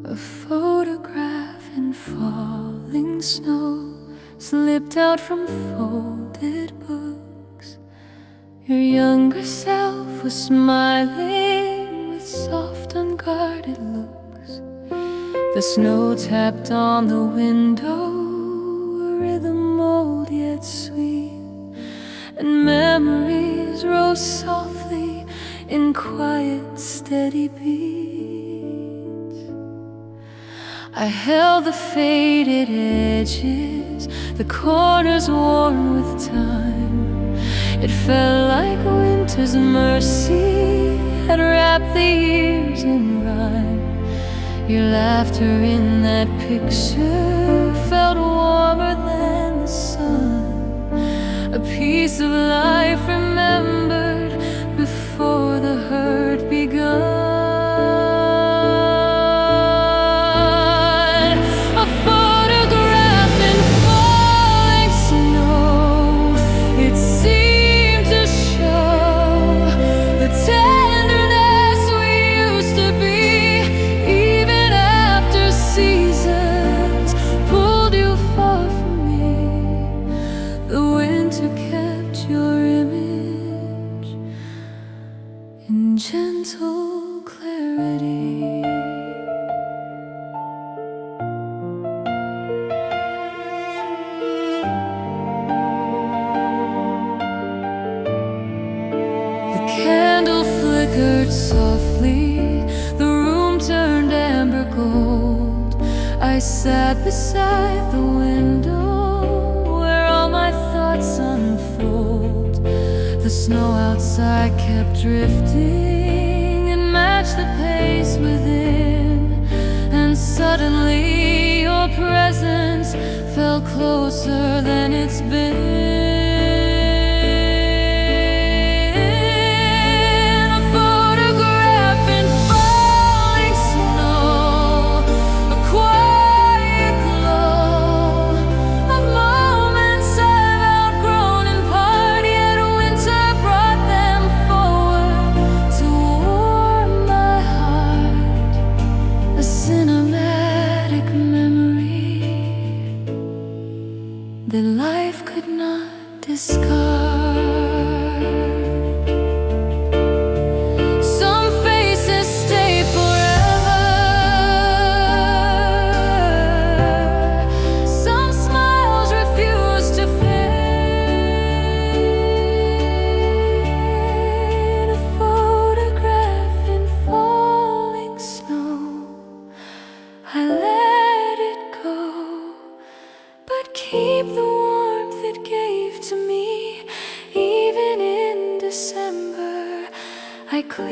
A photograph in falling snow slipped out from folded books. Your younger self was smiling with soft, unguarded looks. The snow tapped on the window, a rhythm old yet sweet, and memories rose softly in quiet, steady beats. I held the faded edges, the corners worn with time. It felt like winter's mercy had wrapped the years in rhyme. Your laughter in that picture felt warmer than the sun, a piece of life remembered before the hurt begun. Gentle clarity. The candle flickered softly, the room turned amber gold. I sat beside the window where all my thoughts unfold. The snow outside kept drifting and matched the pace within, and suddenly your presence felt closer than it's been. A photograph in falling snow, a quiet glow of moments I've outgrown in part, yet winter brought them forward to warm my heart. A cinematic memory that life could not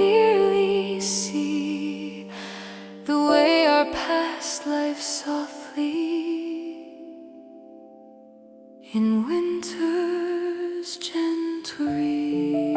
clearly see the way our past life softly in winter's gentle rain.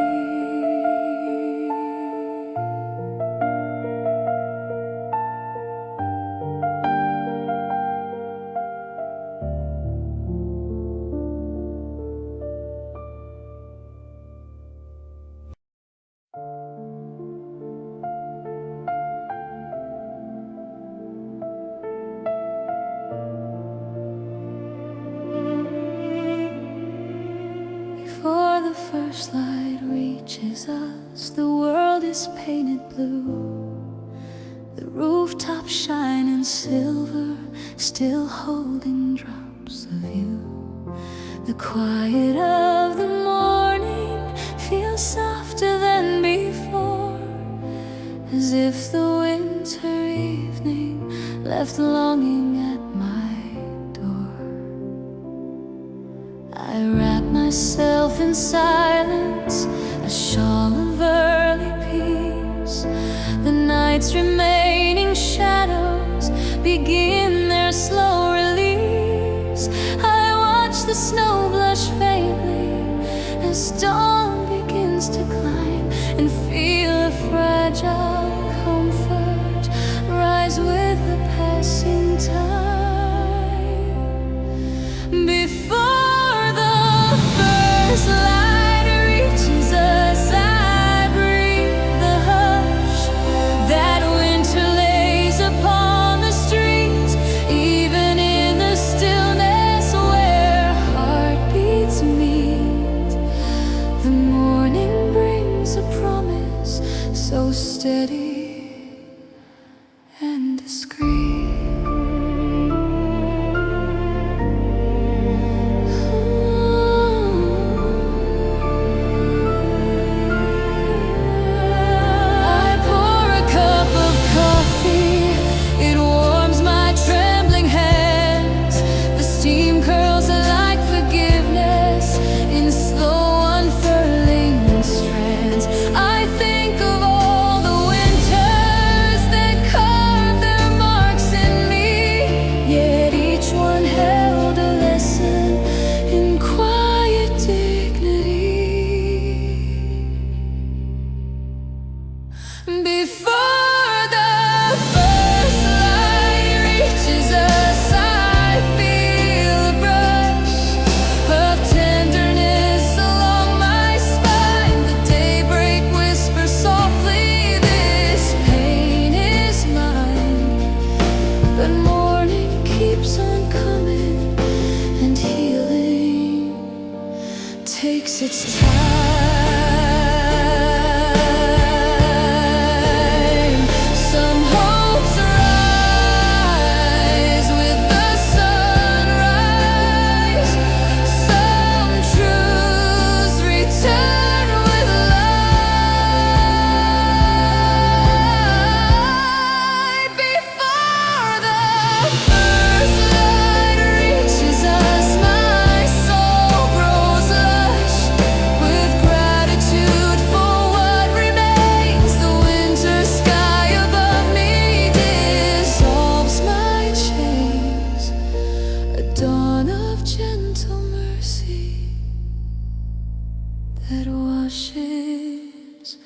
Before the first light reaches us, the world is painted blue. The rooftops shining silver, still holding drops of you. The quiet of the morning feels softer than before, as if the winter evening left longing at my door. I wrap myself in silence, a shawl of early peace. The night's remaining shadows begin their slow release. I watch the snow blush faintly as dawn begins to climb, and feel a fragile comfort rise with the passing time. Before the first light reaches us, I breathe the hush that winter lays upon the streets, even in the stillness where heartbeats meet. The morning brings a promise so steady and discreet. I pour a cup of coffee, it warms my trembling hands. The steam curls like forgiveness in slow unfurling strands. I think of all the winters that carved their marks in me, yet each one held a lesson in quiet dignity. Before the first light reaches us, I feel a brush of tenderness along my spine. The daybreak whispers softly, this pain is mine. But morning keeps on coming, and healing takes its time. Some hopes rise with the sunrise, some truths return with light. Before the first light reaches us, my soul grows lush with gratitude for what remains. The winter sky above me dissolves my chains, a dawn of gentle mercy that washes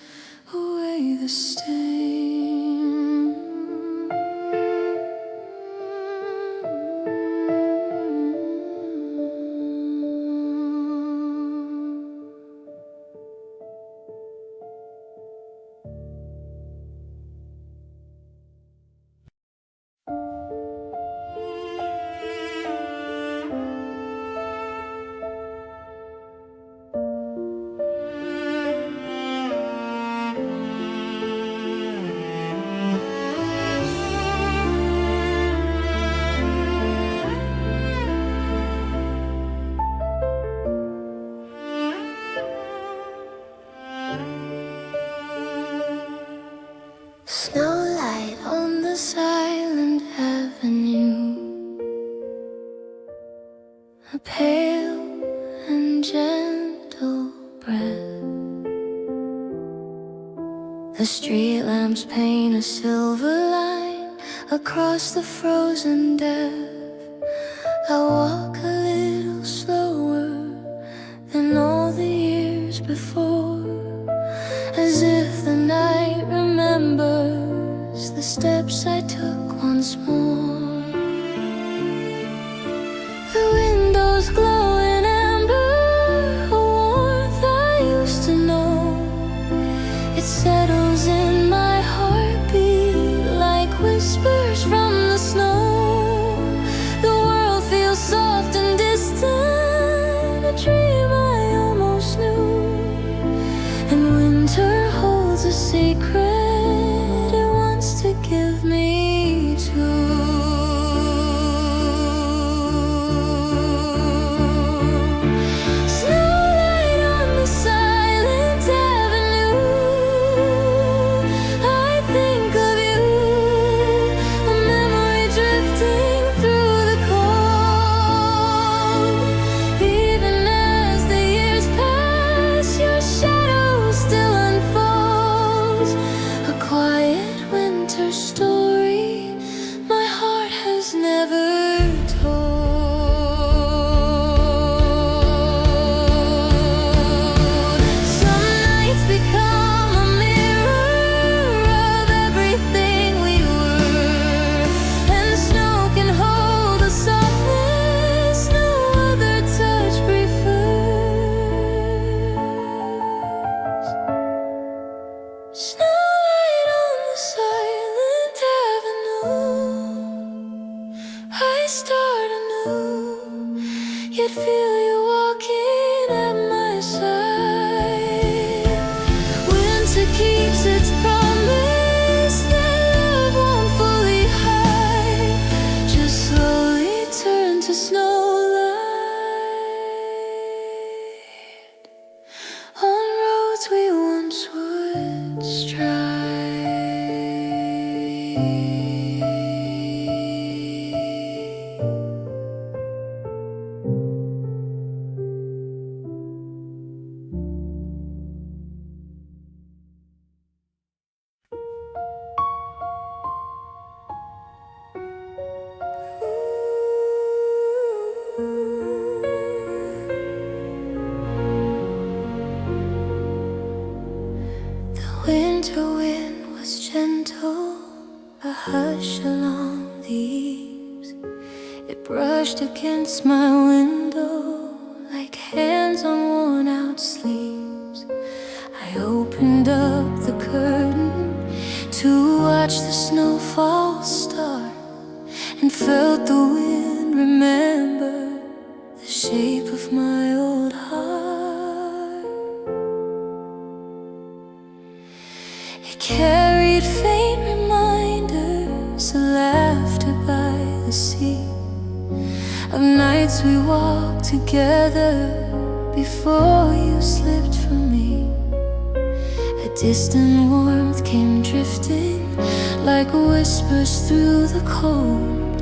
away the stain. Snowlight on the silent avenue, a pale and gentle breath The street lamps paint a silver line across the frozen depth. I walk a little slower than all the years before, as if the night remembers the steps I took once more. The windows glow in amber, a warmth I used to know. It settles in my heartbeat like whispers from the snow. The world feels soft and distant, a dream I almost knew. And winter holds a secret it wants to give me too. Snowlight on the silent avenue, I think of you, a memory drifting through the cold. Even as the years pass, your shadow still unfolds. A quiet winter story my heart has never told. Some nights become a mirror of everything we were, and snow can hold a softness no other touch prefers. Snowlight on the silent avenue, I start anew, yet feel you walking at my side. Winter keeps its promise that love won't fully hide, just slowly turn to snowlight on roads we once would stride. The winter wind was gentle, a hush along the eaves. It brushed against my window like hands on worn out sleeves. I opened up the curtain to watch the snowfall start, and felt the wind remember the shape of my old heart. It carried faint reminders of laughter by the sea, of nights we walked together before you slipped from me. A distant warmth came drifting like whispers through the cold,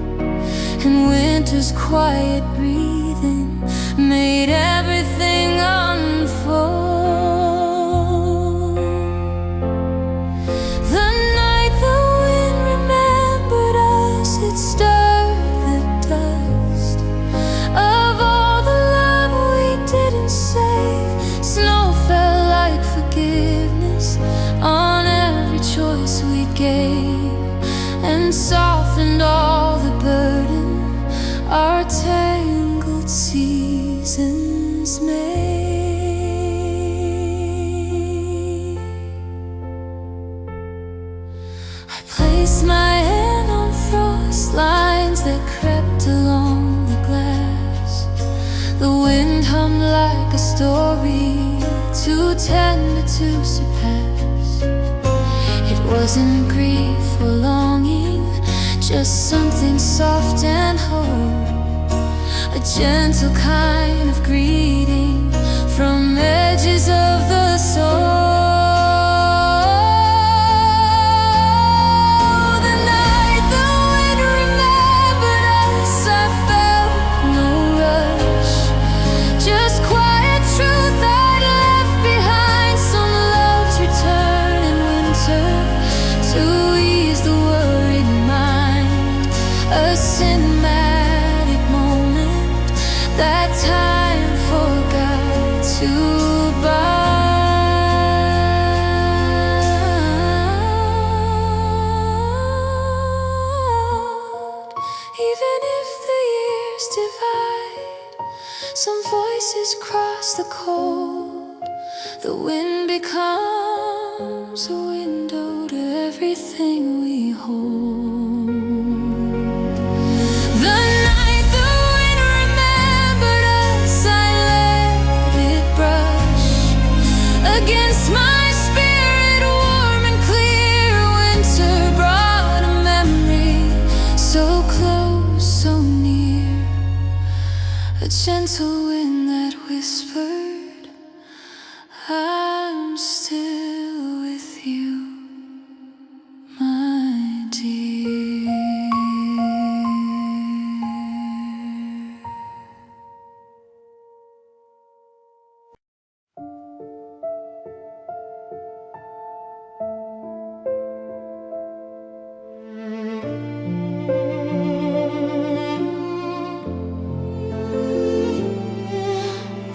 and winter's quiet breathing made everything unfold. The night the wind remembered us, it stirred the dust of all the love we didn't save. Snow fell like forgiveness on every choice we gave, and softened all the burden our tangled seasons made. I placed my hand on frost lines that crept along the glass. The wind hummed like a story too tender to surpass. It wasn't grief or longing, just something soft and whole, a gentle kind of greeting from edges of the soul. The night the wind remembered us, I felt no rush, just quiet truth I'd left behind. Some loves return in winter, trees cross the cold, the wind becomes a window to everything we hold. The night the wind remembered us, I let it brush against my spirit, warm and clear. Winter brought a memory, so close, so near. A gentle wind that whispered, I'm still with you, my dear.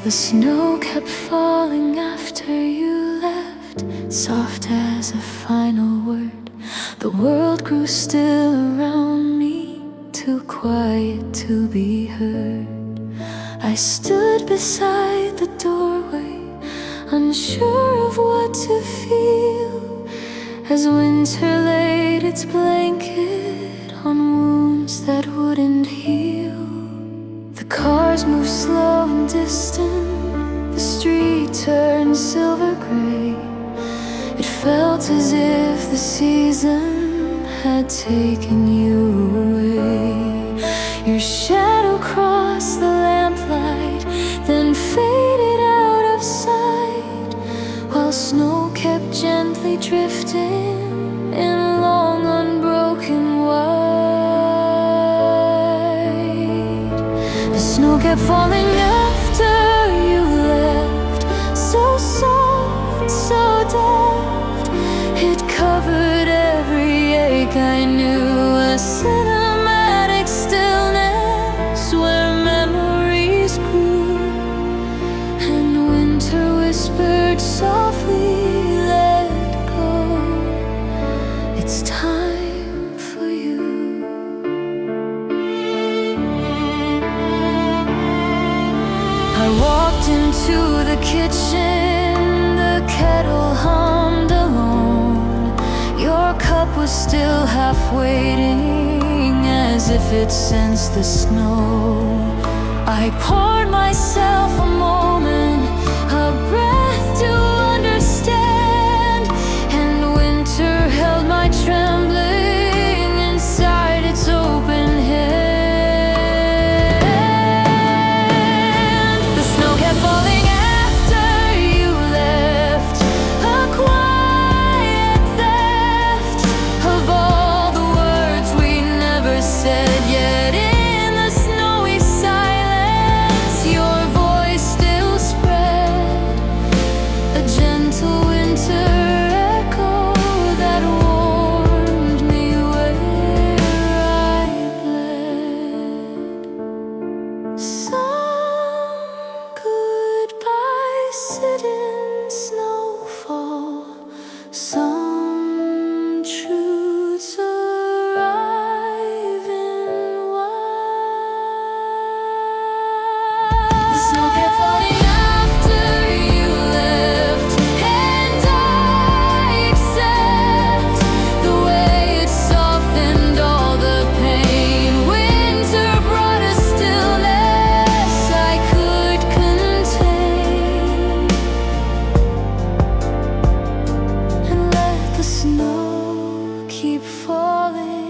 The snow kept falling after you left, soft as a final word. The world grew still around me, too quiet to be heard. I stood beside the doorway, unsure of what to feel, as winter laid its blanket on wounds that wouldn't heal. The cars moved slow and distant, the street turned silver gray. It felt as if the season had taken you away. Your shadow crossed the lamplight, then faded out of sight, while snow kept gently drifting in a long unbroken white. The snow kept falling after you left, so soft, so deft. It covered every ache I knew, a cinematic stillness where memories grew. And winter whispered softly, let go, it's time for you. I walked into the kitchen, the kettle hummed alone. Your cup was still half waiting, as if it sensed the snow. I poured myself a moment, a breath to understand, and winter held my trembling inside its open hand. The snow kept falling after you left, a quiet theft of all the words we never said. Yet in the snowy silence, your voice still spread, a gentle winter echo that warmed me where I bled. Some goodbye sit in snowfall, some truths arrive in white. The snow kept falling after you left, and I accept the way it softened all the pain. Winter brought a stillness I could contain, and let the snow keep falling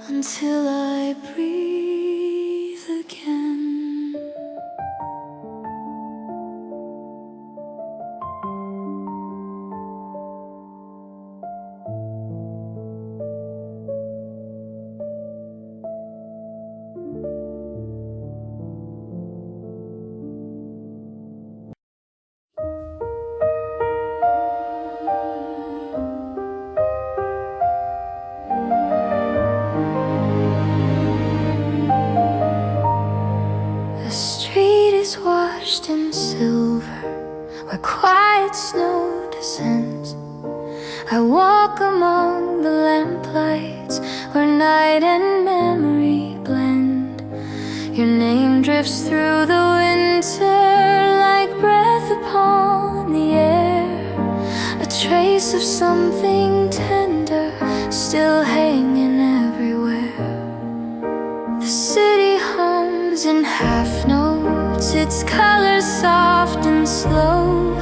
until I breathe again. The street is washed in silver, where quiet snow descends. I walk among the lamplights, where night and memory blend. Your name drifts through the winter like breath upon the air, a trace of something tender still hanging everywhere. The city hums in half notes, its colors soft and slow.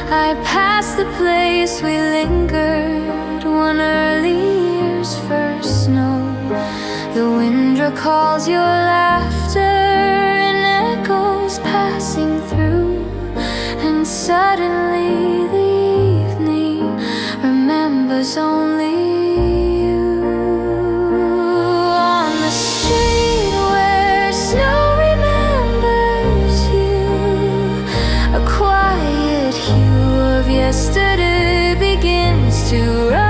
I pass the place we lingered one early year's first snow. The wind recalls your laughter in echoes passing through, and suddenly the evening remembers only you. On the street where snow remembers you, a quiet hue of yesterday begins to rise.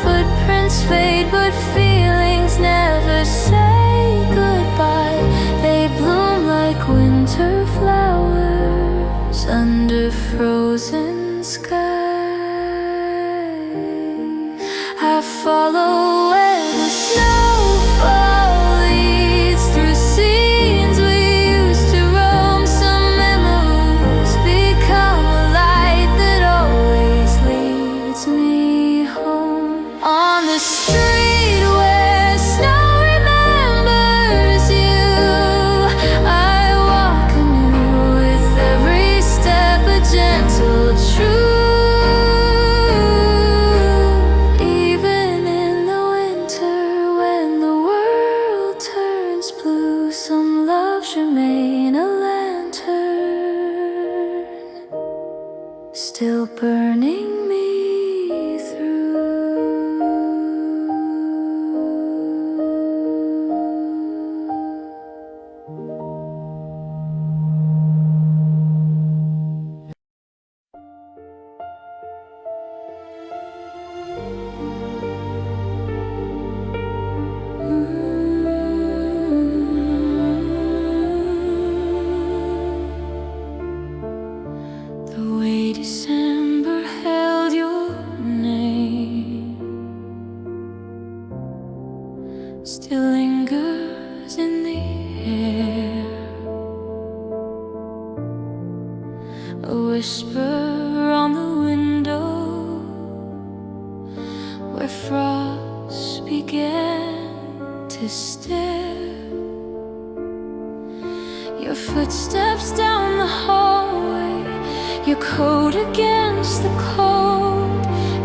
Footprints fade, but feelings never say goodbye. They bloom like winter flowers under frozen skies. I follow where the snowfall leads, through scenes we used to roam. Some memories become a light that always leads me home. On the street where snow remembers you, I walk anew with every step a gentle truth. Even in the winter when the world turns blue, some loves remain a lantern, still burning me through. The way December held your name still lingers in the air, a whisper on the window where frost began to stare. Your footsteps down the hallway, your coat against the cold,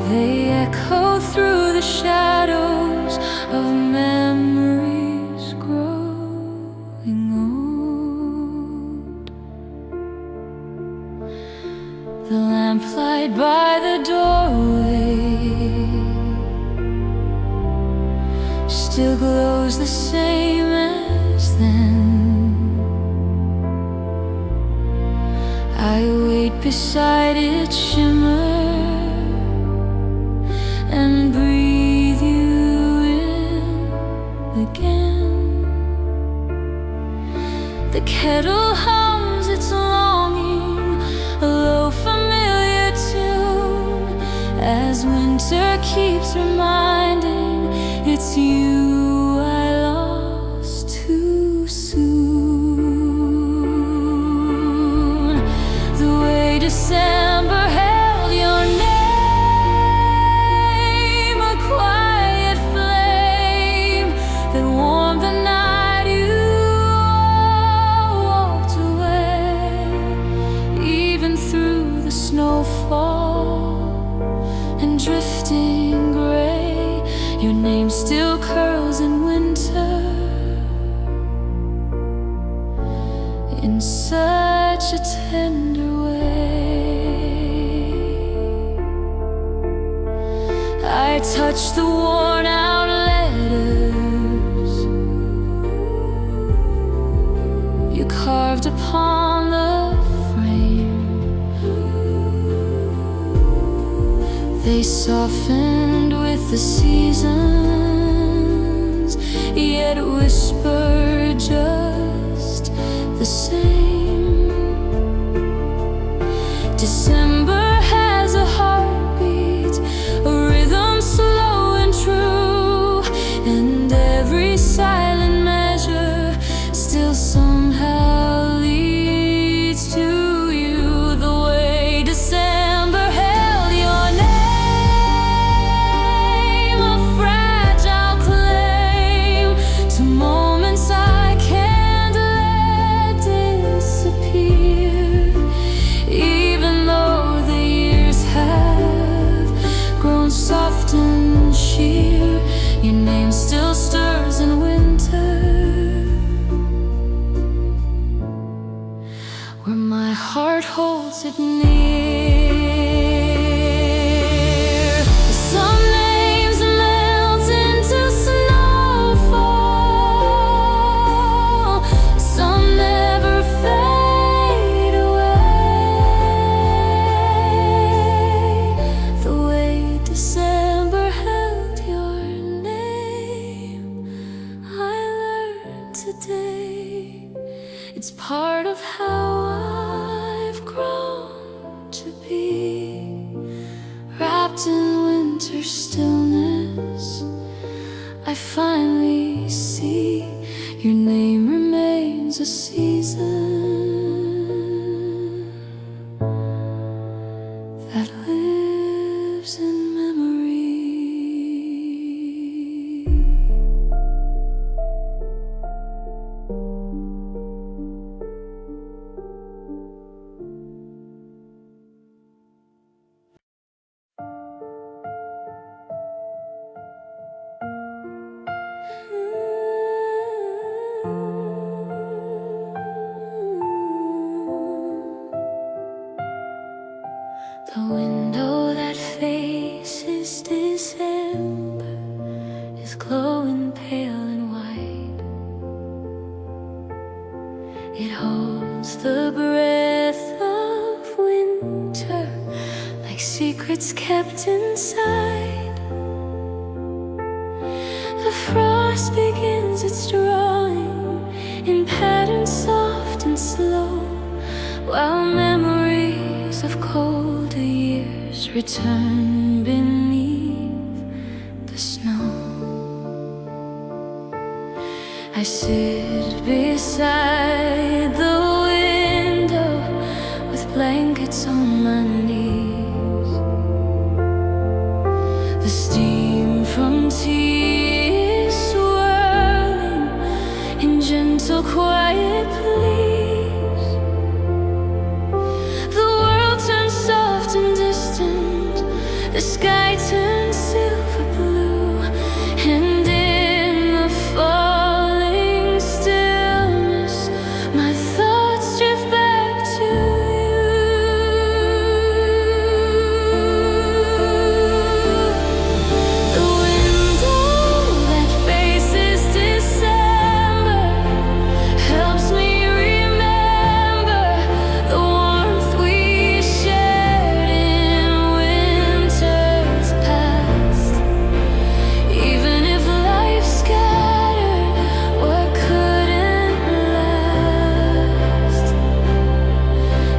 they echo through the shadows of memories growing old. The lamplight by the doorway still glows the same as then. I wait beside its shimmer and breathe you in again. The kettle hums its longing, a low familiar tune, as winter keeps reminding it's you I lost too soon. The way December held your name, a quiet flame that warmed the night you walked away. Even through the snowfall and drifting gray, your name still curls in winter in such a tender way. I touch the worn out letters you carved upon the frame. They softened with the seasons, yet whisper just the same. December has a heartbeat, a rhythm slow and true, and every sigh Wrapped in winter stillness, I finally see your name remains a season that lives in memory. The window that faces December is glowing pale and white. It holds the breath of winter like secrets kept inside. The frost begins its drawing in patterns soft and slow, while memories of colder years return beneath the snow. I sit beside the window with blankets on my knees. The steam from tea is swirling in gentle quiet please. The world turns soft and distant, the sky turns silver blue, and in the falling stillness my thoughts drift back to you. The window that faces December helps me remember the warmth we shared in winters past. Even if life scattered what couldn't last,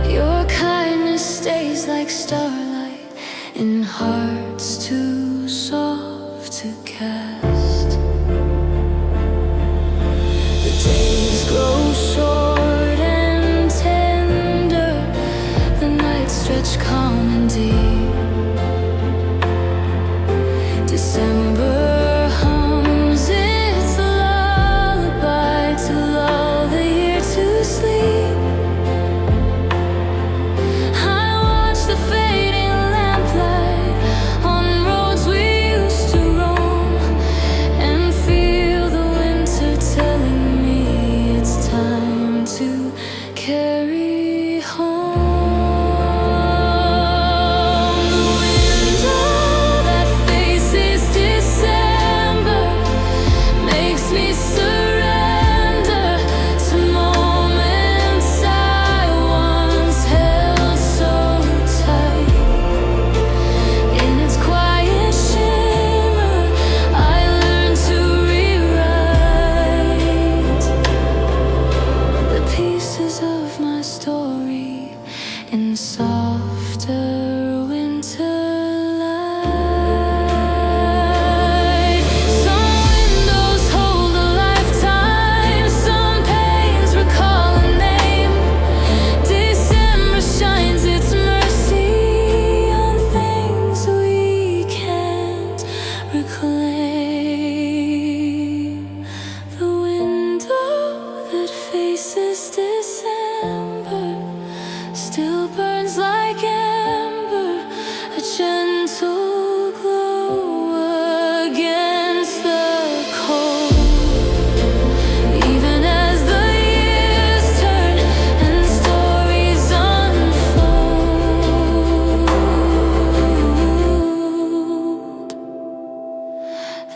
your kindness stays like starlight in hearts too soft to cast. The days grow short and tender, the nights stretch calm and deep. December hums its lullaby to lull the year to sleep. I watch the fading lamplight on roads we used to roam, and feel the winter telling me it's time to carry home. The window that faces December makes me surrender to moments I once held so tight. In its quiet shimmer I learned to rewrite the pieces of my story in softer winter light. Some windows hold a lifetime, some pains recall a name. December shines its mercy on things we can't reclaim. The window that faces December still burns like ember, a gentle glow against the cold. Even as the years turn and stories unfold,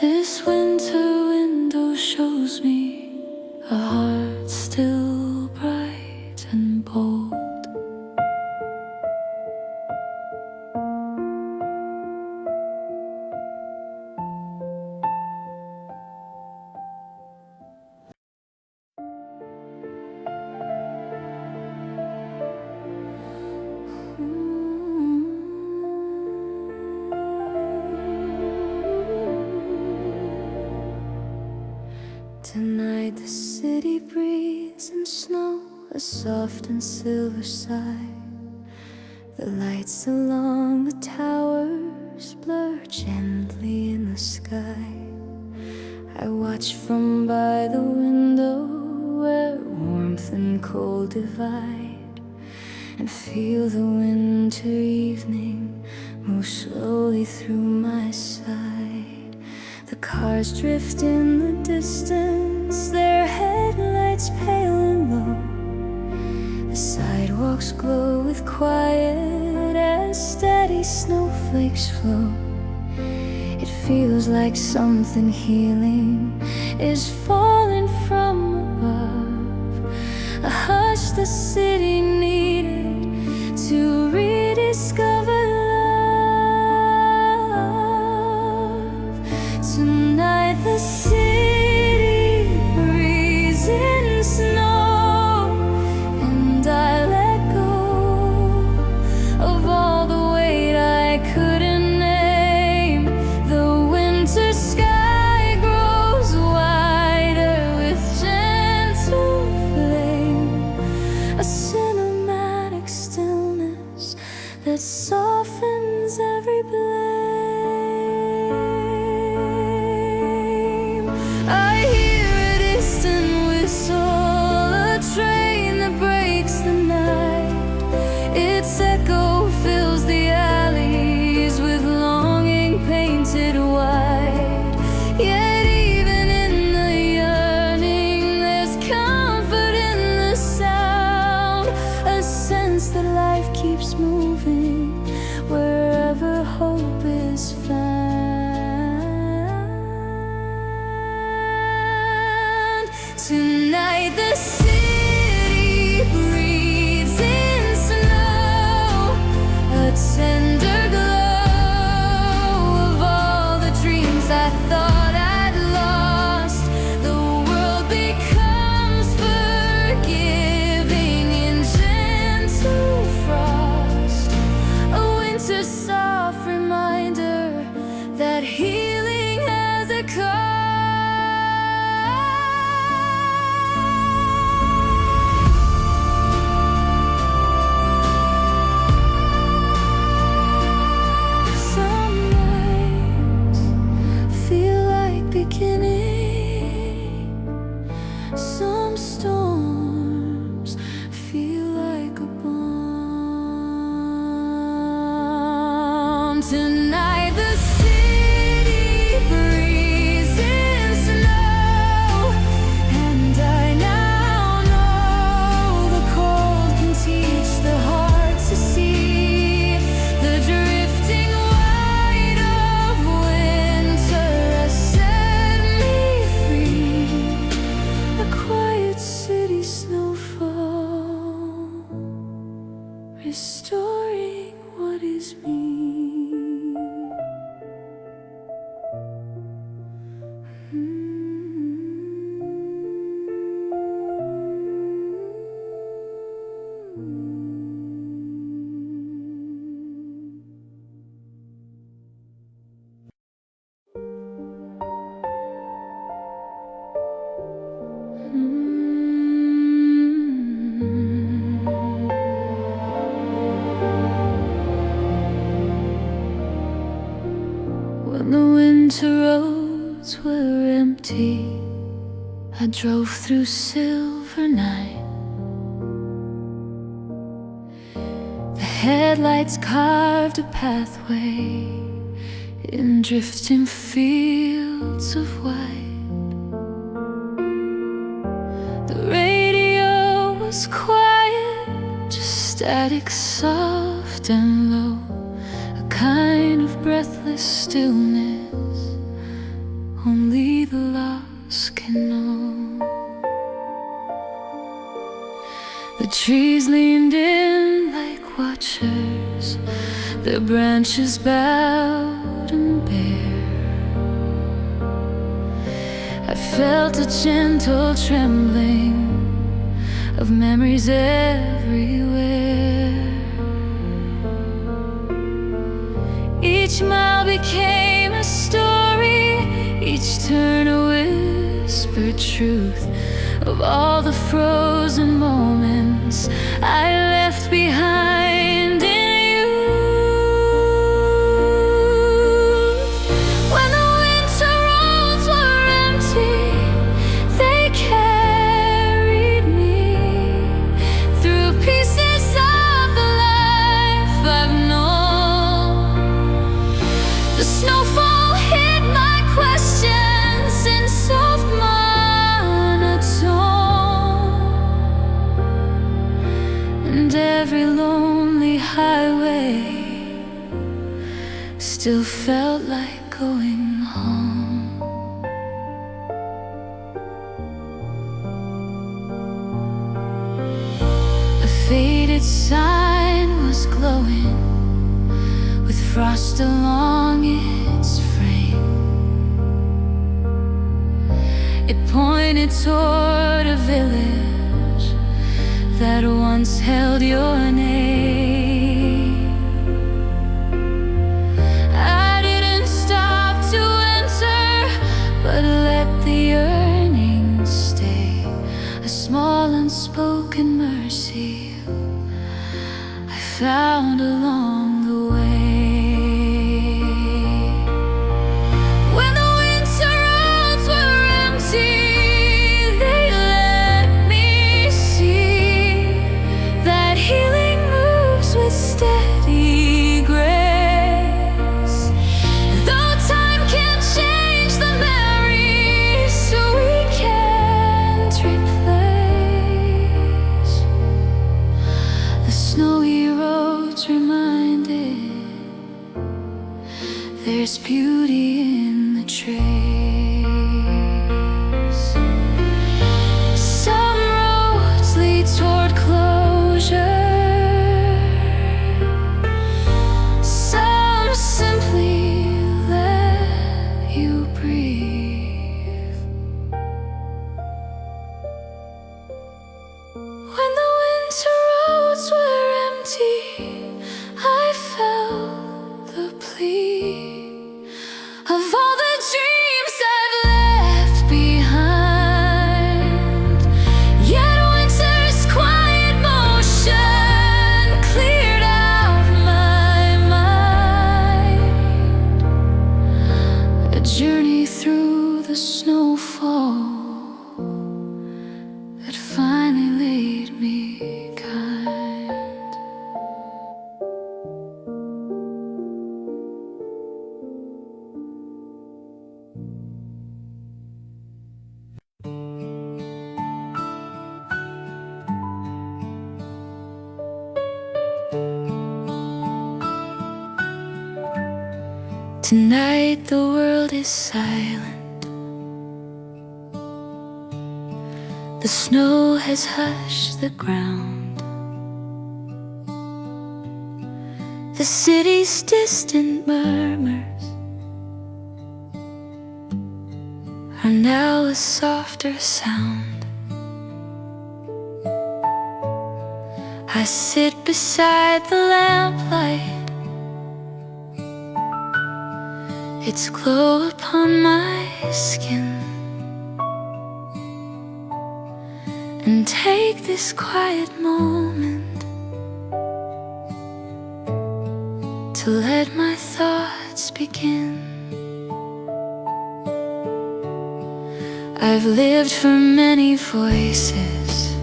this winter window shows me a heart still bright. and bold. city breeze and snow, a soft and silver sigh. The lights along the towers blur gently in the sky. I watch from by the window where warmth and cold divide, and feel the winter evening move slowly through my side. The cars drift in the distance, their headlights pale and low. The sidewalks glow with quiet as steady snowflakes flow. It feels like something healing is falling from above, a hush the city needed to rediscover love. Tonight the city breathes in snow, and I let go of all the weight I couldn't name. The winter sky grows wider with gentle flame, a cinematic stillness that softens every blame. I hear a distant whistle, a train that breaks the night. Its echo fills the alleys with longing painted white. Yet even in the yearning there's comfort in the sound, a sense that life keeps moving wherever hope is found. Tonight the city breathes in snow, a tender glow of all the dreams I thought I'd lost. The world becomes forgiving in gentle frost, a winter soft reminder that healing has a cost. Some nights feel like beginning, some storms feel like a bomb. Tonight the city breathes in snow, and I now know the cold can teach the heart to see. The drifting white of winter has set me free. A quiet city snowfall, restoring what is me. When the winter roads were empty, I drove through silver night. The headlights carved a pathway in drifting fields of white. The radio was quiet, just static, soft and low, a kind of breathless stillness only the lost can know. The trees leaned in like watchers, their branches bowed and bare. I felt a gentle trembling of memories everywhere. Each mile became a story, each turn a whispered truth, of all the frozen moments I left behind in youth. When the winter roads were empty, they carried me through pieces of the life I've known. The snowfall hid my questions in soft and every lonely highway still felt like going home. A faded sign was glowing with frost along its frame. It pointed toward a village that once held your name. I didn't stop to enter, but let the yearning stay. A small unspoken mercy I found along the way. When the winter roads were empty, steady grace. Though time can't change the memories, so we can't replace. The snowy roads reminded there's beauty in the trace. Some roads lead toward closure, tonight the world is silent. The snow has hushed the ground. The city's distant murmurs are now a softer sound. I sit beside the lamplight, its glow upon my skin, and take this quiet moment to let my thoughts begin. I've lived for many voices,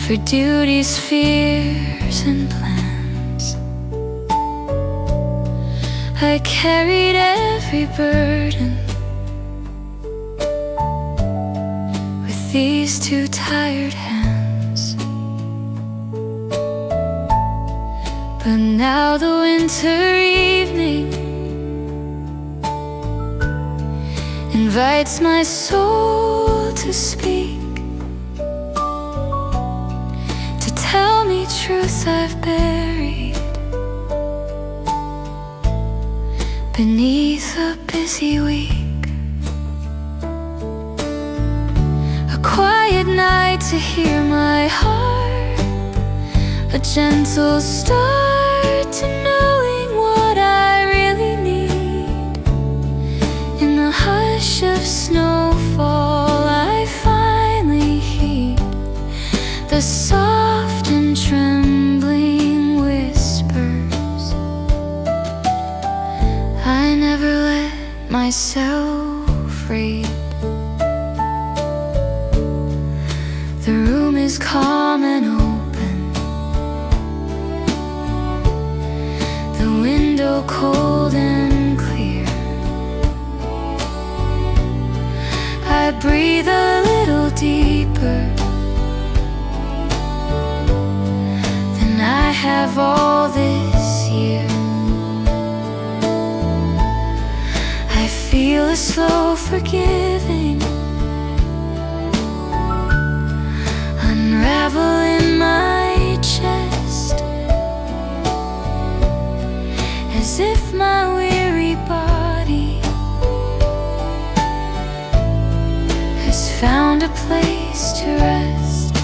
for duties, fears, and plans. I carried every burden with these two tired hands. But now the winter evening invites my soul to speak, to tell me truths I've buried beneath a busy week. A quiet night to hear my heart, a gentle start to knowing what I really need in the hush of snowfall. soft and trembling whispers. I never let myself read. The room is calm and open, the window cold and clear. I breathe a little deeper than I have all this year. I feel a slow forgiving unravel in my chest, as if my weary body has found a place to rest.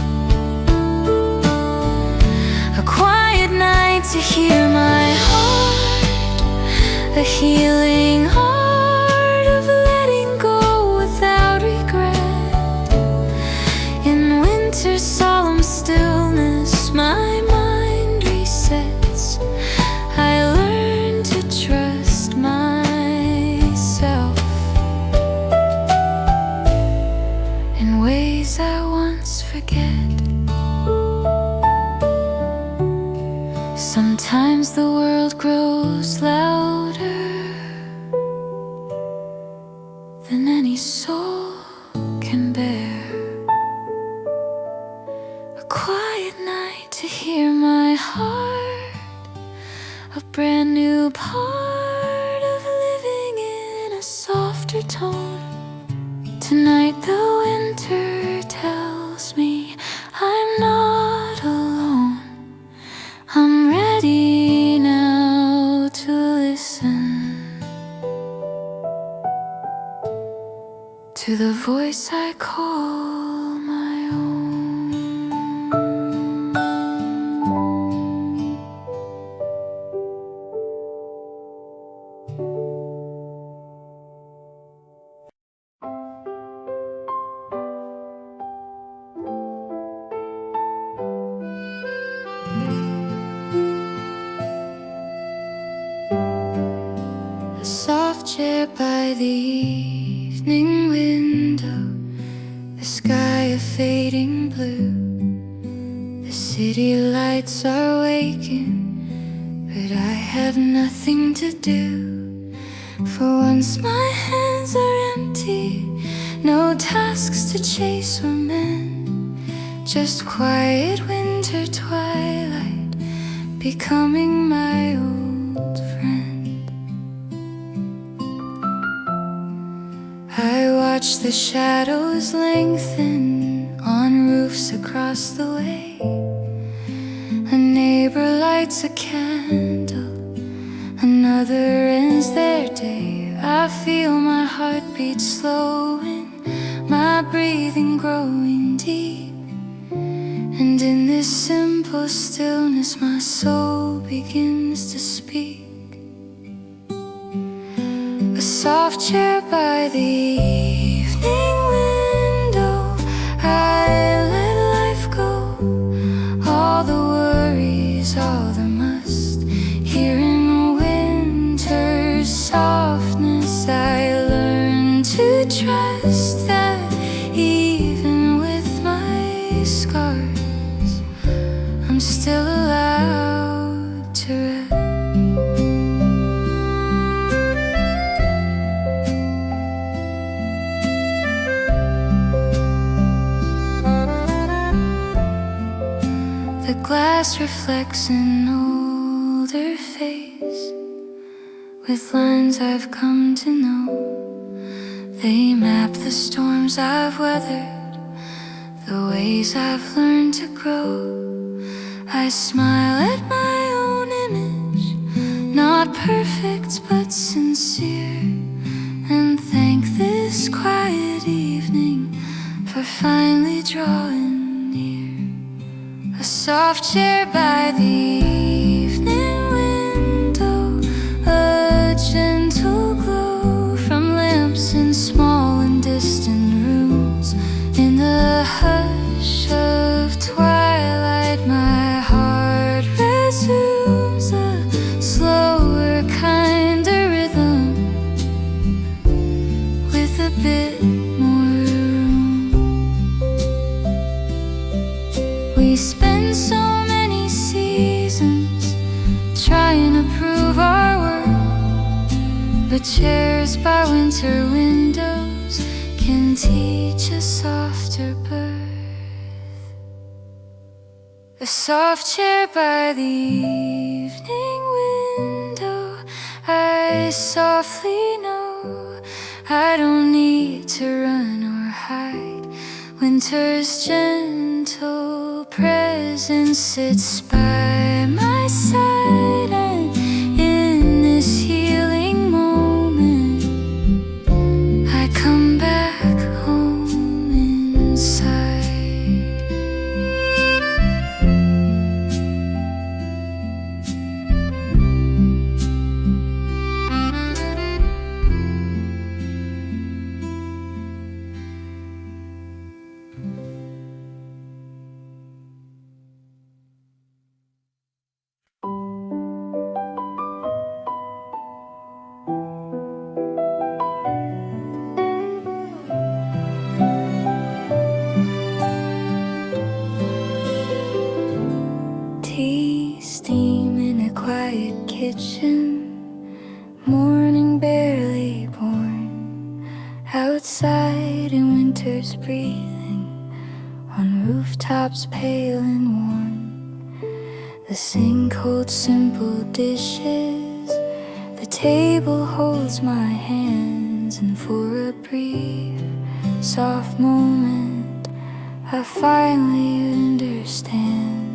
A quiet night to hear my heart, a healing art of letting go without regret. In winter's solemn stillness, my mind resets. I learn to trust myself in ways I once forget. Sometimes the world grows louder than any soul can bear. A quiet night to hear my heart, a brand new part of living in a softer tone. Tonight the winter tells me I'm not alone. I'm ready now to listen to the voice I call my own. A soft chair by the evening window, the sky a fading blue. The city lights are waking, but I have nothing to do. For once my hands are empty, no tasks to chase or mend, just quiet winter twilight becoming my old friend. I watch the shadows lengthen on roofs across the way. A neighbor lights a candle, another ends their day. I feel my heartbeat slowing, my breathing growing deep. And in this simple stillness my soul begins to speak. A soft chair by the evening window, I let life go. All the worries, all the must. Here in winter's softness I learn to trust that even with my scars I'm still allowed to rest. The glass reflects an older face with lines I've come to know. They map the storms I've weathered, the ways I've learned to grow. I smile at my own image, not perfect but sincere, and thank this quiet evening for finally drawing near. A soft chair by the evening window, a gentle glow from lamps in small and distant rooms. In the hush of twilight chairs by winter windows can teach a softer birth. A soft chair by the evening window, I softly know I don't need to run or hide. Winter's gentle presence sits by my side, and in this healing moment I come back home inside. Steam in a quiet kitchen, morning barely born. Outside in winter's breathing, on rooftops pale and worn. The sink holds simple dishes, the table holds my hands, and for a brief, soft moment I finally understand.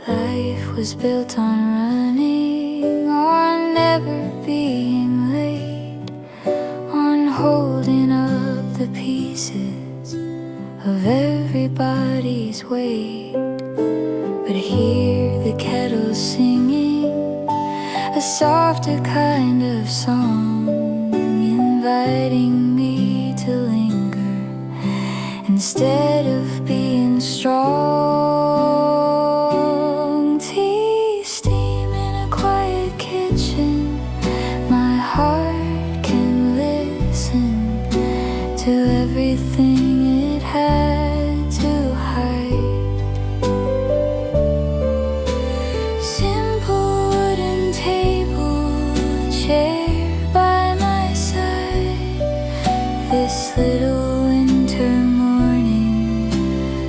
Life was built on running, on never being late, on holding up the pieces of everybody's weight. But hear the kettle singing a softer kind of song, inviting me to linger instead of being strong. To everything it had to hide. Simple wooden table, chair by my side. This little winter morning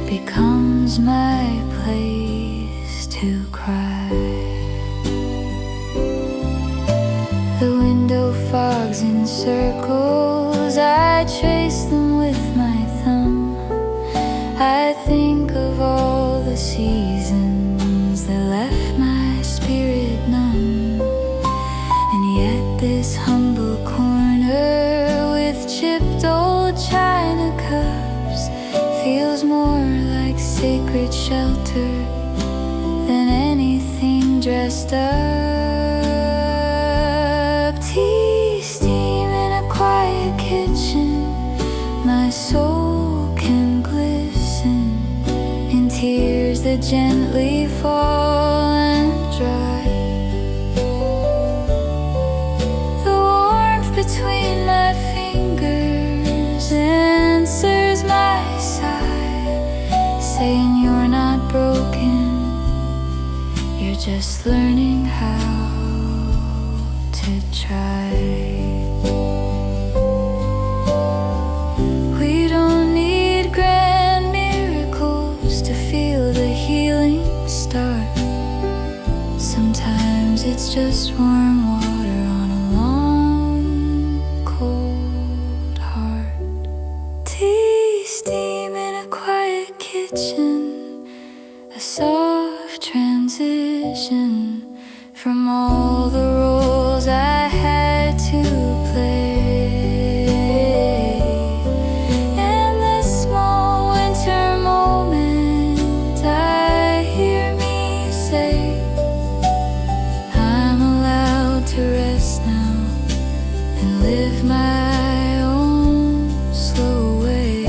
becomes my place to cry. The window fogs in circles, I trace them with my thumb. I think of all the seasons that left my spirit numb. And yet this humble corner with chipped old china cups feels more like sacred shelter than anything dressed up. Tea steam in a quiet kitchen, my soul can glisten in tears that gently fall and dry. The warmth between my fingers answers my sigh, saying you're not broken, you're just learning how to try. We don't need grand miracles to feel the healing start. Sometimes it's just warm water on a long, cold heart. Tea steam in a quiet kitchen, a soft transition from all the roles I had to play. And this small winter moment, I hear me say, I'm allowed to rest now and live my own slow way.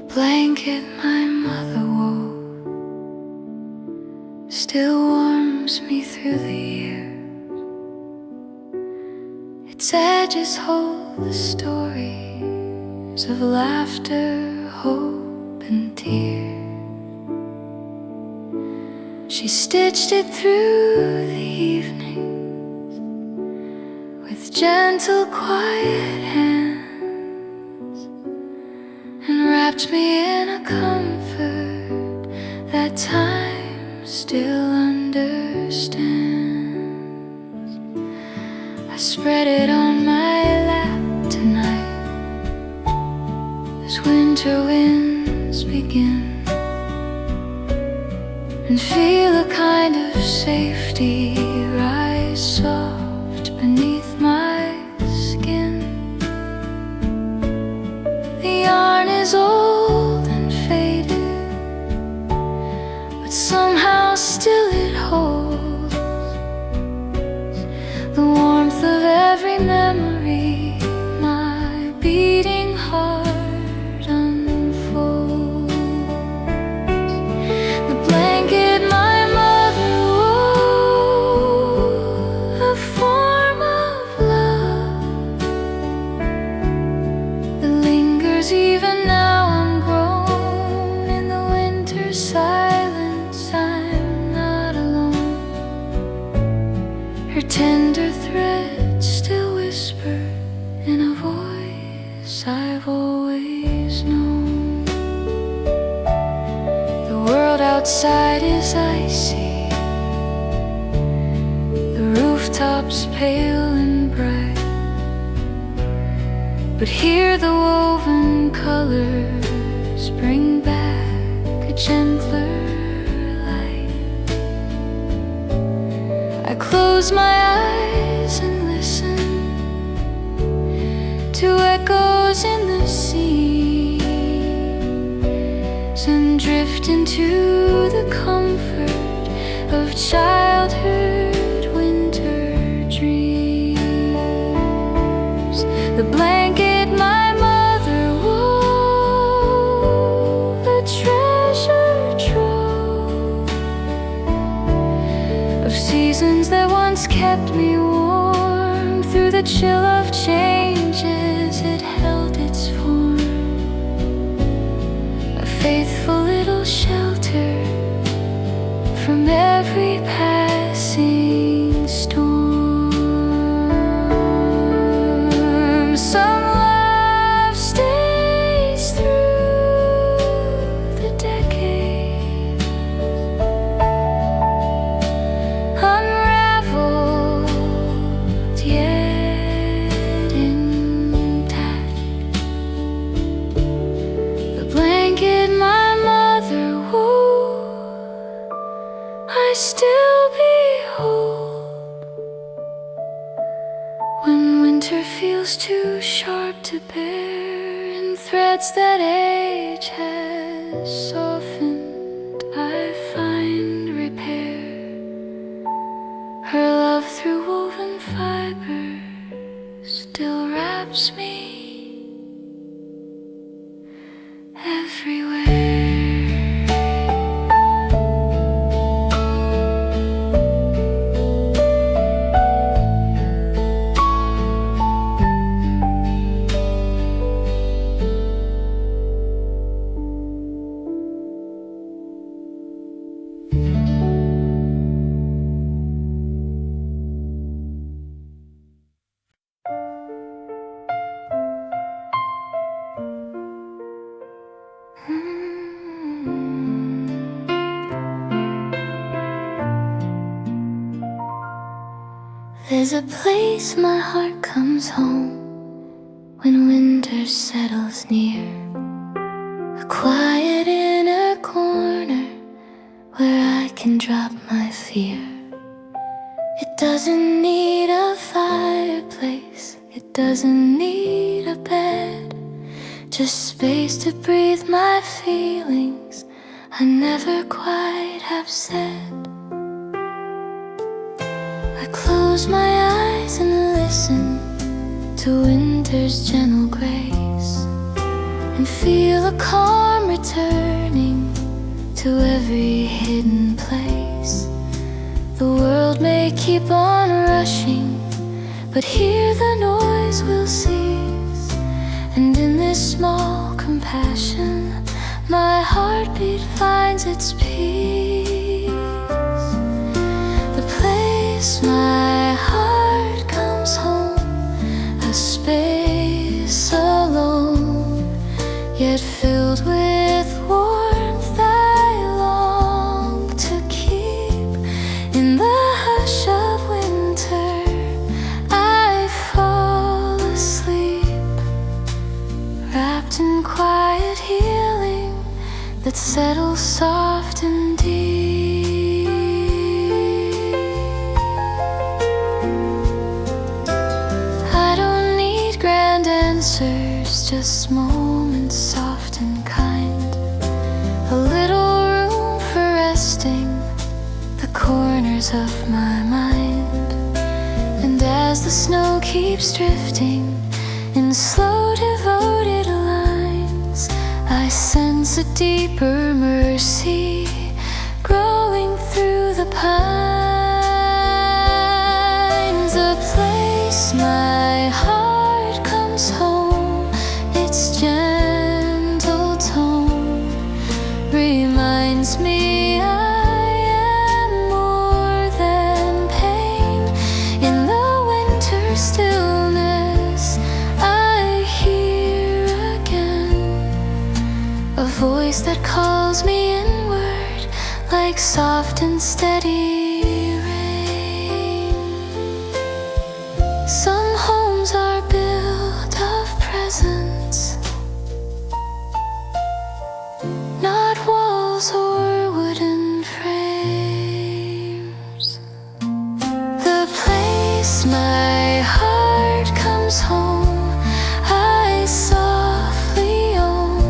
blanket my mother wove still warms me through the years. Its edges hold the stories of laughter, hope, and tears. She stitched it through the evenings with gentle, quiet hands, and wrapped me in a comfort that time still understands. I spread it on my lap tonight as winter winds begin, and feel a kind of safety rise soft beneath my skin. The yarn is old and faded, but somehow still it holds the warmth of every memory my beating heart unfolds. The blanket my mother wove, a form of love that lingers even now. I'm grown in the winter silence. I'm not alone. Her tender thread still whispered in a voice I've always known. The world outside is icy, the rooftops pale and bright, but here the woven colors bring back a gentler light. I close my eyes and listen to echoes in the sea, and drift into the comfort of childhood winter dreams. The blanket my mother wove, a treasure trove of seasons that once kept me warm. Through the chill of changes, it held its form, a faithful little shelter from every passing storm. Some love stays through the decades, unraveled yet intact. The blanket my mother wove, I still behold when winter feels too sharp to bear, and threads that age has softened I find repair. Her love through woven fibers still wraps me everywhere. There's a place my heart comes home when winter settles near, a quiet inner corner where I can drop my fear. It doesn't need a fireplace, it doesn't need a bed, just space to breathe my feelings I never quite have said. I close my eyes and listen to winter's gentle grace, and feel a calm returning to every hidden place. The world may keep on rushing, but here the noise will cease. And in this small compassion, my heartbeat finds its peace. The place my heart comes home, a space alone, yet filled with warmth I long to keep. In the hush of winter I fall asleep, wrapped in quiet healing that settles soft and deep. I don't need grand answers, just moments soft and kind. A little room for resting the corners of my mind. And as the snow keeps drifting in slow devoted lines, I sense a deeper mercy growing through the pines. A place my heart comes home, its gentle tone reminds me I am more than pain. In the winter stillness I hear again a voice that calls me inward like soft and steady rain. Some homes are built of presence, not walls or wooden frames. The place my heart comes home I softly own,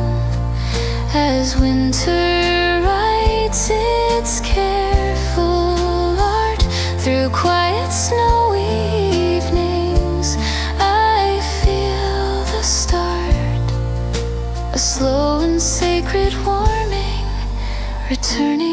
as winter writes its careful art through quiet snowy evenings. I feel the start, a slow and sacred warming returning